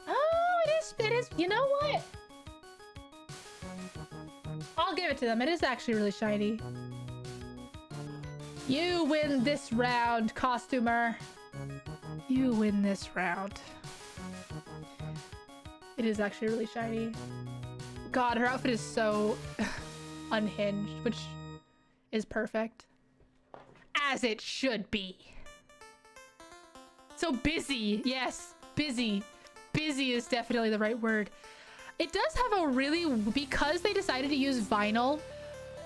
Oh, it is. You know what? I'll give it to them. It is actually really shiny. You win this round, costumer. You win this round. It is actually really shiny. God, her outfit is so unhinged, which is perfect. As it should be. So busy. Yes, busy. Busy is definitely the right word. It does have a really... Because they decided to use vinyl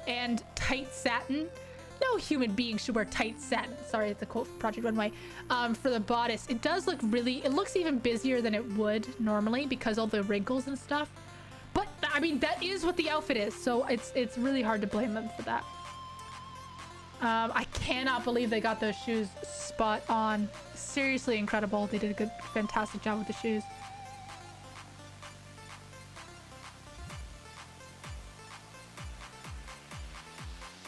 and tight satin... No human being should wear tight satin. Sorry, it's a quote from Project Runway. For the bodice, it does look really... It looks even busier than it would normally because all the wrinkles and stuff. But, I mean, that is what the outfit is. So it's really hard to blame them for that. I cannot believe they got those shoes spot on. Seriously incredible. They did a good, fantastic job with the shoes.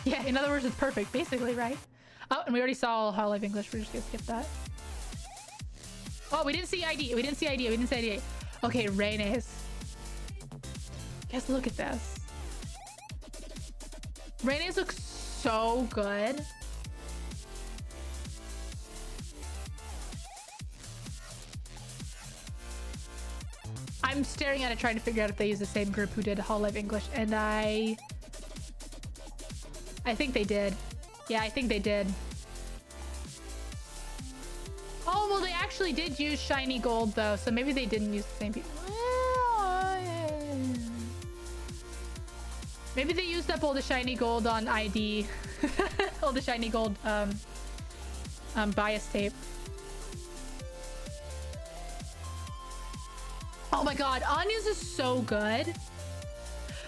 Yeah, in other words, it's perfect, basically, right? Oh, and we already saw Hololive English. We're just gonna skip that. Oh, we didn't see ID. We didn't see ID. We didn't see ID. Okay, Reynes. Yes, look at this. Reyna's looks so good. I'm staring at it trying to figure out if they use the same group who did Hololive English, and I think they did. Yeah, I think they did. Oh, well, they actually did use shiny gold though, so maybe they didn't use the same people. Maybe they used up all the shiny gold on ID. All the shiny gold bias tape. Oh my god, Anya's is so good.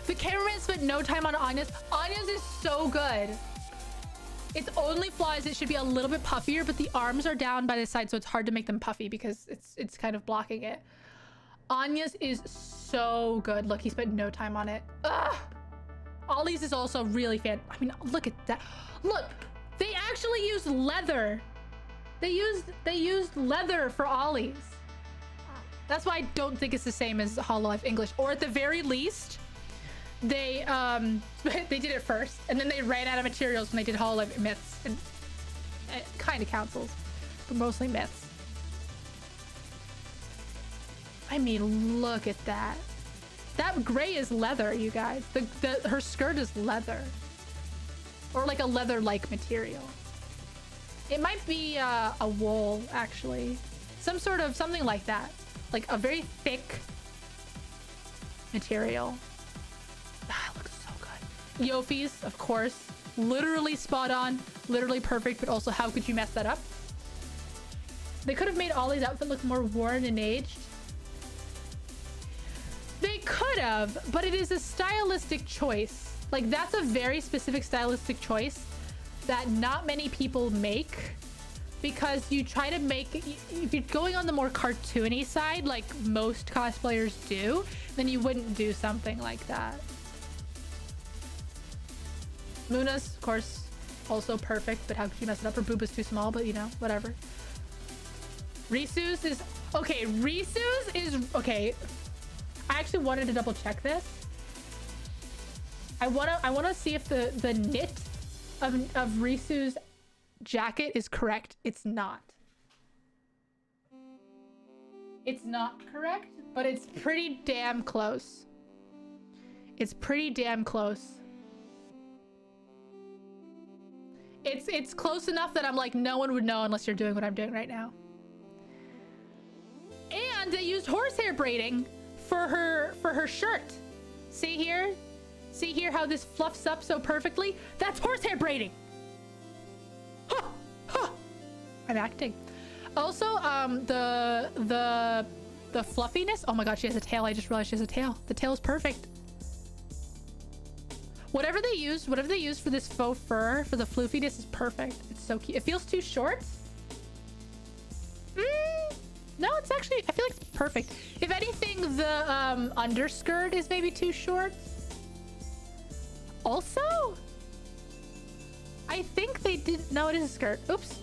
The cameraman spent no time on Anya's. Anya's is so good. Its only flaw is it should be a little bit puffier, but the arms are down by the side, so it's hard to make them puffy because it's kind of blocking it. Anya's is so good. Look, he spent no time on it. Ugh. Ollie's is also really fan. I mean, look at that. Look, they actually used leather. They used leather for Ollie's. That's why I don't think it's the same as Hololive English. Or at the very least, they they did it first, and then they ran out of materials when they did Hololive Myths, and it kind of councils, but mostly Myths. I mean, look at that. That gray is leather, you guys. Her skirt is leather, or like a leather-like material. It might be a wool, actually, something like that. Like a very thick material. Ah, it looks so good. Yofi's, of course. Literally spot on. Literally perfect, but also how could you mess that up? They could have made Ollie's outfit look more worn and aged. They could have, but it is a stylistic choice. Like, that's a very specific stylistic choice that not many people make. Because you try to make, if you're going on the more cartoony side, like most cosplayers do, then you wouldn't do something like that. Muna's, of course, also perfect, but how could you mess it up? Her boob is too small, but you know, whatever. Risu's is, okay, Risu's is, okay. I actually wanted to double check this. I wanna see if the knit of Risu's jacket is correct. It's not. It's not correct, but it's pretty damn close. It's pretty damn close. It's close enough that I'm like, no one would know unless you're doing what I'm doing right now. And they used horsehair braiding for her shirt. See here? See here how this fluffs up so perfectly? That's horsehair braiding. Huh, huh. I'm acting. Also, the fluffiness. Oh my god, she has a tail. I just realized she has a tail. The tail is perfect. Whatever they used for this faux fur, for the floofiness is perfect. It's so cute. It feels too short. No, it's actually, I feel like it's perfect. If anything, the underskirt is maybe too short. Also, I think they did, no, it is a skirt. Oops.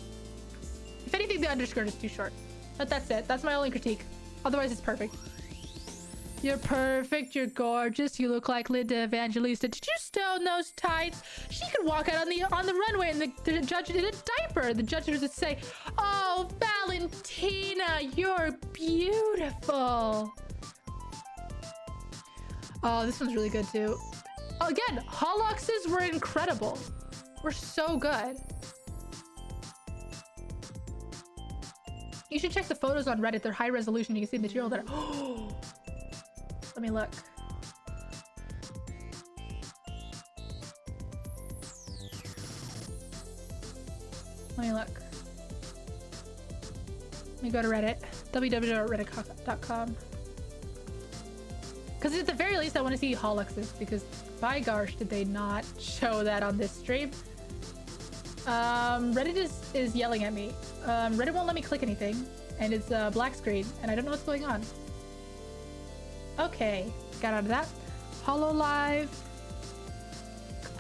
If anything, the underskirt is too short. But that's it. That's my only critique. Otherwise, it's perfect. You're perfect. You're gorgeous. You look like Linda Evangelista. Did you stone those tights? She could walk out on the runway and the judge in a diaper. The judges would say, "Oh, Valentina, you're beautiful." Oh, this one's really good too. Again, Holoxes were incredible. We're so good. You should check the photos on Reddit. They're high resolution. You can see the material there. Let me look. Let me look. Let me go to Reddit. www.reddit.com. Because at the very least, I want to see Holuxes, because by gosh, did they not show that on this stream. Reddit is yelling at me. Reddit won't let me click anything, and it's a black screen, and I don't know what's going on. Okay, got out of that. Hololive.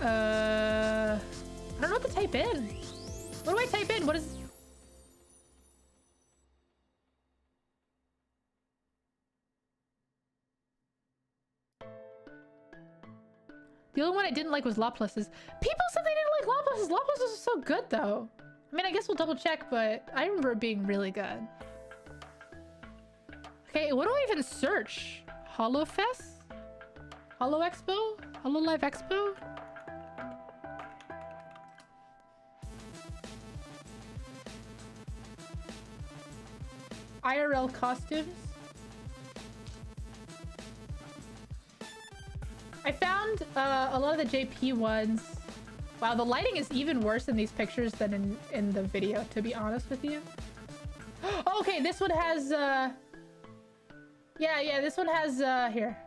I don't know what to type in. What do I type in? What is... The only one I didn't like was Laplace's. People said they didn't like Laplace's. Laplace's is so good, though. I mean, I guess we'll double check, but I remember it being really good. Okay, what do I even search? HoloFest? Holo Expo? Hololive Expo? IRL costumes? I found a lot of the JP ones. Wow, the lighting is even worse in these pictures than in the video, to be honest with you. Okay, this one has, yeah, this one has, here.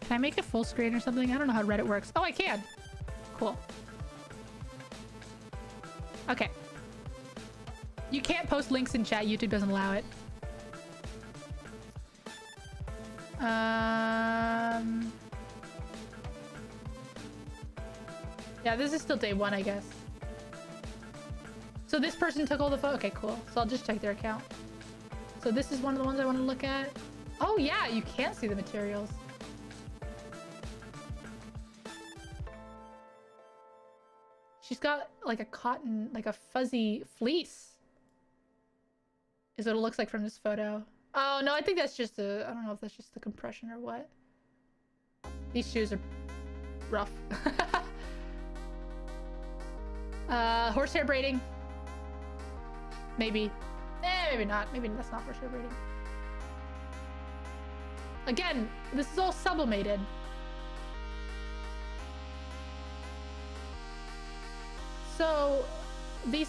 Can I make it full screen or something? I don't know how Reddit works. Oh, I can. Cool. Okay. You can't post links in chat. YouTube doesn't allow it. Yeah, this is still day one, I guess. So this person took all the photos. Okay, cool. So I'll just check their account. So this is one of the ones I want to look at. Oh yeah, you can see the materials. She's got like a cotton, like a fuzzy fleece. Is what it looks like from this photo. Oh no, I think that's just a, I don't know if that's just the compression or what. These shoes are rough. Horsehair braiding. Maybe. Maybe not. Maybe that's not horsehair braiding. Again, this is all sublimated. So this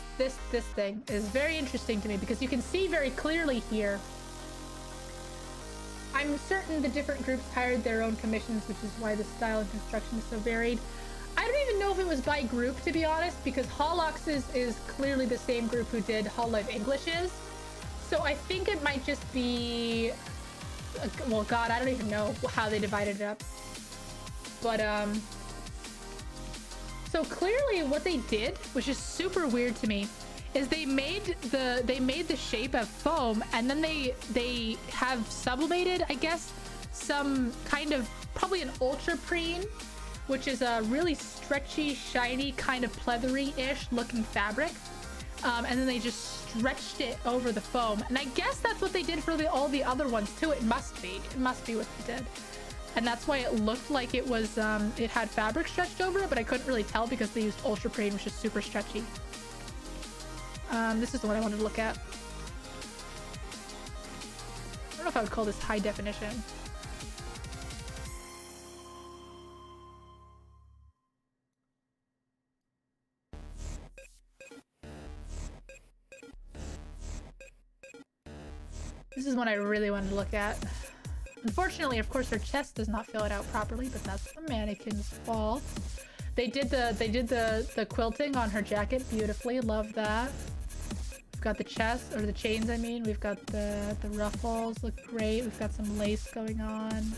thing is very interesting to me because you can see very clearly here. I'm certain the different groups hired their own commissions, which is why the style and construction is so varied. I don't even know if it was by group, to be honest, because Holox's is clearly the same group who did Hololive English's. So I think it might just be, well, God, I don't even know how they divided it up. But so clearly what they did, which is super weird to me, is they made the shape of foam, and then they have sublimated, I guess, some kind of, probably an ultra preen, which is a really stretchy, shiny, kind of pleathery-ish looking fabric. And then they just stretched it over the foam. And I guess that's what they did for all the other ones too. It must be what they did. And that's why it looked like it was, it had fabric stretched over it, but I couldn't really tell because they used ultra preen, which is super stretchy. This is the one I wanted to look at. I don't know if I would call this high definition. This is one I really wanted to look at. Unfortunately, of course, her chest does not fill it out properly, but that's the mannequin's fault. They did the quilting on her jacket beautifully. Love that. We've got the chest, or the chains, I mean. We've got the ruffles, look great. We've got some lace going on.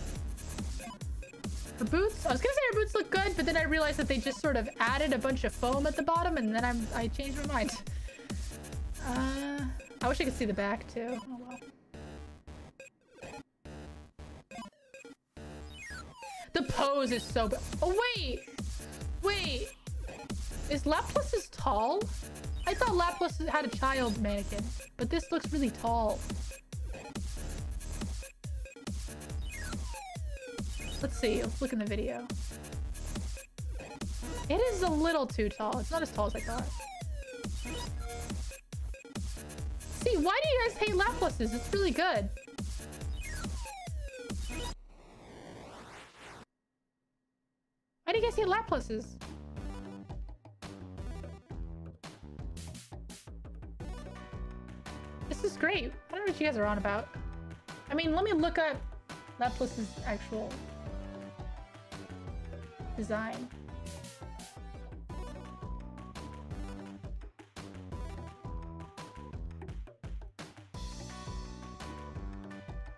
Her boots, I was gonna say her boots look good, but then I realized that they just sort of added a bunch of foam at the bottom, and then I changed my mind. I wish I could see the back too. Oh well. The pose is so bad. Oh wait, is Laplace tall? I thought Laplace had a child mannequin, but this looks really tall. Let's see, let's look in the video. It is a little too tall. It's not as tall as I thought. See, why do you guys hate Laplace's? It's really good. Why do you guys hate Laplace's? This is great. I don't know what you guys are on about. I mean, let me look up Laplace's actual design.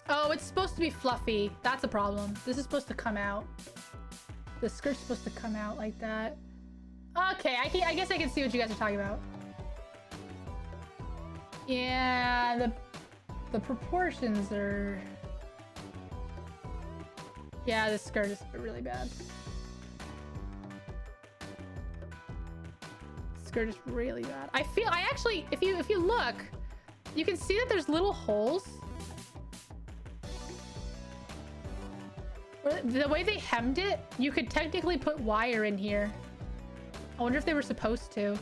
Oh, it's supposed to be fluffy. That's a problem. This is supposed to come out. The skirt's supposed to come out like that. Okay. Okay, I guess I can see what you guys are talking about. Yeah, the proportions are... Yeah, the skirt is really bad. Skirt is really bad. I actually, if you look, you can see that there's little holes. The way they hemmed it, you could technically put wire in here. I wonder if they were supposed to.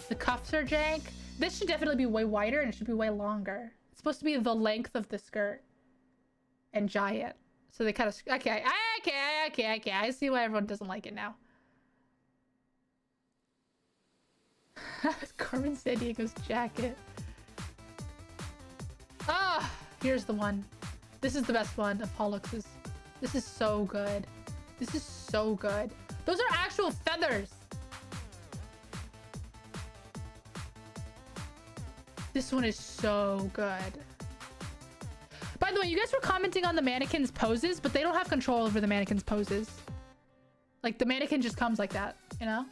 The cuffs are jank. This should definitely be way wider and it should be way longer. It's supposed to be the length of the skirt. And giant. So they kind of... Okay. I see why everyone doesn't like it now. Carmen Sandiego's jacket. Ah! Here's the one. This is the best one of Holux's. This is so good. This is so good. Those are actual feathers. This one is so good. By the way, you guys were commenting on the mannequin's poses, but they don't have control over the mannequin's poses. Like, the mannequin just comes like that, you know?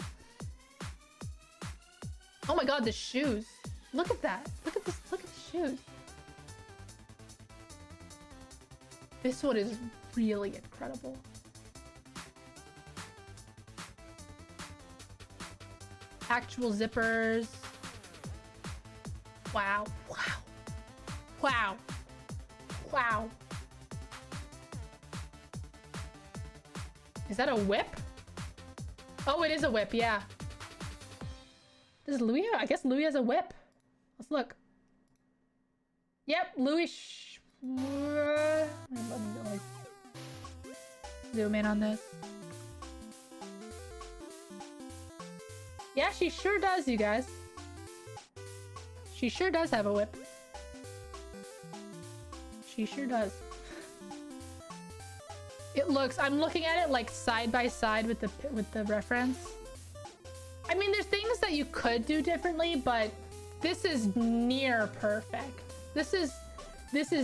Oh my god, the shoes. Look at that. Look at this. Look at the shoes. This one is really incredible. Actual zippers. Wow. Wow. Wow. Wow. Is that a whip? Oh, it is a whip, yeah. Does Louis have... I guess Louis has a whip. Let's look. Yep, Louis... Let me like zoom in on this. Yeah, she sure does, you guys. She sure does have a whip. She sure does. It looks... I'm looking at it like side by side with the reference. I mean, there's things that you could do differently, but this is near perfect. This is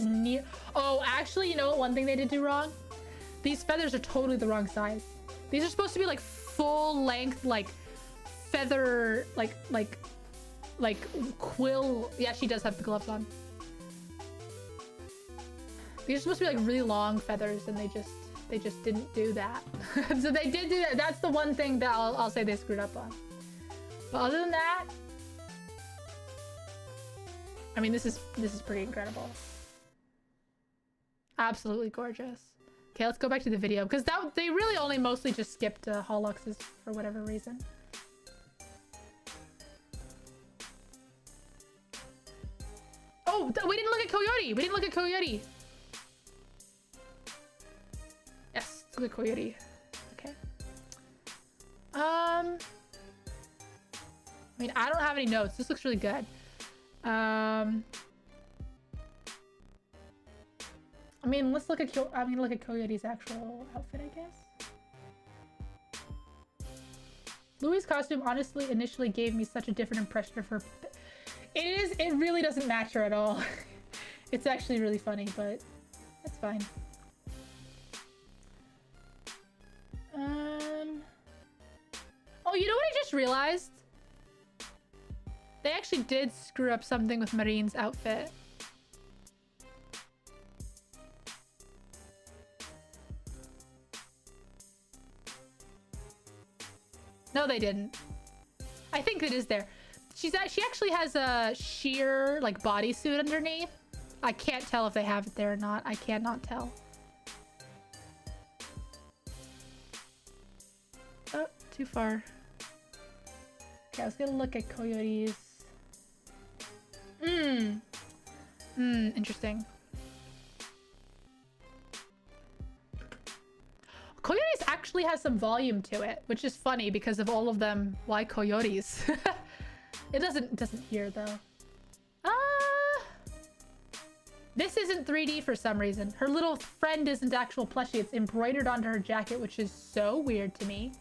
near... Oh, actually, you know what? One thing they did do wrong? These feathers are totally the wrong size. These are supposed to be like full length, like feather, like quill. Yeah, she does have the gloves on. These are supposed to be like really long feathers, and they just didn't do that. So they did do that. That's the one thing that I'll say they screwed up on. But other than that, I mean, this is pretty incredible. Absolutely gorgeous. Okay, let's go back to the video because they really only mostly just skipped Holux's for whatever reason. Oh, we didn't look at Coyote. We didn't look at Coyote. Yes, let's look at Coyote. Okay. I mean, I don't have any notes. This looks really good. I mean, let's look at Coyote's actual outfit, I guess. Louis' costume honestly initially gave me such a different impression of her. It really doesn't match her at all. It's actually really funny, but it's fine. Oh, you know what I just realized? They actually did screw up something with Marine's outfit. No, they didn't. I think it is there. She actually has a sheer like bodysuit underneath. I can't tell if they have it there or not. I cannot tell. Oh, too far. Okay, I was gonna look at Coyote's. Interesting. Coyotes actually has some volume to it, which is funny because of all of them. Why coyotes? It doesn't hear though. This isn't 3D for some reason. Her little friend isn't actual plushie. It's embroidered onto her jacket, which is so weird to me.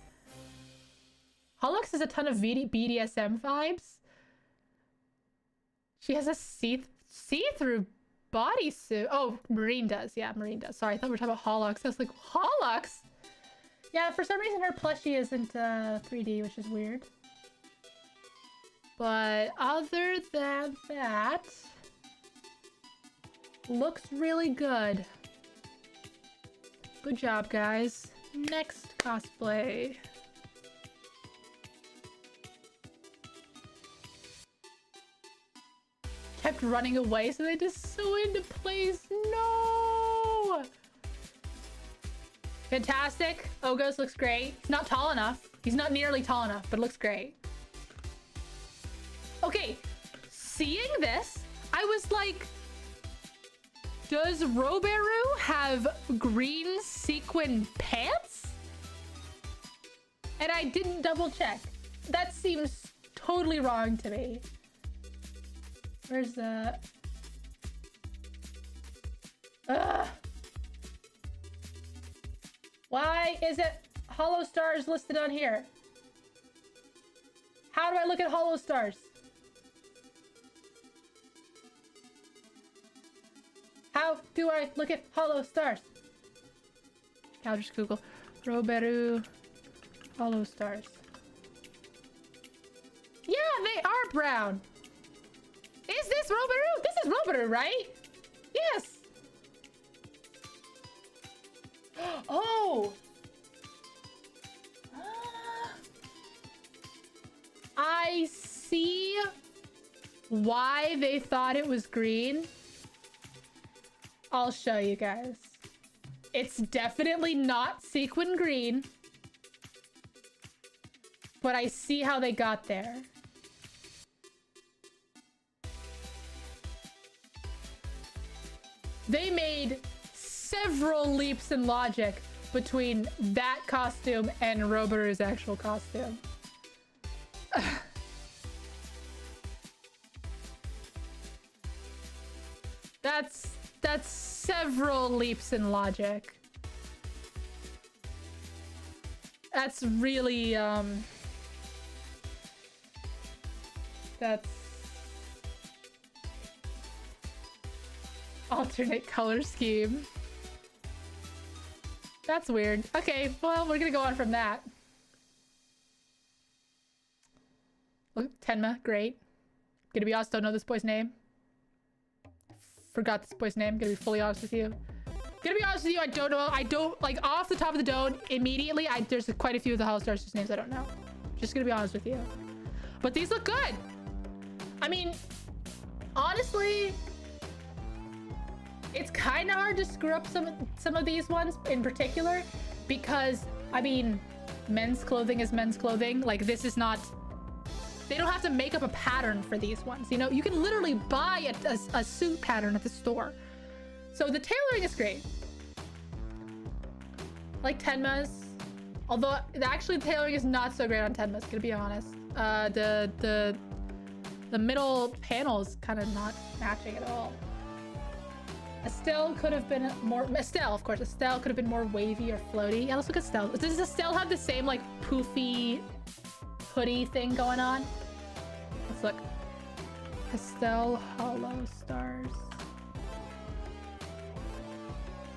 Holux has a ton of BDSM vibes. She has a see-through bodysuit. Oh, Marine does. Yeah, Marine does. Sorry, I thought we were talking about Holux. I was like, Holux? Yeah, for some reason her plushie isn't 3D, which is weird. But other than that, looks really good. Good job, guys. Next cosplay. Kept running away, so they just sew into place. No! Fantastic. Ogos looks great. He's not tall enough. He's not nearly tall enough, but it looks great. Okay, seeing this, I was like, does Roberu have green sequin pants? And I didn't double check. That seems totally wrong to me. Where's the... Ugh. Why is it Holostars listed on here? How do I look at Holostars? How do I look at Holostars? I'll just Google Roberu Holostars. Yeah, they are brown. Is this Roberu? This is Roberu, right? Yes. Oh. I see why they thought it was green. I'll show you guys. It's definitely not sequin green, but I see how they got there. They made several leaps in logic between that costume and Roberu's actual costume. That's several leaps in logic. That's really, that's alternate color scheme. That's weird. Okay, well, we're gonna go on from that. Look, Tenma, great. Gonna be honest, don't know this boy's name. Forgot this boy's name, gonna be fully honest with you. Gonna be honest with you, I don't know. I don't, like, off the top of the dome, immediately, there's quite a few of the Holostars whose names I don't know. Just gonna be honest with you. But these look good. I mean, honestly, it's kind of hard to screw up some of these ones in particular because, I mean, men's clothing is men's clothing. Like, this is not... They don't have to make up a pattern for these ones, you know? You can literally buy a suit pattern at the store. So the tailoring is great. Like Tenma's. Although, actually, the tailoring is not so great on Tenma's, gonna be honest. The middle panel is kind of not matching at all. Estelle could have been more... Estelle, of course. Estelle could have been more wavy or floaty. Yeah, let's look at Estelle. Does Estelle have the same, like, poofy hoodie thing going on? Let's look. Estelle Holostars.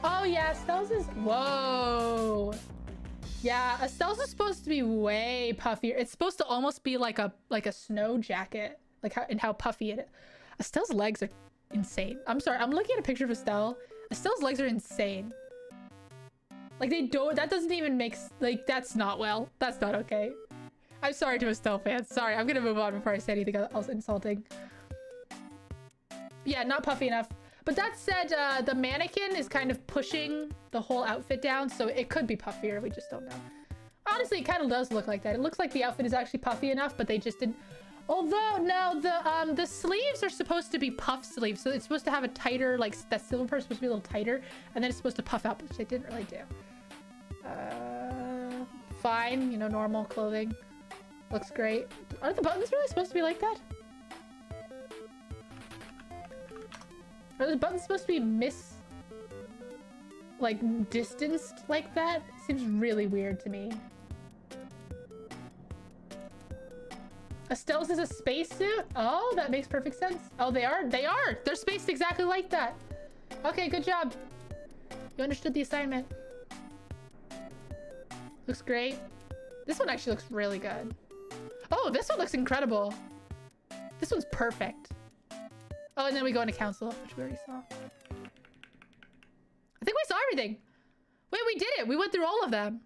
Oh, yeah. Estelle's is... Whoa. Yeah, Estelle's is supposed to be way puffier. It's supposed to almost be like a snow jacket. Like how puffy it is. Estelle's legs are... insane. I'm sorry, I'm looking at a picture of Estelle. Estelle's legs are insane. Like, they don't... That doesn't even make... Like, that's not well. That's not okay. I'm sorry to Estelle fans. Sorry, I'm gonna move on before I say anything else insulting. Yeah, not puffy enough. But that said, the mannequin is kind of pushing the whole outfit down, so it could be puffier. We just don't know. Honestly, it kind of does look like that. It looks like the outfit is actually puffy enough, but they just didn't... Although, no, the sleeves are supposed to be puff sleeves, so it's supposed to have a tighter, like, that silver part is supposed to be a little tighter, and then it's supposed to puff up, which they didn't really do. Fine, you know, normal clothing. Looks great. Aren't the buttons really supposed to be like that? Are the buttons supposed to be distanced like that? Seems really weird to me. Estelle's is a spacesuit? Oh, that makes perfect sense. Oh, they are? They are! They're spaced exactly like that. Okay, good job. You understood the assignment. Looks great. This one actually looks really good. Oh, this one looks incredible. This one's perfect. Oh, and then we go into council, which we already saw. I think we saw everything. Wait, we did it. We went through all of them.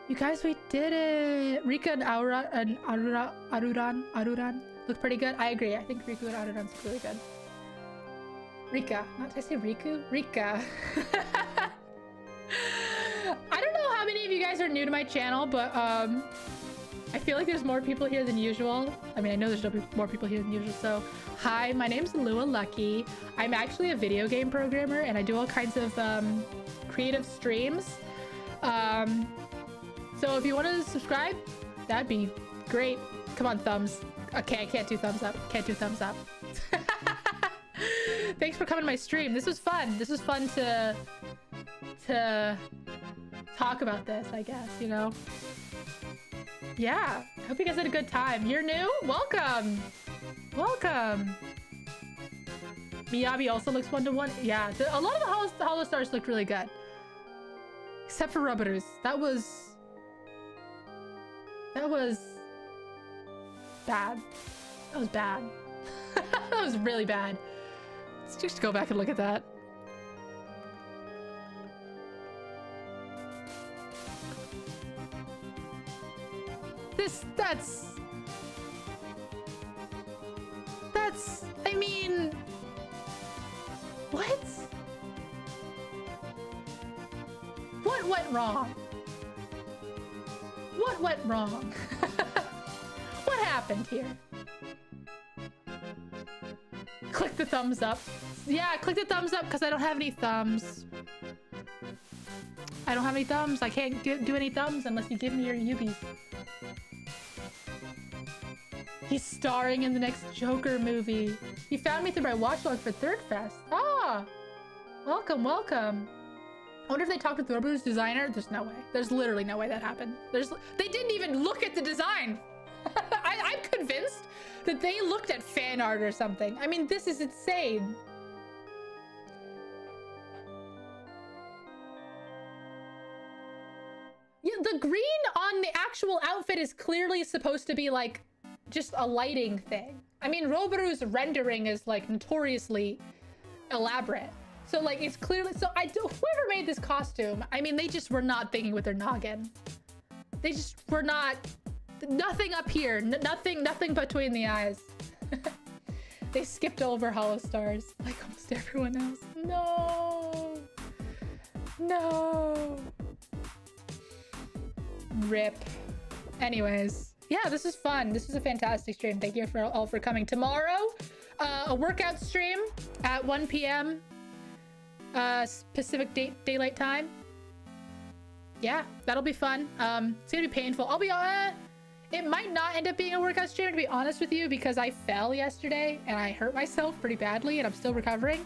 You guys, we did it. Rika and Aruran look pretty good. I agree. I think Riku and Aruran look really good. Rika. Not did I say Riku? Rika. I don't know how many of you guys are new to my channel, but I feel like there's more people here than usual. I mean, I know there's more people here than usual. So, hi, my name's Lua Lucky. I'm actually a video game programmer, and I do all kinds of creative streams. So if you want to subscribe, that'd be great. Come on, thumbs. Okay, I can't do thumbs up. Can't do thumbs up. Thanks for coming to my stream. This was fun. This was fun to talk about this, I guess, you know? Yeah, I hope you guys had a good time. You're new? Welcome! Welcome! Miyabi also looks 1-to-1. Yeah, a lot of the Holostars looked really good. Except for Rubberus. That was bad. That was bad. That was really bad. Let's just go back and look at that. That's, I mean, what? What went wrong? What went wrong? What happened here? Click the thumbs up. Yeah, click the thumbs up because I don't have any thumbs. I don't have any thumbs. I can't do any thumbs unless you give me your Yubis. He's starring in the next Joker movie. He found me through my watch log for Third Fest. Ah! Welcome, welcome. I wonder if they talked with Robo's designer. There's no way. There's literally no way that happened. They didn't even look at the design. I'm convinced that they looked at fan art or something. I mean, this is insane. Yeah, the green on the actual outfit is clearly supposed to be like just a lighting thing. I mean, Roboru's rendering is like notoriously elaborate. So like it's clearly, whoever made this costume, I mean, they just were not thinking with their noggin. They just were not, nothing up here, nothing between the eyes. They skipped over Holostars like almost everyone else. No. No. Rip. Anyways, yeah, this is fun. This is a fantastic stream. Thank you all for coming. Tomorrow, a workout stream at 1 p.m. Pacific Daylight Time. Yeah, that'll be fun. It's gonna be painful. I'll be it might not end up being a workout stream, to be honest with you, because I fell yesterday and I hurt myself pretty badly and I'm still recovering.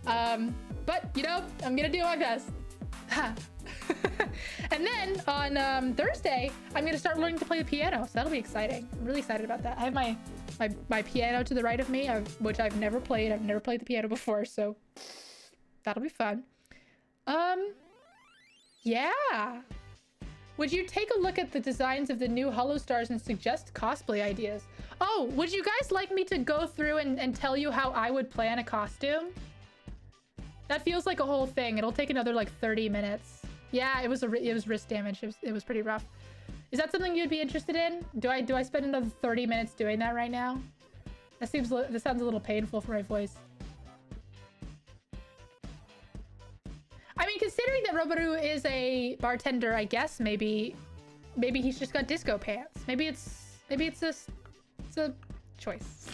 But you know, I'm gonna do my best. And then on Thursday, I'm gonna start learning to play the piano, so that'll be exciting. I'm really excited about that. I have my piano to the right of me, which I've never played. I've never played the piano before, so that'll be fun. Yeah. Would you take a look at the designs of the new Holostars and suggest cosplay ideas? Oh, would you guys like me to go through and tell you how I would plan a costume? That feels like a whole thing. It'll take another like 30 minutes. Yeah, it was wrist damage. It was pretty rough. Is that something you'd be interested in? Do I spend another 30 minutes doing that right now? That sounds a little painful for my voice. I mean, considering that Roboru is a bartender, I guess maybe he's just got disco pants. Maybe it's a choice.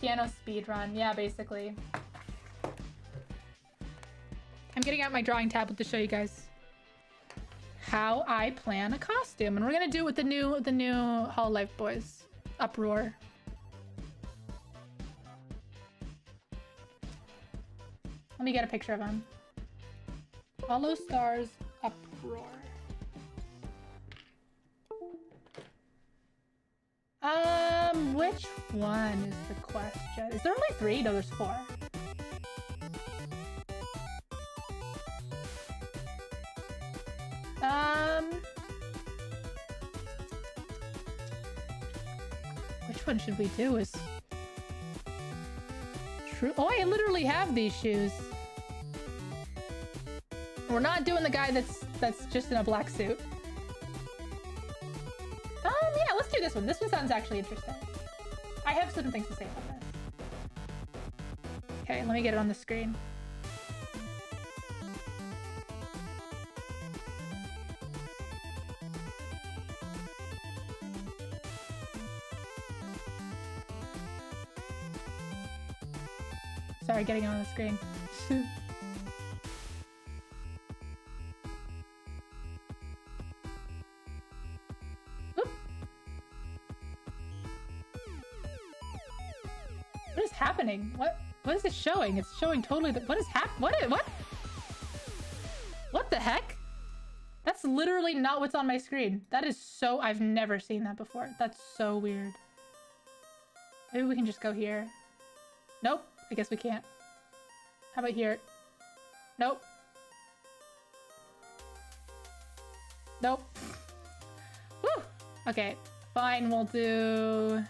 Piano speedrun, yeah, basically. I'm getting out my drawing tablet to show you guys how I plan a costume, and we're gonna do it with the new Hololive boys. Uproar. Let me get a picture of him. Holostars Uproar. Which one is the question? Is there only 3? No, there's 4. which one should we do? Is true. Oh, I literally have these shoes. We're not doing the guy that's just in a black suit. Yeah, let's do this one. This one sounds actually interesting. I have some things to say about this. Okay, let me get it on the screen. Sorry, getting it on the screen. What is happening? What is it showing? It's showing totally the— what is what the heck? That's literally not what's on my screen. That is so— I've never seen that before. That's so weird. Maybe we can just go here. Nope, I guess we can't. How about here? Nope. Nope. Woo! Okay, fine, we'll do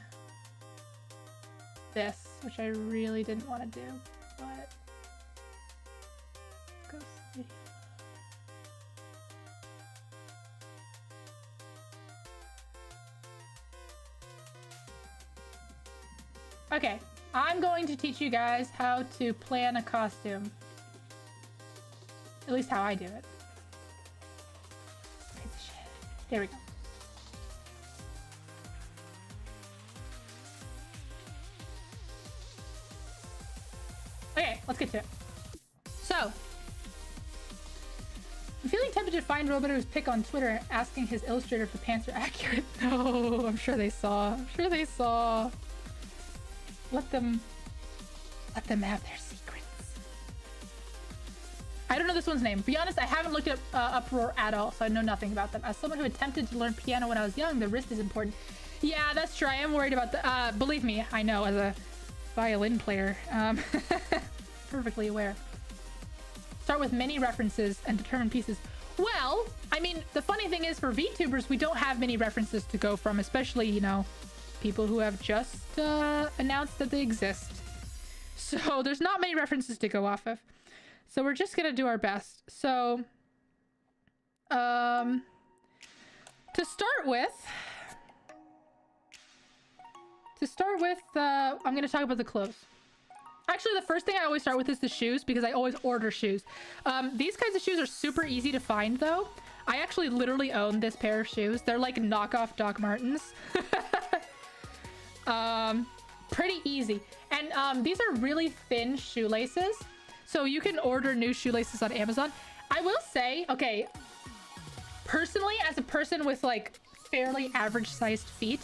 this, which I really didn't want to do, but let's go see. Okay, I'm going to teach you guys how to plan a costume. At least how I do it. There we go. Okay, let's get to it. So, I'm feeling tempted to find Roboter's pic on Twitter asking his illustrator if the pants are accurate. No, I'm sure they saw. I'm sure they saw. Let them have their secrets. I don't know this one's name. Be honest, I haven't looked at Uproar at all, so I know nothing about them. As someone who attempted to learn piano when I was young, the wrist is important. Yeah, that's true. I am worried about the— believe me, I know, as a violin player. Perfectly aware. Start with many references and determine pieces. Well, I mean, the funny thing is for VTubers, we don't have many references to go from, especially, you know, people who have just announced that they exist. So there's not many references to go off of. So we're just gonna do our best. So, to start with, I'm gonna talk about the clothes. Actually, the first thing I always start with is the shoes, because I always order shoes. These kinds of shoes are super easy to find, though. I actually literally own this pair of shoes. They're like knockoff Doc Martens. Pretty easy. And these are really thin shoelaces. So you can order new shoelaces on Amazon. I will say, okay, personally, as a person with like fairly average sized feet,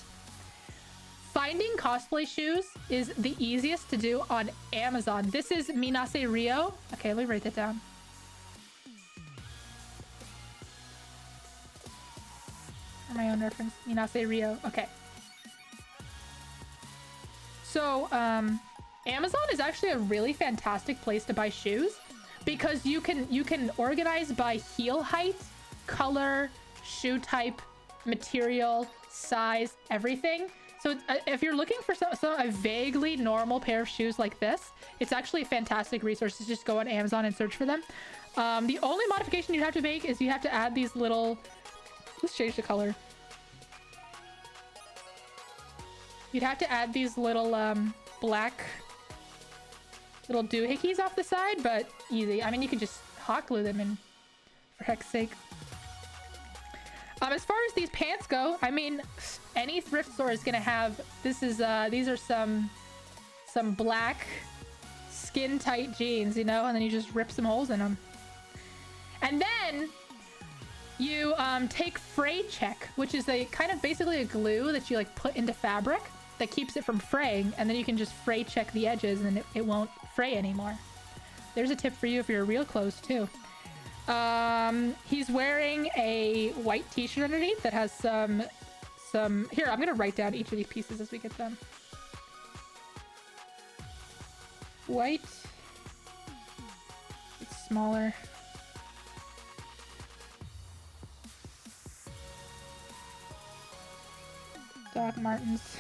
finding cosplay shoes is the easiest to do on Amazon. This is Minase Rio. Okay, let me write that down. For my own reference, Minase Rio. Okay. So, Amazon is actually a really fantastic place to buy shoes because you can organize by heel height, color, shoe type, material, size, everything. So if you're looking for a vaguely normal pair of shoes like this, it's actually a fantastic resource to just go on Amazon and search for them. The only modification you have to make is you have to add these little— let's change the color. You'd have to add these little black little doohickeys off the side, but easy. I mean, you can just hot glue them in, for heck's sake. As far as these pants go, I mean, any thrift store is gonna have— this is these are some black skin tight jeans, you know, and then you just rip some holes in them. And then you take fray check, which is a kind of basically a glue that you like put into fabric that keeps it from fraying, and then you can just fray check the edges and then it won't fray anymore. There's a tip for you if you're real close too. He's wearing a white t-shirt underneath that has some here, I'm gonna write down each of these pieces as we get them. White, it's smaller. Doc Martens.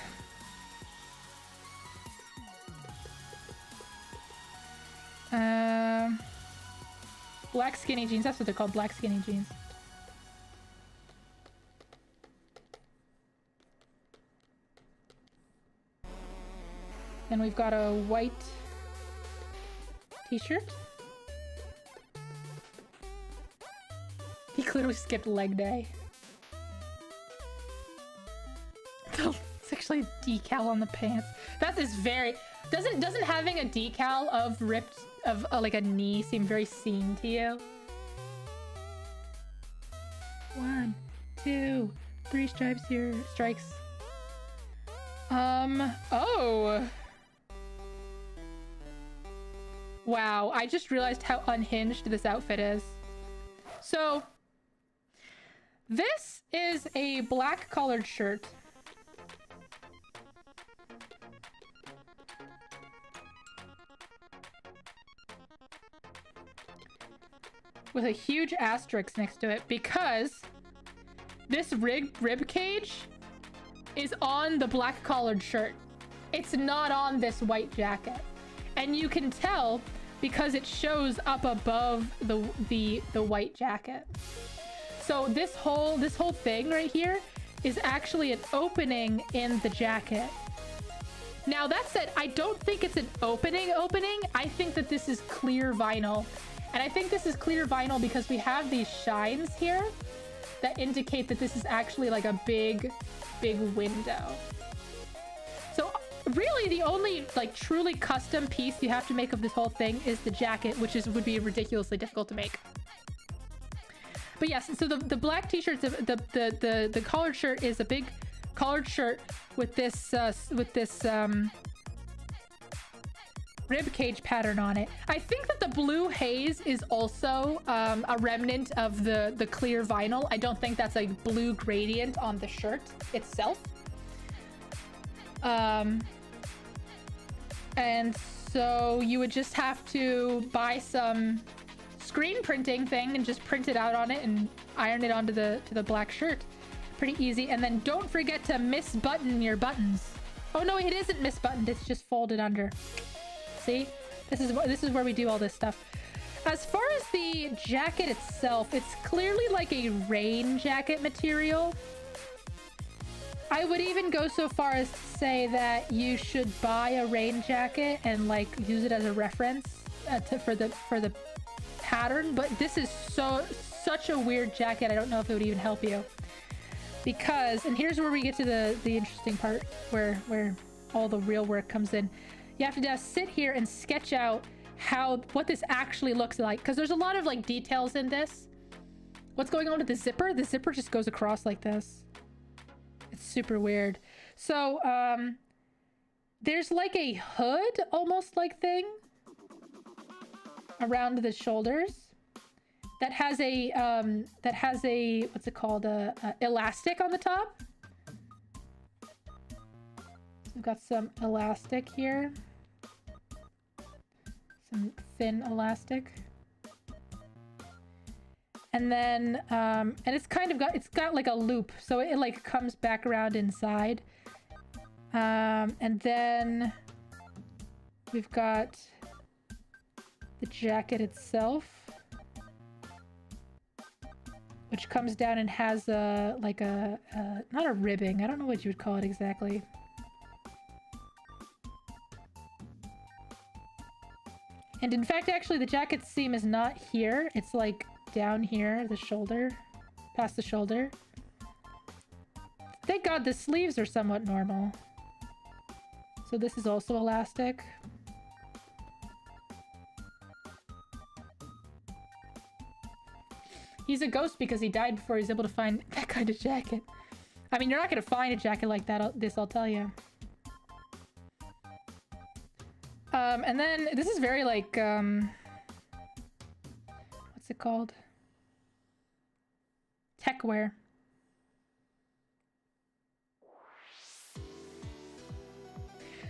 Black skinny jeans. That's what they're called, black skinny jeans. Then we've got a white t-shirt. He clearly skipped leg day. It's actually a decal on the pants. That is very... Doesn't having a decal of ripped... of like a knee seem very seen to you? 1, 2, 3 stripes here. Strikes. Oh. Wow, I just realized how unhinged this outfit is. So, this is a black collared shirt. With a huge asterisk next to it because this rib cage is on the black collared shirt. It's not on this white jacket. And you can tell because it shows up above the white jacket. So this whole thing right here is actually an opening in the jacket. Now that said, I don't think it's an opening. I think that this is clear vinyl. And I think this is clear vinyl because we have these shines here that indicate that this is actually like a big window. So really the only like truly custom piece you have to make of this whole thing is the jacket, which would be ridiculously difficult to make. But yes, so the black t-shirts, the collared shirt is a big collared shirt with this rib cage pattern on it. I think that the blue haze is also a remnant of the clear vinyl. I don't think that's a blue gradient on the shirt itself. And so you would just have to buy some screen printing thing and just print it out on it and iron it onto the black shirt. Pretty easy. And then don't forget to misbutton your buttons. Oh no, it isn't misbuttoned. It's just folded under. See, this is where we do all this stuff. As far as the jacket itself, it's clearly like a rain jacket material. I would even go so far as to say that you should buy a rain jacket and like use it as a reference for the pattern. But this is such a weird jacket. I don't know if it would even help you because, and here's where we get to the interesting part where all the real work comes in. You have to just sit here and sketch out what this actually looks like because there's a lot of like details in this. What's going on with the zipper? The zipper just goes across like this. It's super weird. So there's like a hood almost like thing around the shoulders that has a what's it called, a elastic on the top. We've got some elastic here. Some thin elastic. And then, and it's got like a loop. So it like comes back around inside. And then we've got the jacket itself, which comes down and has not a ribbing. I don't know what you would call it exactly. And in fact, actually, the jacket seam is not here. It's like down here, the shoulder, past the shoulder. Thank God the sleeves are somewhat normal. So this is also elastic. He's a ghost because he died before he was able to find that kind of jacket. I mean, you're not going to find a jacket like that, I'll tell you. And then this is very like, what's it called? Tech wear.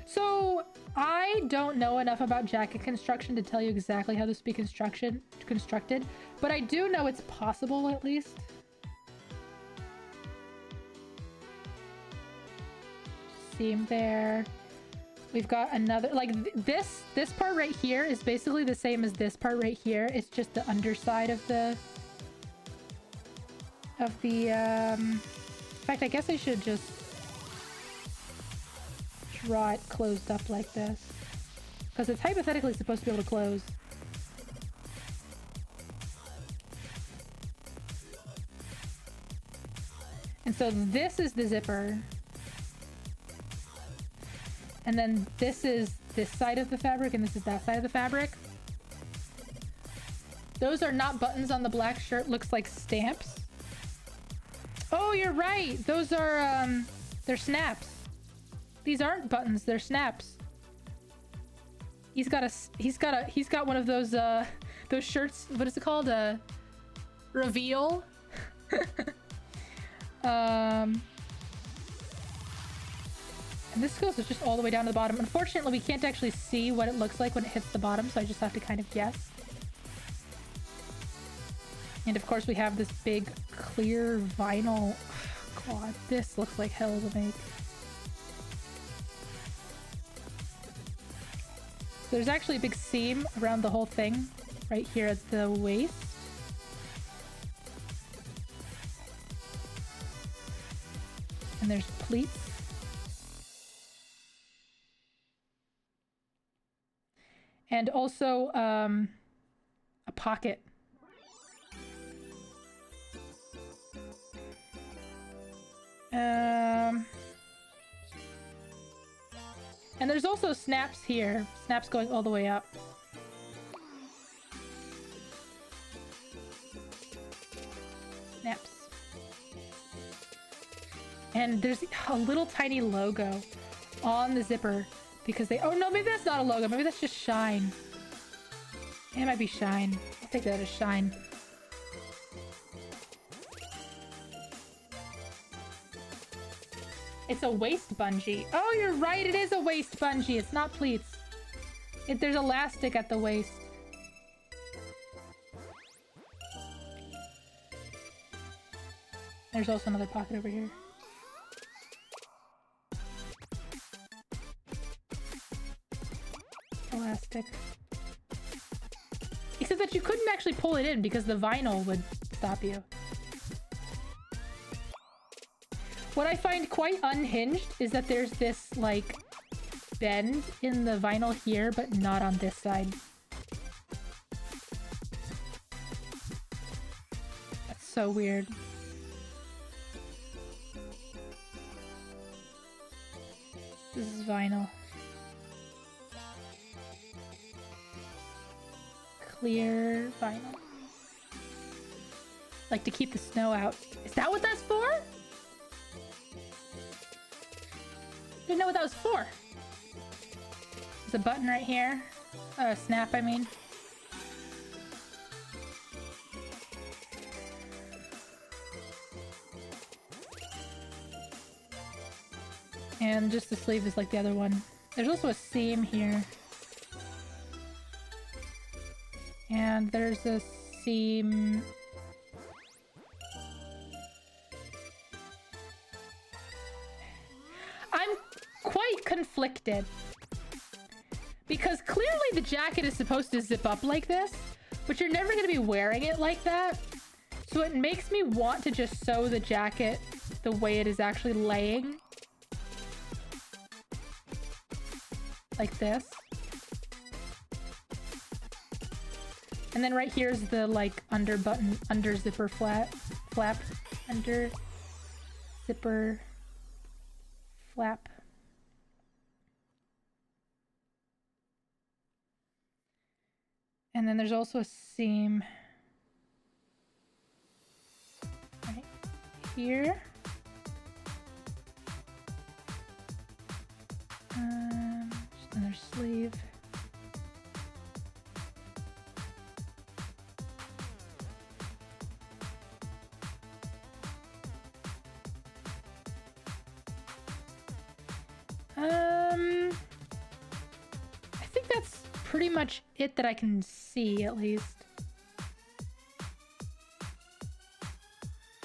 So I don't know enough about jacket construction to tell you exactly how this would be constructed, but I do know it's possible at least. Seam there. We've got another, like this part right here is basically the same as this part right here. It's just the underside of the in fact, I guess I should just draw it closed up like this, because it's hypothetically supposed to be able to close. And so this is the zipper. And then this is this side of the fabric, and this is that side of the fabric. Those are not buttons on the black shirt, looks like stamps. Oh, you're right. Those are, they're snaps. These aren't buttons, they're snaps. He's got one of those shirts, what is it called? Reveal? And this goes just all the way down to the bottom. Unfortunately, we can't actually see what it looks like when it hits the bottom, so I just have to kind of guess. And of course, we have this big clear vinyl. God, this looks like hell to make. There's actually a big seam around the whole thing, right here at the waist. And there's pleats. And also, a pocket. And there's also snaps here. Snaps going all the way up. Snaps. And there's a little tiny logo on the zipper because they... Oh no, maybe that's not a logo. Maybe that's just shine. It might be shine. I'll take that as shine. It's a waist bungee. Oh, you're right. It is a waist bungee. It's not pleats. There's elastic at the waist. There's also another pocket over here. Elastic. Except that you couldn't actually pull it in because the vinyl would stop you. What I find quite unhinged is that there's this, like, bend in the vinyl here, but not on this side. That's so weird. This is vinyl. Clear vinyl. Like to keep the snow out. Is that what that's for? Didn't know what that was for. There's a button right here. Snap, I mean. And just the sleeve is like the other one. There's also a seam here. And there's a seam... I'm quite conflicted. Because clearly the jacket is supposed to zip up like this, but you're never going to be wearing it like that. So it makes me want to just sew the jacket the way it is actually laying. Like this. And then right here is the, like, under button, under zipper flap, under zipper flap. And then there's also a seam right here. Just another sleeve. I think that's pretty much it that I can see, at least.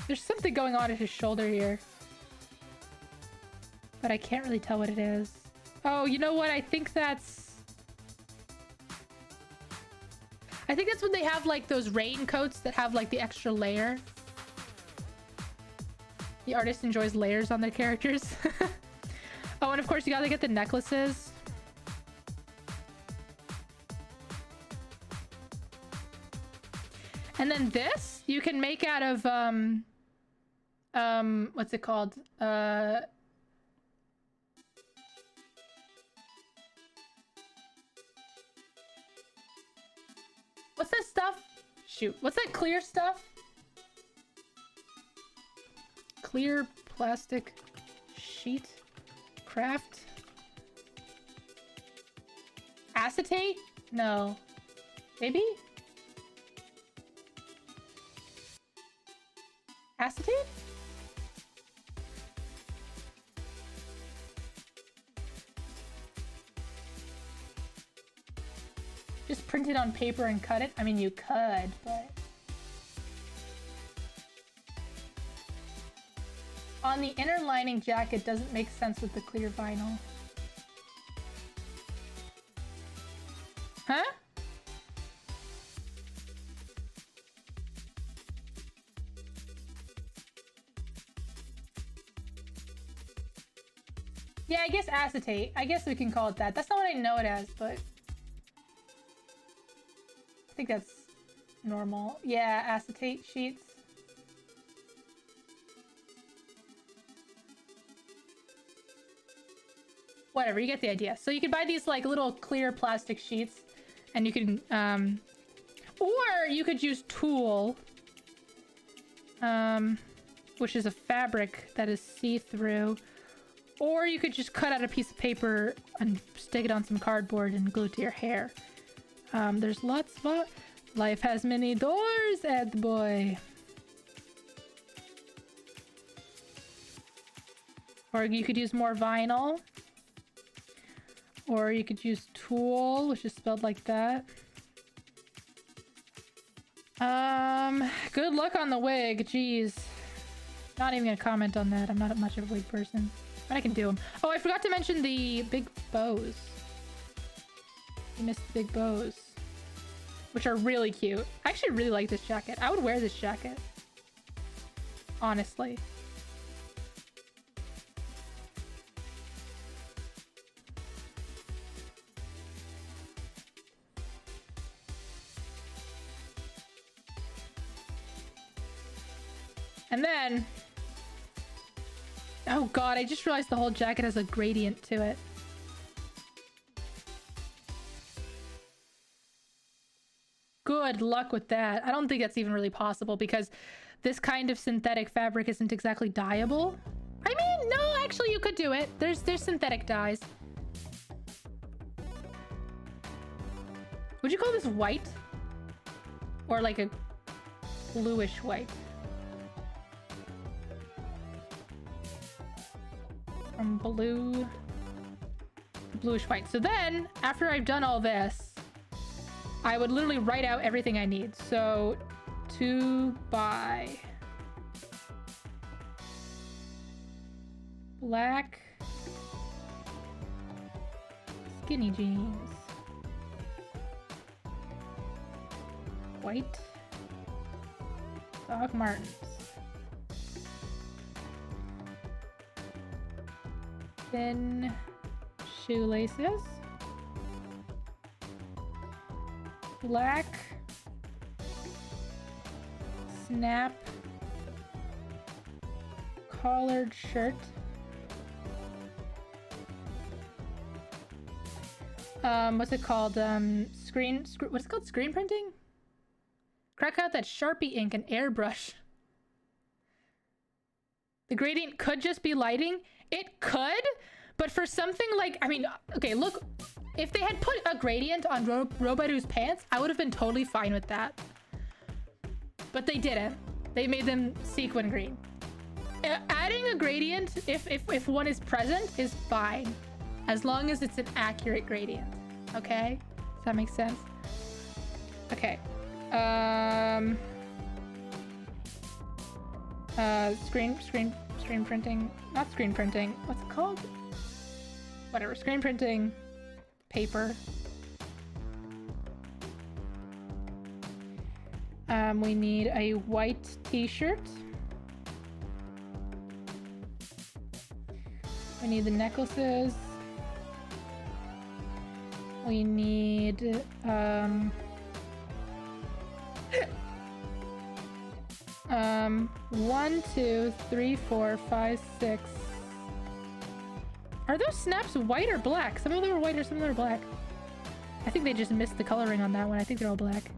There's something going on at his shoulder here, but I can't really tell what it is. Oh, you know what? I think that's when they have like those raincoats that have like the extra layer. The artist enjoys layers on their characters. Oh, and of course you gotta get the necklaces. And then this you can make out of what's it called? What's that stuff? Shoot, what's that clear stuff? Clear plastic sheet craft. Acetate? No. Maybe? Acetate? Just print it on paper and cut it? I mean, you could, but... On the inner lining jacket doesn't make sense with the clear vinyl. Huh? Yeah, I guess acetate. I guess we can call it that. That's not what I know it as, but... I think that's normal. Yeah, acetate sheets. Whatever, you get the idea. So you can buy these like little clear plastic sheets and you can, or you could use tulle, which is a fabric that is see-through, or you could just cut out a piece of paper and stick it on some cardboard and glue it to your hair. There's lots of... Life has many doors, Ed boy. Or you could use more vinyl. Or you could use tulle, which is spelled like that. Good luck on the wig, jeez. Not even gonna comment on that. I'm not much of a wig person. But I can do them. Oh, I forgot to mention the big bows. You missed the big bows. Which are really cute. I actually really like this jacket. I would wear this jacket. Honestly. And then... Oh god, I just realized the whole jacket has a gradient to it. Good luck with that. I don't think that's even really possible because this kind of synthetic fabric isn't exactly dyeable. I mean, no, actually you could do it. There's synthetic dyes. Would you call this white? Or like a bluish white? From blue... bluish white. So then, after I've done all this, I would literally write out everything I need. So, to buy black skinny jeans, white Doc Martens, thin shoelaces, black snap collared shirt, what's it called, what's it called, screen printing? Crack out that Sharpie ink and airbrush. The gradient could just be lighting. It could, but for something like, I mean, okay, look, if they had put a gradient on Robodu's pants, I would have been totally fine with that. But they didn't. They made them sequin green. Adding a gradient, if one is present, is fine. As long as it's an accurate gradient. Okay? Does that make sense? Okay. Screen printing. Not screen printing. What's it called? whatever, screen printing, paper. We need a white t-shirt. We need the necklaces. We need 1, 2, 3, 4, 5, 6. Are those snaps white or black? Some of them are white or some of them are black. I think they just missed the coloring on that one. I think they're all black.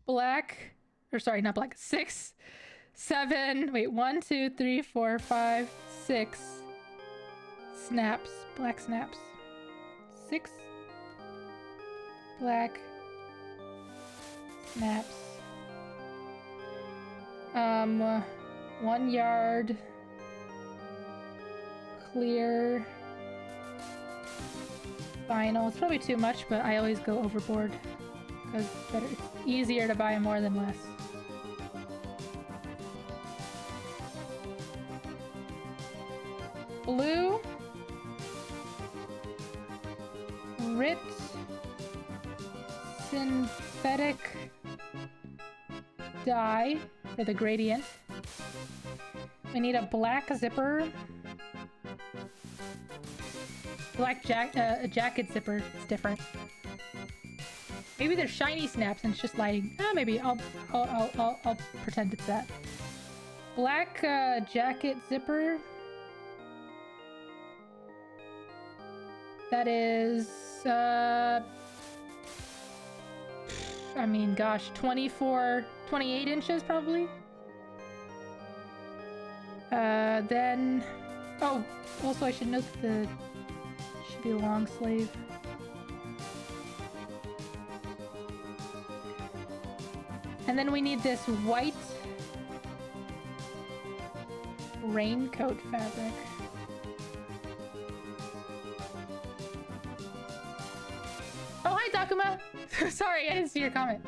Black, or sorry, not black. 6, 7, wait, 1, 2, 3, 4, 5, 6 snaps, black snaps. 6 black snaps. 1 yard clear vinyl. It's probably too much, but I always go overboard because it's easier to buy more than less. Blue Rit synthetic dye for the gradient. We need a black zipper. Black jacket zipper. It's different. Maybe they're shiny snaps and it's just lighting. Maybe I'll pretend it's that. Black jacket zipper. That is I mean, gosh, 28 inches probably. Then, oh, also I should note that should be a long sleeve. And then we need this white raincoat fabric. Oh, hi, Dakuma! Sorry, I didn't see your comment.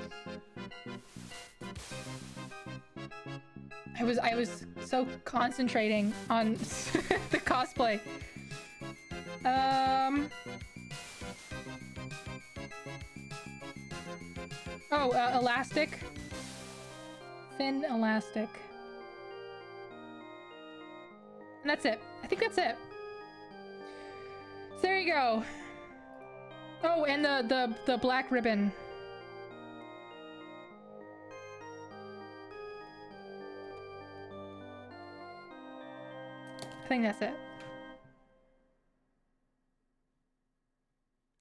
I was so concentrating on the cosplay. Oh, elastic. Thin elastic. And that's it. I think that's it. So there you go. Oh, and the black ribbon. I think that's it.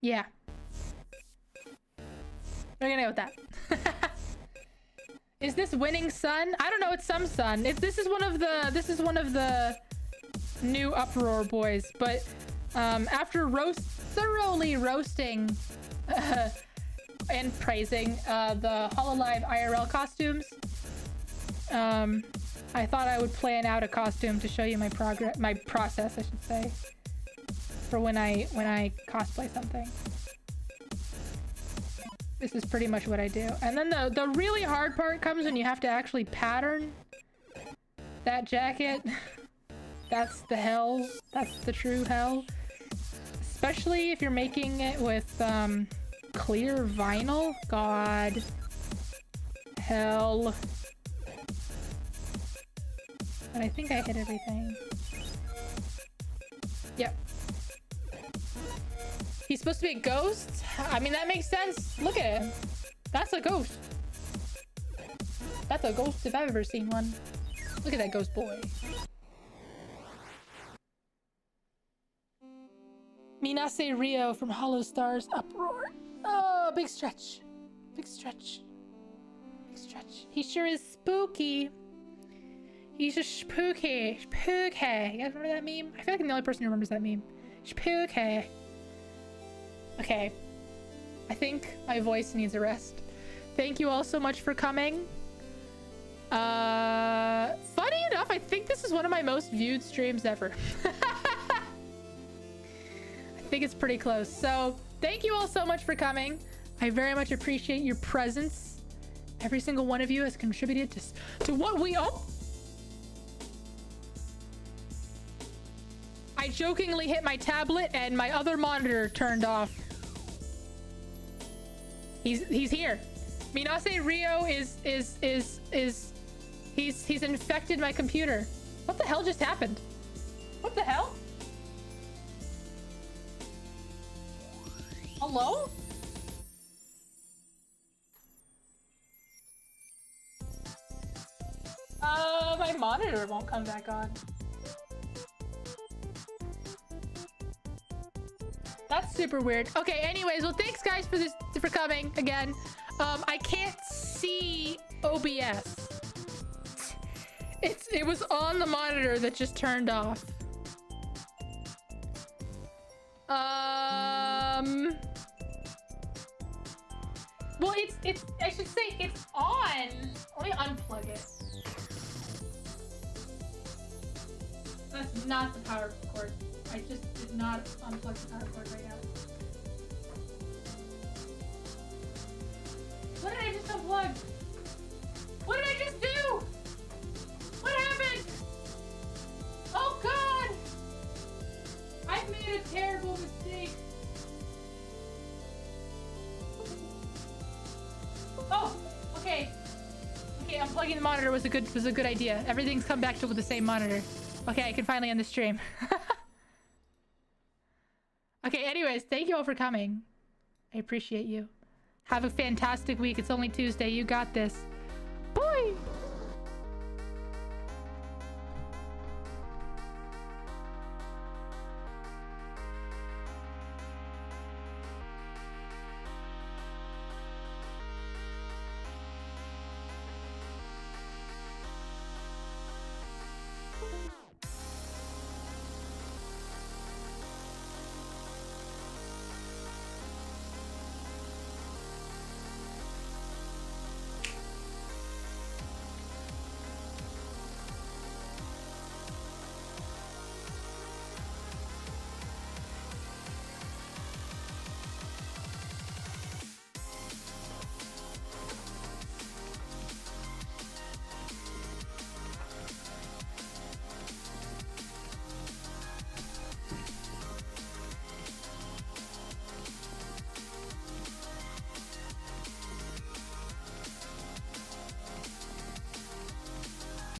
Yeah. We're gonna go with that. Is this winning sun? I don't know, it's some sun. This is one of the new Uproar boys, but after thoroughly roasting and praising the Hololive IRL costumes, I thought I would plan out a costume to show you my process, I should say, for when I cosplay something. This is pretty much what I do. And then the really hard part comes when you have to actually pattern that jacket. That's the hell. That's the true hell. Especially if you're making it with clear vinyl. God. Hell. But I think I hit everything. Yep. He's supposed to be a ghost? I mean, that makes sense. Look at him. That's a ghost. That's a ghost if I've ever seen one. Look at that ghost boy. Minase Rio from Holostars Uproar. Oh, big stretch. Big stretch. Big stretch. He sure is spooky. He's just spooky. Spooky. You guys remember that meme? I feel like I'm the only person who remembers that meme. Spooky. Okay. I think my voice needs a rest. Thank you all so much for coming. Funny enough, I think this is one of my most viewed streams ever. I think it's pretty close. So thank you all so much for coming. I very much appreciate your presence. Every single one of you has contributed to what we all... I jokingly hit my tablet and my other monitor turned off. He's here. Minase Rio is he's infected my computer. What the hell just happened? What the hell? Hello? My monitor won't come back on. That's super weird. Okay, anyways, well, thanks guys for coming again. I can't see OBS. It was on the monitor that just turned off. Well, it's I should say it's on. Let me unplug it. That's not the power cord. I just did not unplug the power cord right now. What did I just unplug? What did I just do? What happened? Oh god! I've made a terrible mistake. Oh, okay. Okay, unplugging the monitor was a good idea. Everything's come back to the same monitor. Okay, I can finally end the stream. Okay, anyways, thank you all for coming. I appreciate you. Have a fantastic week. It's only Tuesday. You got this. Bye!